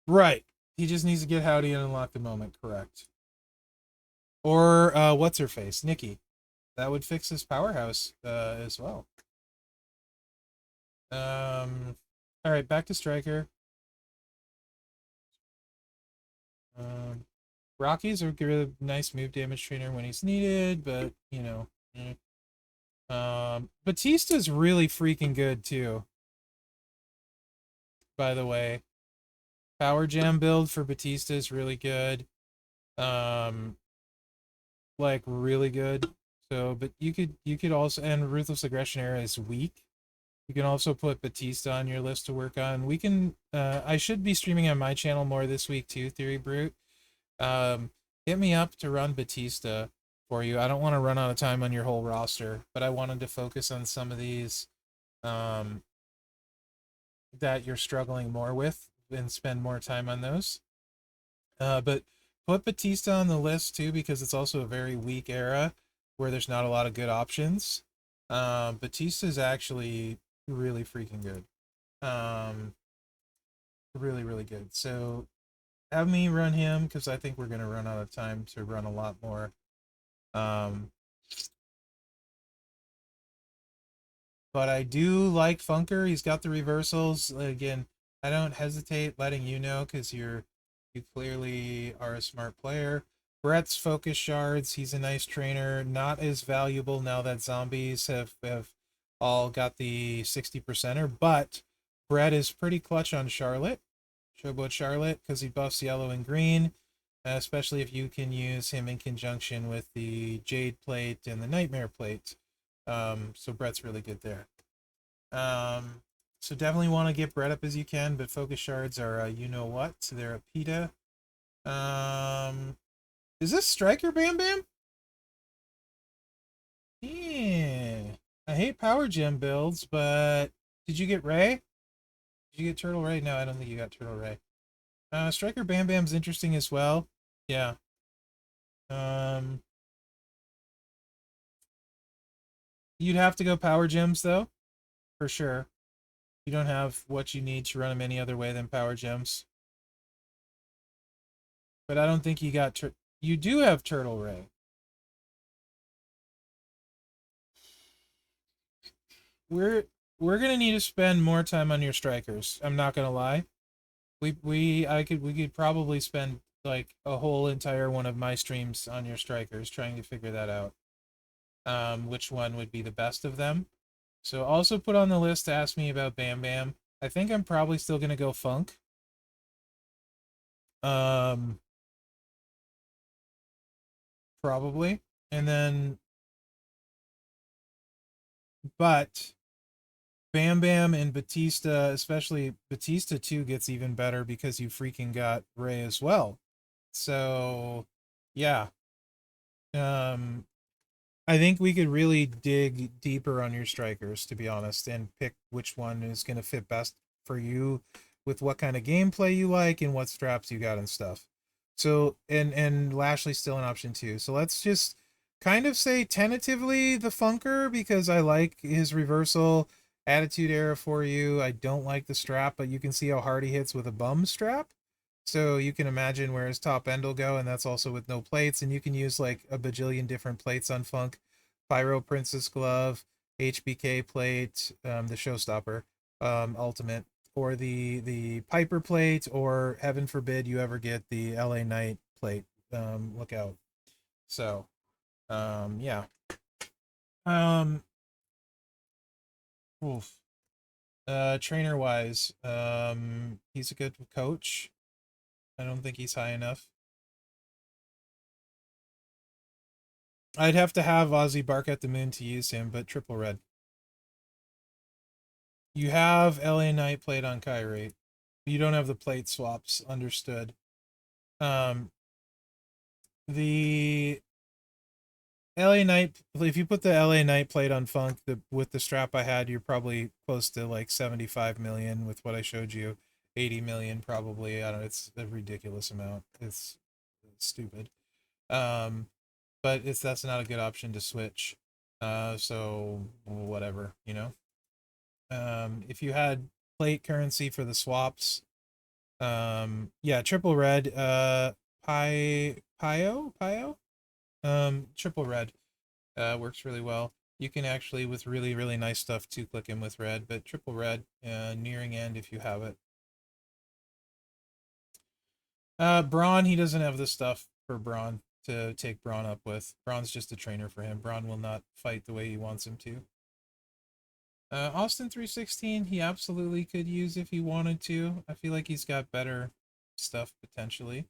Right. He just needs to get Howdy and unlock the moment, correct. Or what's her face? Nikki. That would fix his powerhouse as well. All right, back to Striker. Rocky's a good, nice move damage trainer when he's needed, but Batista's really freaking good too. By the way, Power Gem build for Batista is really good. Like really good. So, but you could also, and Ruthless Aggression Era is weak. You can also put Batista on your list to work on. We can. I should be streaming on my channel more this week too, Theory Brute. Um, Hit me up to run Batista for you. I don't want to run out of time on your whole roster, but I wanted to focus on some of these um, that you're struggling more with and spend more time on those. But put Batista on the list too because it's also a very weak era where there's not a lot of good options. Batista is actually really freaking good. Um, Really, really good. So have me run him because I think we're gonna run out of time to run a lot more. Um, but I do like Funker. He's got the reversals. Again, I don't hesitate letting you know because you clearly are a smart player. Brett's focus shards. He's a nice trainer. Not as valuable now that zombies have all got the 60%er, but Brett is pretty clutch on Charlotte. Showboat Charlotte because he buffs yellow and green, especially if you can use him in conjunction with the Jade Plate and the Nightmare Plate. So Brett's really good there. So definitely want to get Brett up as you can, but focus shards are you know what? So they're a PETA. Is this Striker Bam Bam? Yeah. I hate Power Gem builds, but did you get Ray? Did you get Turtle Ray? No, I don't think you got Turtle Ray. Striker Bam Bam's interesting as well. Yeah. Um, you'd have to go Power Gems though, for sure. You don't have what you need to run them any other way than Power Gems. But I don't think you got you do have Turtle Ray. We're we're gonna need to spend more time on your strikers. I'm not gonna lie. We could probably spend like a whole entire one of my streams on your strikers trying to figure that out. Which one would be the best of them. So also put on the list to ask me about Bam Bam. I think I'm probably still gonna go Funk. Um, Probably. And then, but Bam Bam and Batista, especially Batista 2 gets even better because you freaking got Ray as well. So, yeah. Um, I think we could really dig deeper on your strikers, to be honest, and pick which one is going to fit best for you with what kind of gameplay you like and what straps you got and stuff. So, and Lashley's still an option too. So let's just kind of say tentatively the Funker because I like his reversal attitude era for you. I don't like the strap, but you can see how hard he hits with a bum strap. So you can imagine where his top end will go, and that's also with no plates. And you can use like a bajillion different plates on Funk. Pyro Princess Glove, HBK plate, the Showstopper Ultimate, or the Piper plate, or heaven forbid you ever get the LA Knight plate. Look out. So, yeah. Um, Oof. Trainer wise, he's a good coach. I don't think he's high enough. I'd have to have Ozzy bark at the moon to use him, but triple red. You have LA Knight plate on Kyrie. You don't have the plate swaps. Understood. Um, the LA Knight. If you put the LA Knight plate on Funk, with the strap I had, you're probably close to like 75 million. With what I showed you, 80 million probably. I don't know. It's a ridiculous amount. It's stupid. Um, but that's not a good option to switch. So whatever, you know. If you had plate currency for the swaps, yeah, triple red, Pio, triple red, works really well. You can actually, with really, really nice stuff, two click him with red, but triple red, nearing end if you have it. Braun, he doesn't have the stuff for Braun to take Braun up with. Braun's just a trainer for him. Braun will not fight the way he wants him to. Austin 316, he absolutely could use if he wanted to. I feel like he's got better stuff potentially.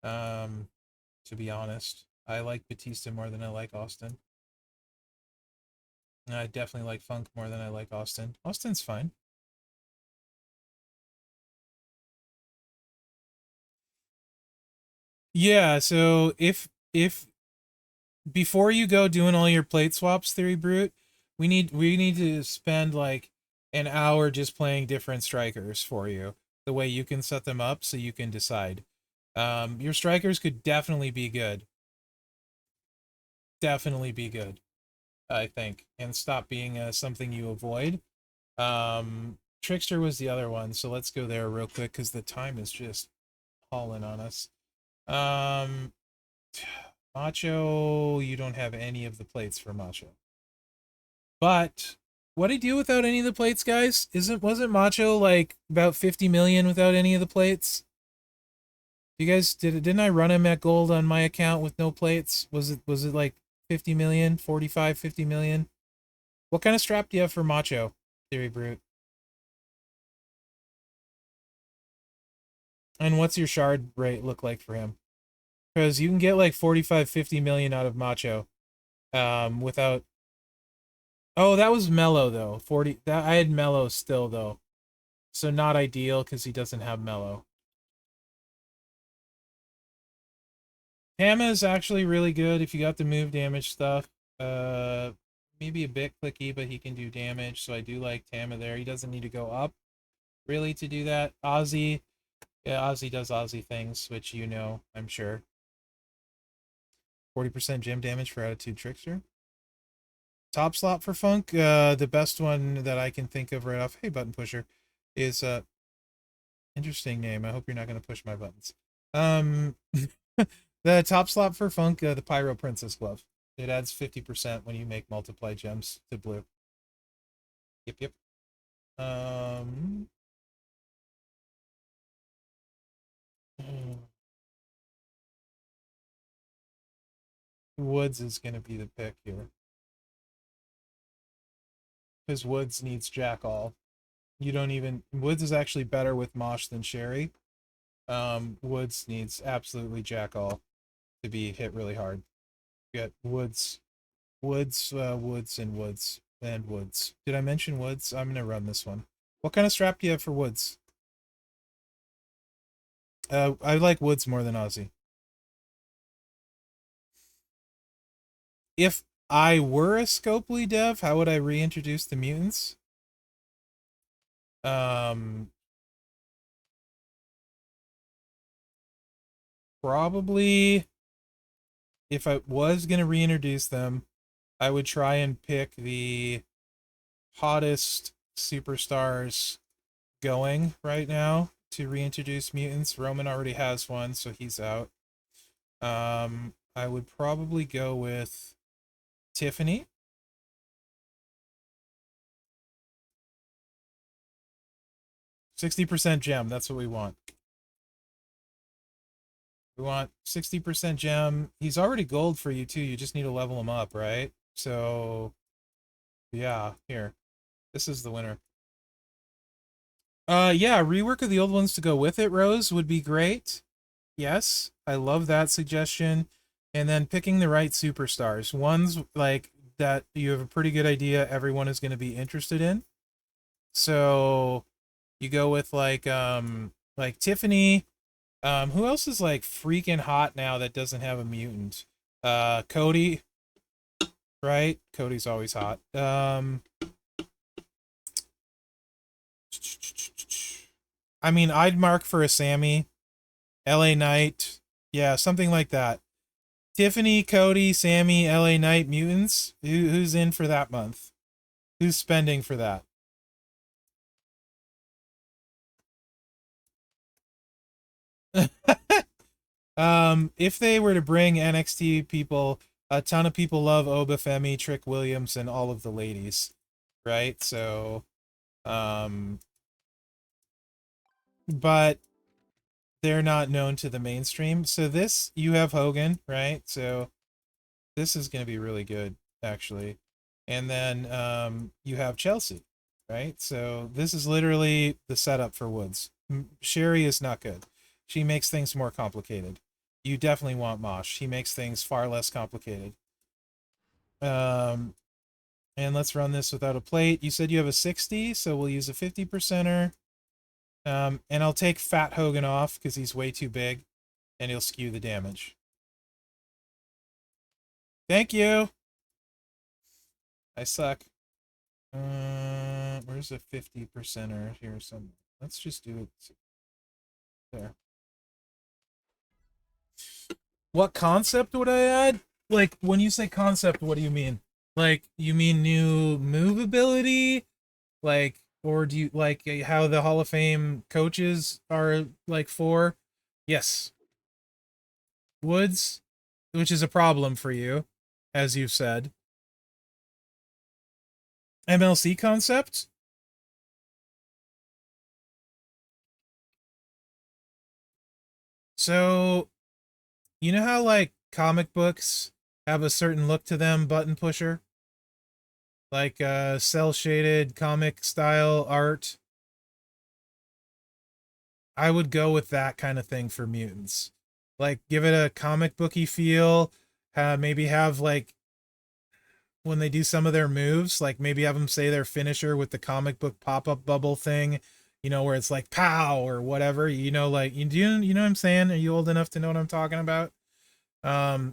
To be honest, I like Batista more than I like Austin. I definitely like Funk more than I like Austin. Austin's fine. Yeah, so if before you go doing all your plate swaps, Theory Brute, we need to spend like an hour just playing different strikers for you. The way you can set them up so you can decide. Your strikers could definitely be good. Definitely be good, I think, and stop being something you avoid. Trickster was the other one, so let's go there real quick because the time is just hauling on us. Um, Macho, you don't have any of the plates for Macho. But what do you do without any of the plates, guys? Wasn't Macho like about 50 million without any of the plates? You guys didn't I run him at gold on my account with no plates? Was it like 50 million, 45, 50 million? What kind of strap do you have for Macho, Theory Brute? And what's your shard rate look like for him? Because you can get like 45, 50 million out of Macho. Without Oh, that was Mellow though. 40 that I had Mellow still though. So not ideal because he doesn't have Mellow. Tama is actually really good if you got the move damage stuff. Uh, Maybe a bit clicky, but he can do damage. So I do like Tama there. He doesn't need to go up really to do that. Ozzy, yeah, Ozzy does Ozzy things, which you know, I'm sure. 40% gem damage for Attitude Trickster. Top slot for Funk, the best one that I can think of right off. Hey, button pusher, is interesting name. I hope you're not gonna push my buttons. Um, the top slot for Funk, the Pyro Princess glove. It adds 50% when you make multiply gems to blue. Yep, yep. Um, Woods is gonna be the pick here because Woods needs Jack All. You don't even Woods is actually better with Mosh than Sherry. Woods needs absolutely Jack All to be hit really hard. You got Woods, and Woods, and Woods. Did I mention Woods? I'm gonna run this one. What kind of strap do you have for Woods? I like Woods more than Ozzy. If I were a Scopely dev, how would I reintroduce the mutants? Um, Probably if I was gonna reintroduce them, I would try and pick the hottest superstars going right now to reintroduce mutants. Roman already has one, so he's out. I would probably go with Tiffany. 60% gem, that's what we want. We want 60% gem. He's already gold for you too. You just need to level him up, right? So yeah, here. This is the winner. Yeah, rework of the old ones to go with it, Rose, would be great. Yes, I love that suggestion. And then picking the right superstars. Ones like that you have a pretty good idea everyone is going to be interested in. So you go with like Tiffany. Who else is like freaking hot now that doesn't have a mutant? Cody, right? Cody's always hot. I mean, I'd mark for a Sammy, LA Knight. Yeah, something like that. Tiffany, Cody, Sammy, LA Knight, mutants. Who's in for that month? Who's spending for that? If they were to bring NXT people, a ton of people love Obafemi, Trick Williams, and all of the ladies, right? So, um, but they're not known to the mainstream. So this, you have Hogan, right? So this is going to be really good, actually. And then you have Chelsea, right? So this is literally the setup for Woods. Sherry is not good. She makes things more complicated. You definitely want Mosh. He makes things far less complicated. Um, And let's run this without a plate. You said you have a 60, so we'll use a 50%er. And I'll take Fat Hogan off because he's way too big, and he'll skew the damage. Thank you. I suck. Where's a 50%er here? Let's just do it there. What concept would I add? Like, when you say concept, what do you mean? Like, you mean new move ability? Like, or do you like how the Hall of Fame coaches are like for? Yes. Woods, which is a problem for you, as you've said. MLC concept? So, you know how like comic books have a certain look to them, button pusher? Like cell shaded comic style art. I would go with that kind of thing for mutants. Like give it a comic booky feel, maybe have like when they do some of their moves, like maybe have them say their finisher with the comic book pop-up bubble thing, you know, where it's like pow or whatever, you know, like you know what I'm saying? Are you old enough to know what I'm talking about?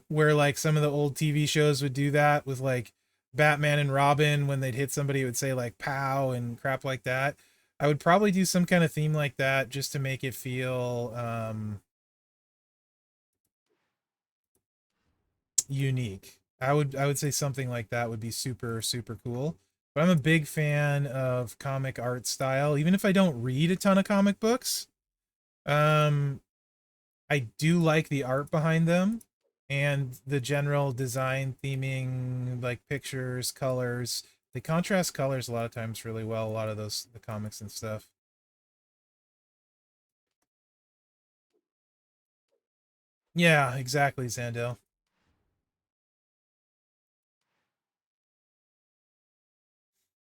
Where like some of the old TV shows would do that with like Batman and Robin when they'd hit somebody it would say like pow and crap like that. I would probably do some kind of theme like that just to make it feel unique. I would say something like that would be super super cool. But I'm a big fan of comic art style even if I don't read a ton of comic books. Um I do like the art behind them and the general design theming, like pictures, colors. They contrast colors a lot of times really well, a lot of those the comics and stuff. Yeah, exactly, Zandel.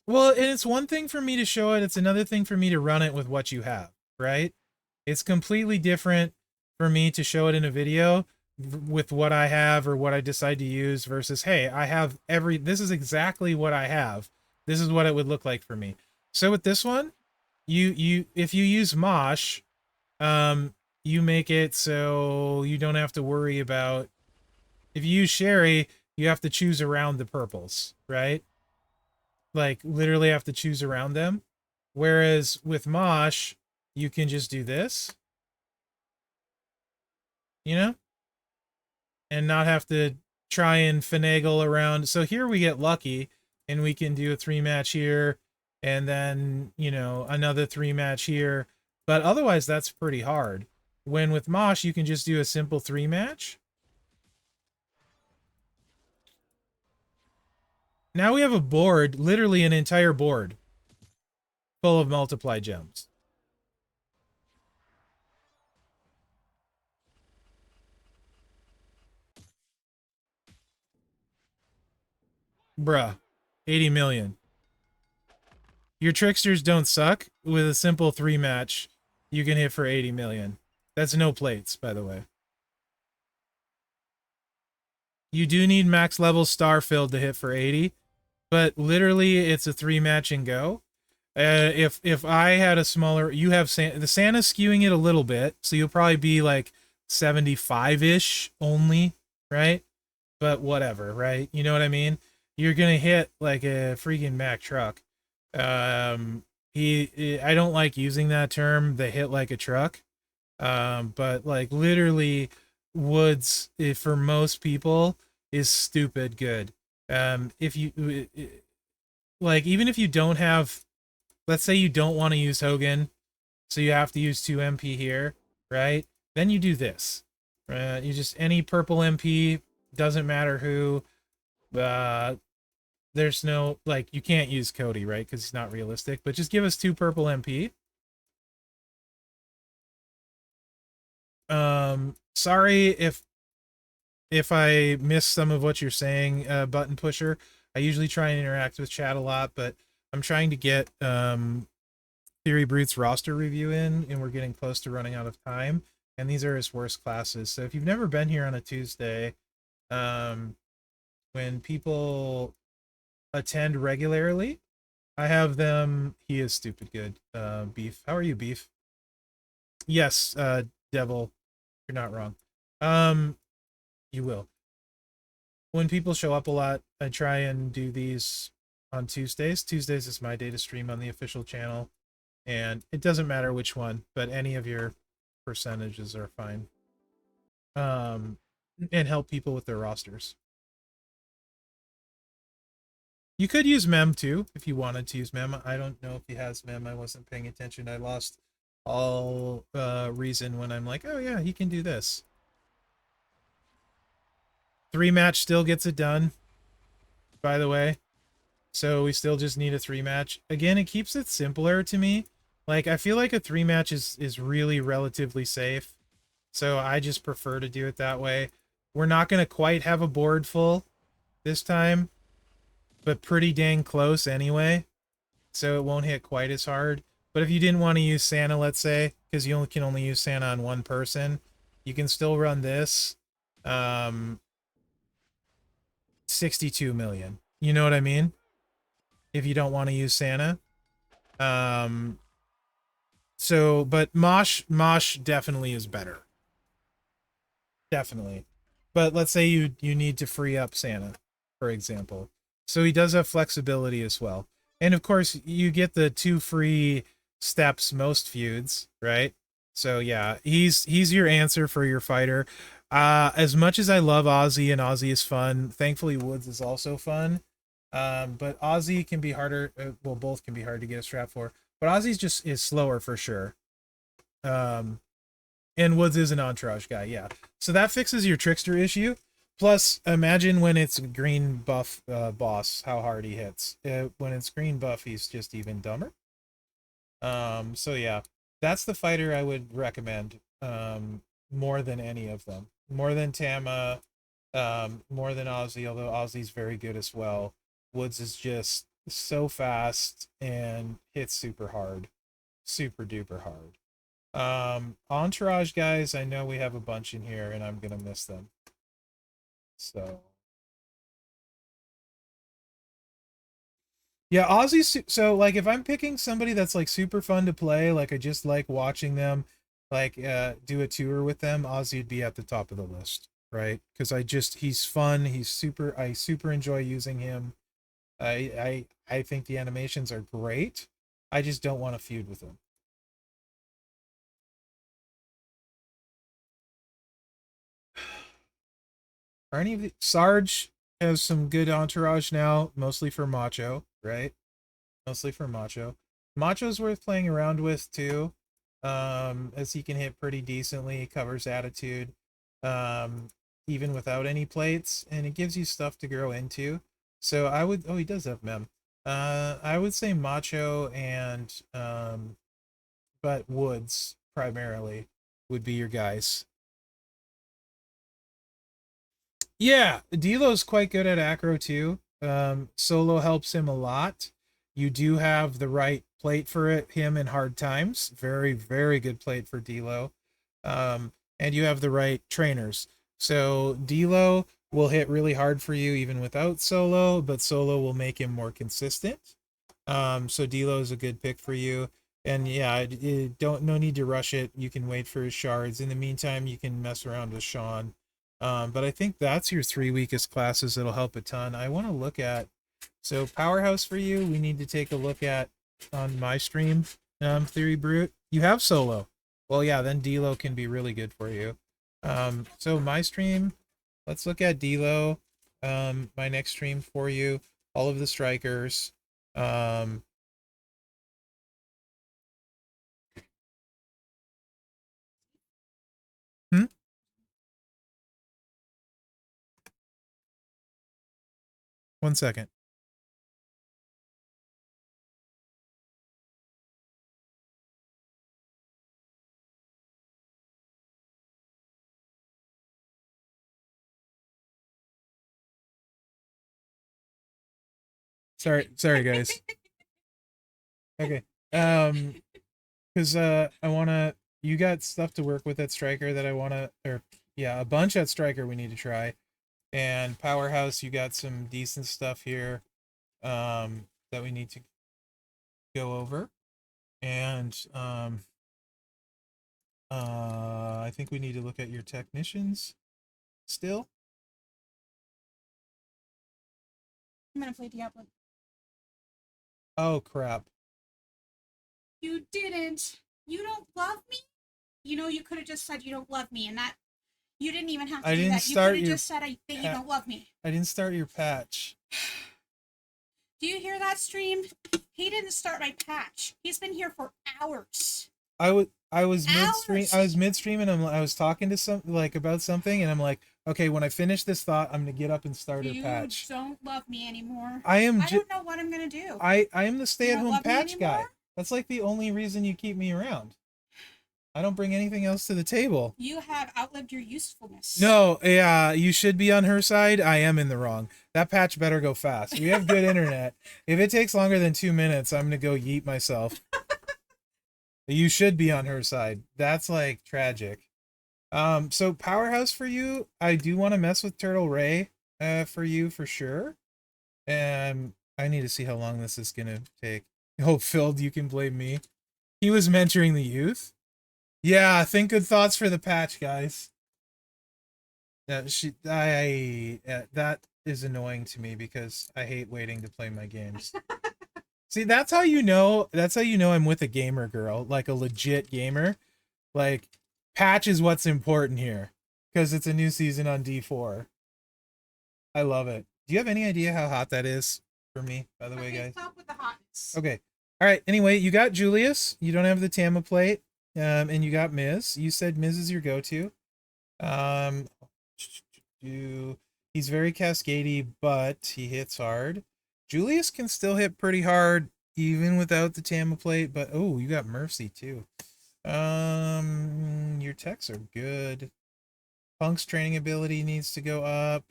Well, and it's one thing for me to show it, it's another thing for me to run it with what you have, right? It's completely different for me to show it in a video with what I have or what I decide to use versus, hey, I have this is exactly what I have. This is what it would look like for me. So with this one, if you use Mosh, um, you make it so you don't have to worry about if you use Sherry, you have to choose around the purples, right? Like literally have to choose around them. Whereas with Mosh, you can just do this, you know, and not have to try and finagle around. So here we get lucky and we can do a 3 match here and then, you know, another 3 match here. But otherwise, that's pretty hard. When with Mosh, you can just do a simple 3 match. Now we have a board, literally an entire board full of multiply gems. Bruh, 80 million. Your tricksters don't suck. With a simple 3 match, you can hit for 80 million. That's no plates, by the way. You do need max level star filled to hit for 80, but literally it's a 3 match and go. If I had a smaller, you have the Santa's skewing it a little bit, so you'll probably be like 75-ish only, right? But whatever, right? You know what I mean? You're gonna hit like a freaking Mack truck. I don't like using that term. They hit like a truck. But like literally, Woods for most people is stupid good. If you like, even if you don't have, let's say you don't want to use Hogan, so you have to use 2 MP here, right? Then you do this. You just any purple MP, doesn't matter who. Uh, there's no like you can't use Cody, right? Because he's not realistic. But just give us 2 purple MP. Sorry if I miss some of what you're saying, button pusher. I usually try and interact with chat a lot, but I'm trying to get Theory Brute's roster review in, and we're getting close to running out of time. And these are his worst classes. So if you've never been here on a Tuesday, when people attend regularly. I have them. He is stupid good. Beef. How are you, Beef? Yes, Devil. You're not wrong. Um, you will. When people show up a lot, I try and do these on Tuesdays. Tuesdays is my day to stream on the official channel, and it doesn't matter which one, but any of your percentages are fine. And help people with their rosters. You could use Mem too if you wanted to use Mem. I don't know if he has Mem. I wasn't paying attention. I lost all reason when I'm like, oh yeah, he can do this. 3-match still gets it done, by the way. So we still just need a 3-match. Again, it keeps it simpler to me. Like, I feel like a 3-match is really relatively safe. So I just prefer to do it that way. We're not going to quite have a board full this time, but pretty dang close anyway. So it won't hit quite as hard. But if you didn't want to use Santa, let's say, because you can only use Santa on one person, you can still run this. 62 million. You know what I mean? If you don't want to use Santa. So, but Mosh definitely is better. Definitely. But let's say you need to free up Santa, for example. So he does have flexibility as well. And of course, you get the 2 free steps most feuds, right? So yeah, he's your answer for your fighter. As much as I love Ozzy and Ozzy is fun, thankfully Woods is also fun. But Ozzy can be harder. Well, both can be hard to get a strap for. But Ozzy's just is slower for sure. And Woods is an entourage guy, yeah. So that fixes your trickster issue. Plus, imagine when it's green buff boss, how hard he hits. When it's green buff, he's just even dumber. So yeah, that's the fighter I would recommend more than any of them. More than Tama, more than Ozzy, although Ozzy's very good as well. Woods is just so fast and hits super hard. Super duper hard. Entourage guys, I know we have a bunch in here and I'm gonna miss them. So yeah, Ozzy. So like, if I'm picking somebody that's like super fun to play, like I just like watching them, like do a tour with them, Ozzy would be at the top of the list, right? Because he's fun. I super enjoy using him. I think the animations are great. I just don't want to feud with him. Are any of the Sarge has some good entourage now, mostly for Macho, right? Mostly for Macho. Macho's worth playing around with too, as he can hit pretty decently, covers attitude, even without any plates, and it gives you stuff to grow into. So I would, oh, he does have Mem. I would say Macho and, but Woods primarily would be your guys. Yeah, Delo's quite good at acro too. Solo helps him a lot. You do have the right plate for him in hard times. Very, very good plate for Delo. And you have the right trainers. So Delo will hit really hard for you even without Solo, but Solo will make him more consistent. So Delo is a good pick for you. And yeah, no need to rush it. You can wait for his shards. In the meantime, you can mess around with Sean. But I think that's your 3 weakest classes that'll help a ton. I want to look at, so Powerhouse for you, we need to take a look at on my stream, Theory Brute. You have Solo. Well, yeah, then Delo can be really good for you. So my stream, let's look at Delo. My next stream for you, all of the strikers. Um, hmm? One second. Sorry guys. Okay. Because I wanna, you got stuff to work with at striker that I wanna, or yeah, a bunch at striker we need to try. And Powerhouse, you got some decent stuff here. that we need to go over. And I think we need to look at your technicians still. I'm gonna play Diablo. Oh crap. You didn't. You don't love me? You know, you could have just said you don't love me, and that you didn't even have to do that. You could have just said that you don't love me. I didn't start your patch. Do you hear that, stream? He didn't start my patch. He's been here for hours. I was midstream. I was midstream, and I was talking to some about something, and I'm like, okay, when I finish this thought, I'm gonna get up and start her patch. You don't love me anymore. I don't know what I'm gonna do. I am the stay-at-home patch guy. That's like the only reason you keep me around. I don't bring anything else to the table. You have outlived your usefulness. No, yeah, you should be on her side. I am in the wrong. That patch better go fast. We have good internet. If it takes longer than 2 minutes, I'm gonna go yeet myself. You should be on her side. That's like tragic. So powerhouse for you. I do want to mess with Turtle Ray for you for sure. I need to see how long this is gonna take. Oh, Phil, you can blame me. He was mentoring the youth. Yeah, think good thoughts for the patch, guys. That is annoying to me because I hate waiting to play my games. See, that's how you know I'm with a gamer girl, like a legit gamer. Like, patch is what's important here because it's a new season on D4. I love it. Do you have any idea how hot that is for me, by the way, guys? Stop with the hotness. Okay. All right. Anyway, you got Julius. You don't have the Tama plate. And you got Miz. You said Miz is your go-to. He's very cascadey, but he hits hard. Julius can still hit pretty hard even without the Tama plate, but oh, you got Mercy too. Your techs are good. Punk's training ability needs to go up.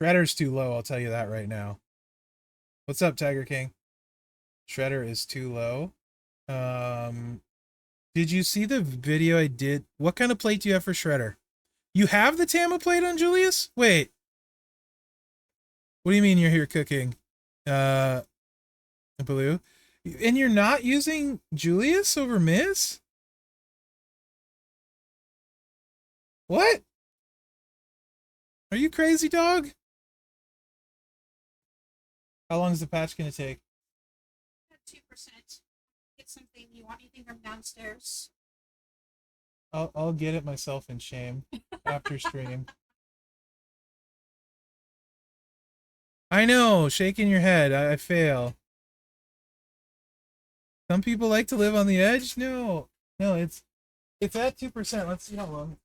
Shredder's too low, I'll tell you that right now. What's up, Tiger King? Shredder is too low. Did you see the video I did? What kind of plate do you have for Shredder? You have the Tama plate on Julius? Wait. What do you mean you're here cooking? Blue? And you're not using Julius over Miz? What? Are you crazy, dog? How long is the patch gonna take? 2%. Get something. You want anything from downstairs? I'll get it myself in shame after stream. I know, shaking your head. I fail. Some people like to live on the edge. No, it's at 2%. Let's see how long.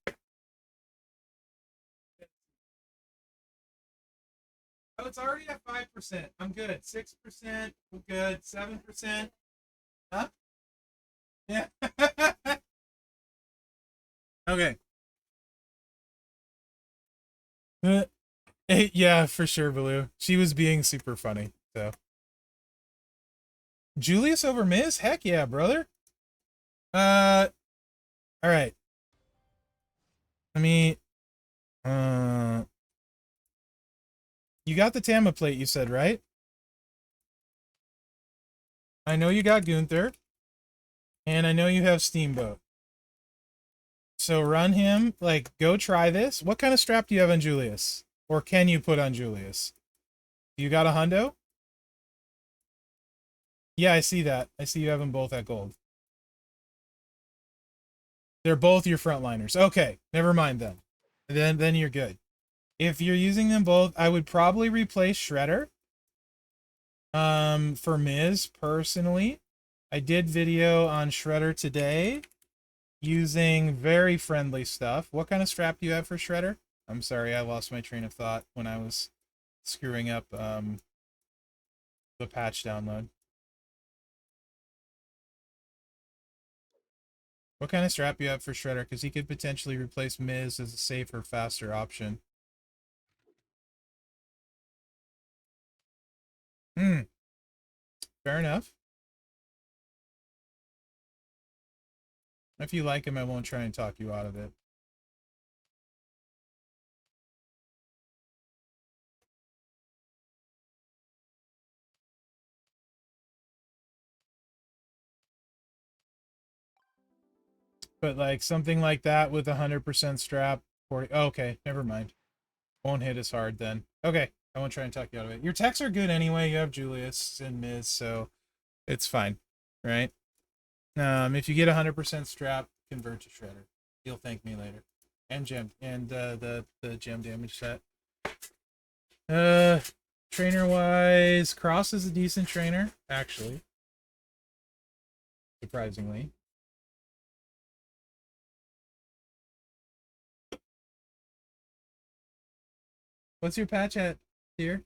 Oh, it's already at 5%. I'm good. 6%. I'm good. 7%. Huh? Yeah. Okay. Yeah, for sure, Baloo. She was being super funny, so. Julius over Miz? Heck yeah, brother. All right. Let me, you got the Tama plate, you said, right? I know you got Gunther. And I know you have Steamboat. So run him, like, go try this. What kind of strap do you have on Julius? Or can you put on Julius? You got a hundo? Yeah, I see that. I see you have them both at gold. They're both your frontliners. Okay, never mind then. Then you're good. If you're using them both, I would probably replace Shredder. For Miz, personally. I did video on Shredder today using very friendly stuff. What kind of strap do you have for Shredder? I'm sorry, I lost my train of thought when I was screwing up the patch download. What kind of strap do you have for Shredder? Because he could potentially replace Miz as a safer, faster option. Fair enough. If you like him, I won't try and talk you out of it. But like something like that with 100% strap. 40. Oh, okay, never mind. Won't hit as hard then. Okay, I won't try and talk you out of it. Your techs are good anyway. You have Julius and Miz, so it's fine, right? If you get 100% strap, convert to shredder. You'll thank me later. And gem and the gem damage set. Trainer wise, Cross is a decent trainer, actually. Surprisingly. What's your patch at here?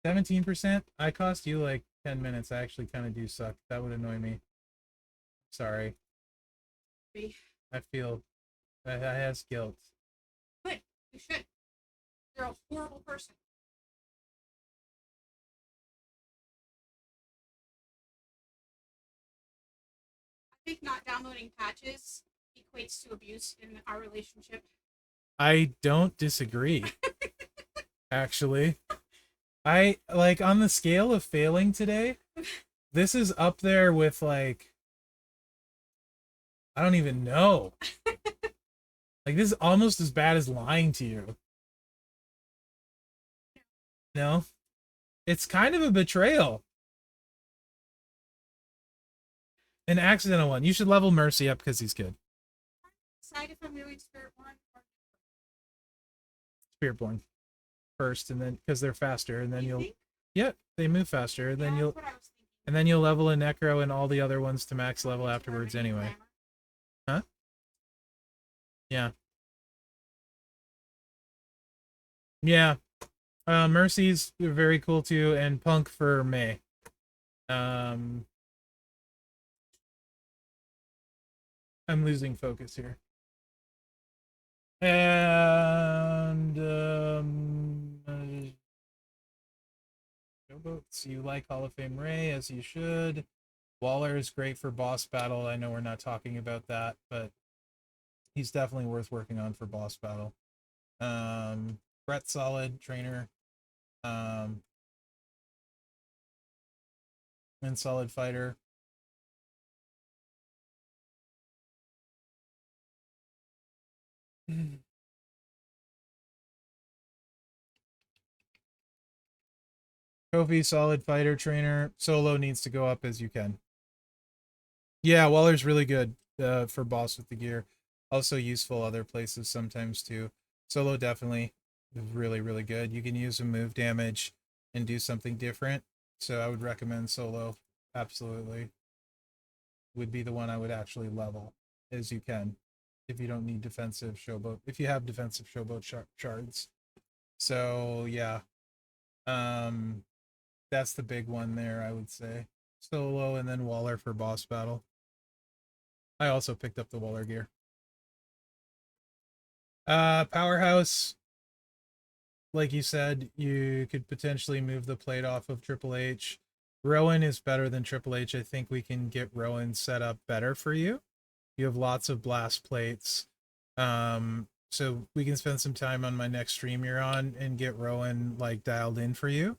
17%? I cost you like 10 minutes. I actually kind of do suck. That would annoy me. Sorry. I feel I has guilt. Good. You should. You're a horrible person. I think not downloading patches equates to abuse in our relationship. I don't disagree. Actually. I like on the scale of failing today, this is up there with like I don't even know. Like this is almost as bad as lying to you. No? It's kind of a betrayal. An accidental one. You should level Mercy up because he's good. Decide if I'm doing Spiritborn or Spiritborn first, and then because they're faster, and then you'll yeah, they move faster, and then you'll level a Necro and all the other ones to max level afterwards anyway. Huh? Yeah. Yeah. Mercy's very cool too, and Punk for May. I'm losing focus here. And showboats. You like Hall of Fame Ray, as you should. Waller is great for boss battle. I know we're not talking about that, but he's definitely worth working on for boss battle. Brett solid trainer. And solid fighter. Kofi, solid fighter trainer. Solo needs to go up as you can. Yeah, Waller's really good for boss with the gear. Also useful other places sometimes too. Solo definitely really, really good. You can use a move damage and do something different. So I would recommend Solo. Absolutely. Would be the one I would actually level as you can. If you don't need defensive showboat. If you have defensive showboat shards. So yeah. That's the big one there, I would say. Solo and then Waller for boss battle. I also picked up the Waller gear. Powerhouse, like you said, you could potentially move the plate off of Triple H. Rowan is better than Triple H. I think we can get Rowan set up better for you. You have lots of blast plates. So we can spend some time on my next stream you're on and get Rowan like dialed in for you.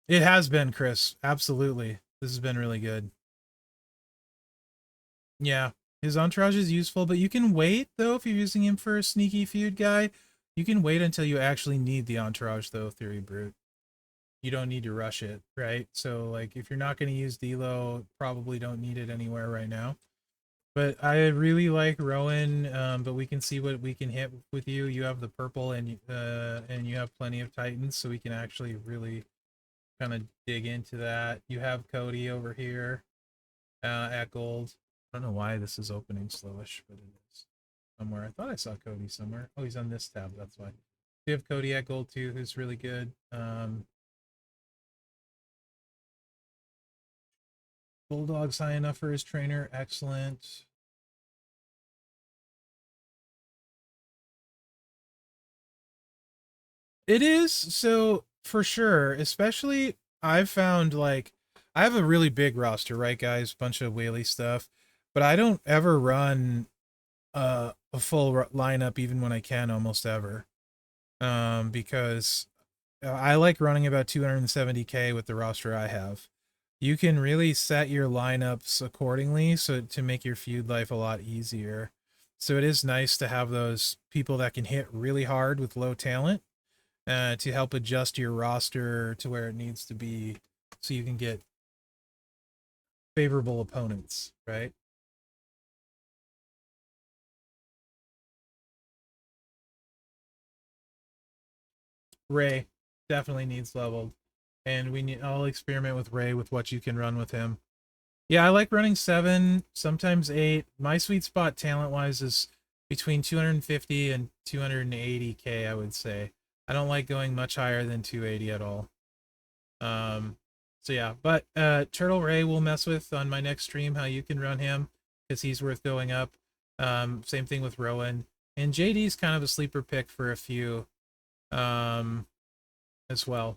It has been, Chris. Absolutely. This has been really good. Yeah. His entourage is useful, but you can wait, though, if you're using him for a sneaky feud guy. You can wait until you actually need the entourage, though, Theory Brute. You don't need to rush it, right? So, like, if you're not going to use Delo, probably don't need it anywhere right now. But I really like Rowan, but we can see what we can hit with you. You have the purple, and you have plenty of Titans, so we can actually really kind of dig into that. You have Cody over here at gold. I don't know why this is opening slowish, but it is somewhere. I thought I saw Cody somewhere. Oh, he's on this tab. That's why. We have Cody at gold too, who's really good. Bulldog's high enough for his trainer. Excellent. It is, so for sure, especially I've found like I have a really big roster, right, guys? Bunch of whaley stuff, but I don't ever run a full lineup even when I can, almost ever. Because I like running about 270k with the roster I have. you can really set your lineups accordingly so to make your feud life a lot easier. So it is nice to have those people that can hit really hard with low talent to help adjust your roster to where it needs to be so you can get favorable opponents, right? Ray definitely needs leveled. And I'll experiment with Ray with what you can run with him. Yeah, I like running 7, sometimes 8. My sweet spot talent wise is between 250 and 280k, I would say. I don't like going much higher than 280 at all. So yeah, but Turtle Ray will mess with on my next stream how you can run him because he's worth going up. Same thing with Rowan. And JD's kind of a sleeper pick for a few as well.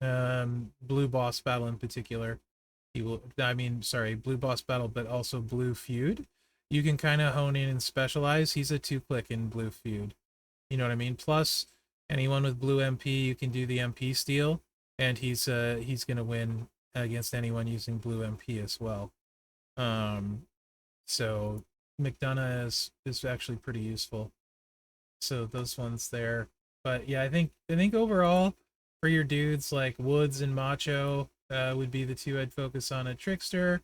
Blue Boss Battle in particular. Blue Boss Battle, but also Blue Feud. You can kind of hone in and specialize. He's a 2-click in Blue Feud. You know what I mean? Plus, anyone with Blue MP, you can do the MP steal, and he's gonna win against anyone using Blue MP as well. So McDonough is actually pretty useful. So those ones there. But yeah, I think overall for your dudes like Woods and Macho would be the two I'd focus on. A Trickster,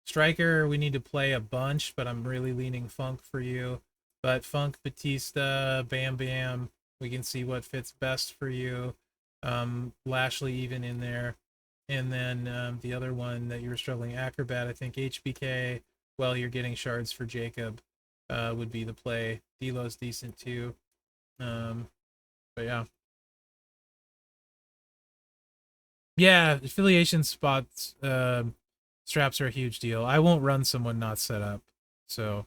Striker, we need to play a bunch, but I'm really leaning Funk for you. But Funk, Batista, Bam Bam, we can see what fits best for you. Lashley even in there. And then the other one that you were struggling, Acrobat, I think HBK, well, you're getting shards for Jacob would be the play. Delo's decent too. But yeah. Yeah, affiliation spots, straps are a huge deal. I won't run someone not set up. So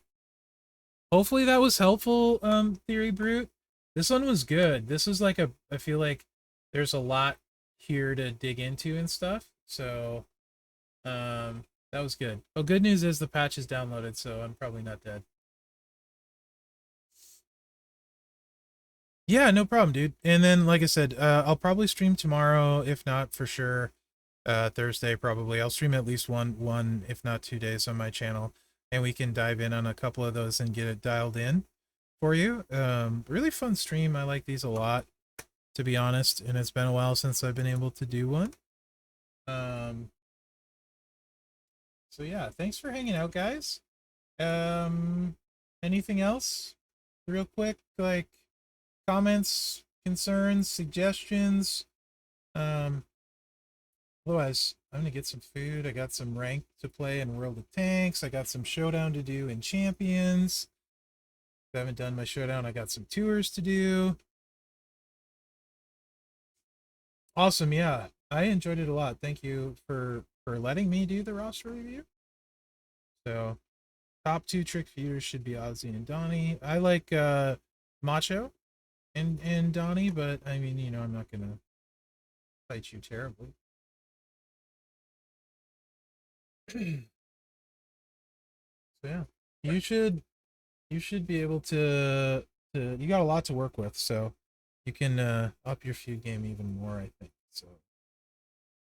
hopefully that was helpful, Theory Brute. This one was good. This is like I feel like there's a lot here to dig into and stuff. So that was good. Oh, good news is the patch is downloaded, so I'm probably not dead. Yeah, no problem, dude. And then, like I said, I'll probably stream tomorrow, if not for sure, Thursday probably. I'll stream at least one, if not 2 days on my channel, and we can dive in on a couple of those and get it dialed in for you. Really fun stream. I like these a lot, to be honest, and it's been a while since I've been able to do one. So yeah, thanks for hanging out, guys. Anything else, real quick, like comments, concerns, suggestions? Otherwise, I'm gonna get some food. I got some rank to play in World of Tanks. I got some showdown to do in Champions. If I haven't done my showdown, I got some tours to do. Awesome, yeah. I enjoyed it a lot. Thank you for letting me do the roster review. So, top 2 trick feuders should be Ozzy and Donnie. I like Macho and Donnie, but I mean, you know, I'm not gonna fight you terribly. So yeah, you should be able to you got a lot to work with, so you can up your feud game even more, I think. So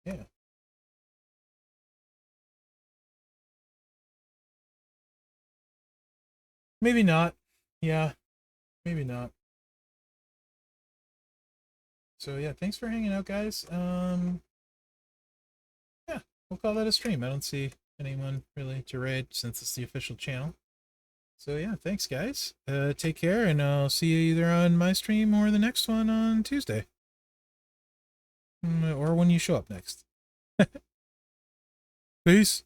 yeah. Maybe not. Yeah, maybe not. So yeah, thanks for hanging out, guys. Yeah, we'll call that a stream. I don't see anyone really to raid since it's the official channel. So yeah, thanks guys. Take care, and I'll see you either on my stream or the next one on Tuesday. Or when you show up next. Peace.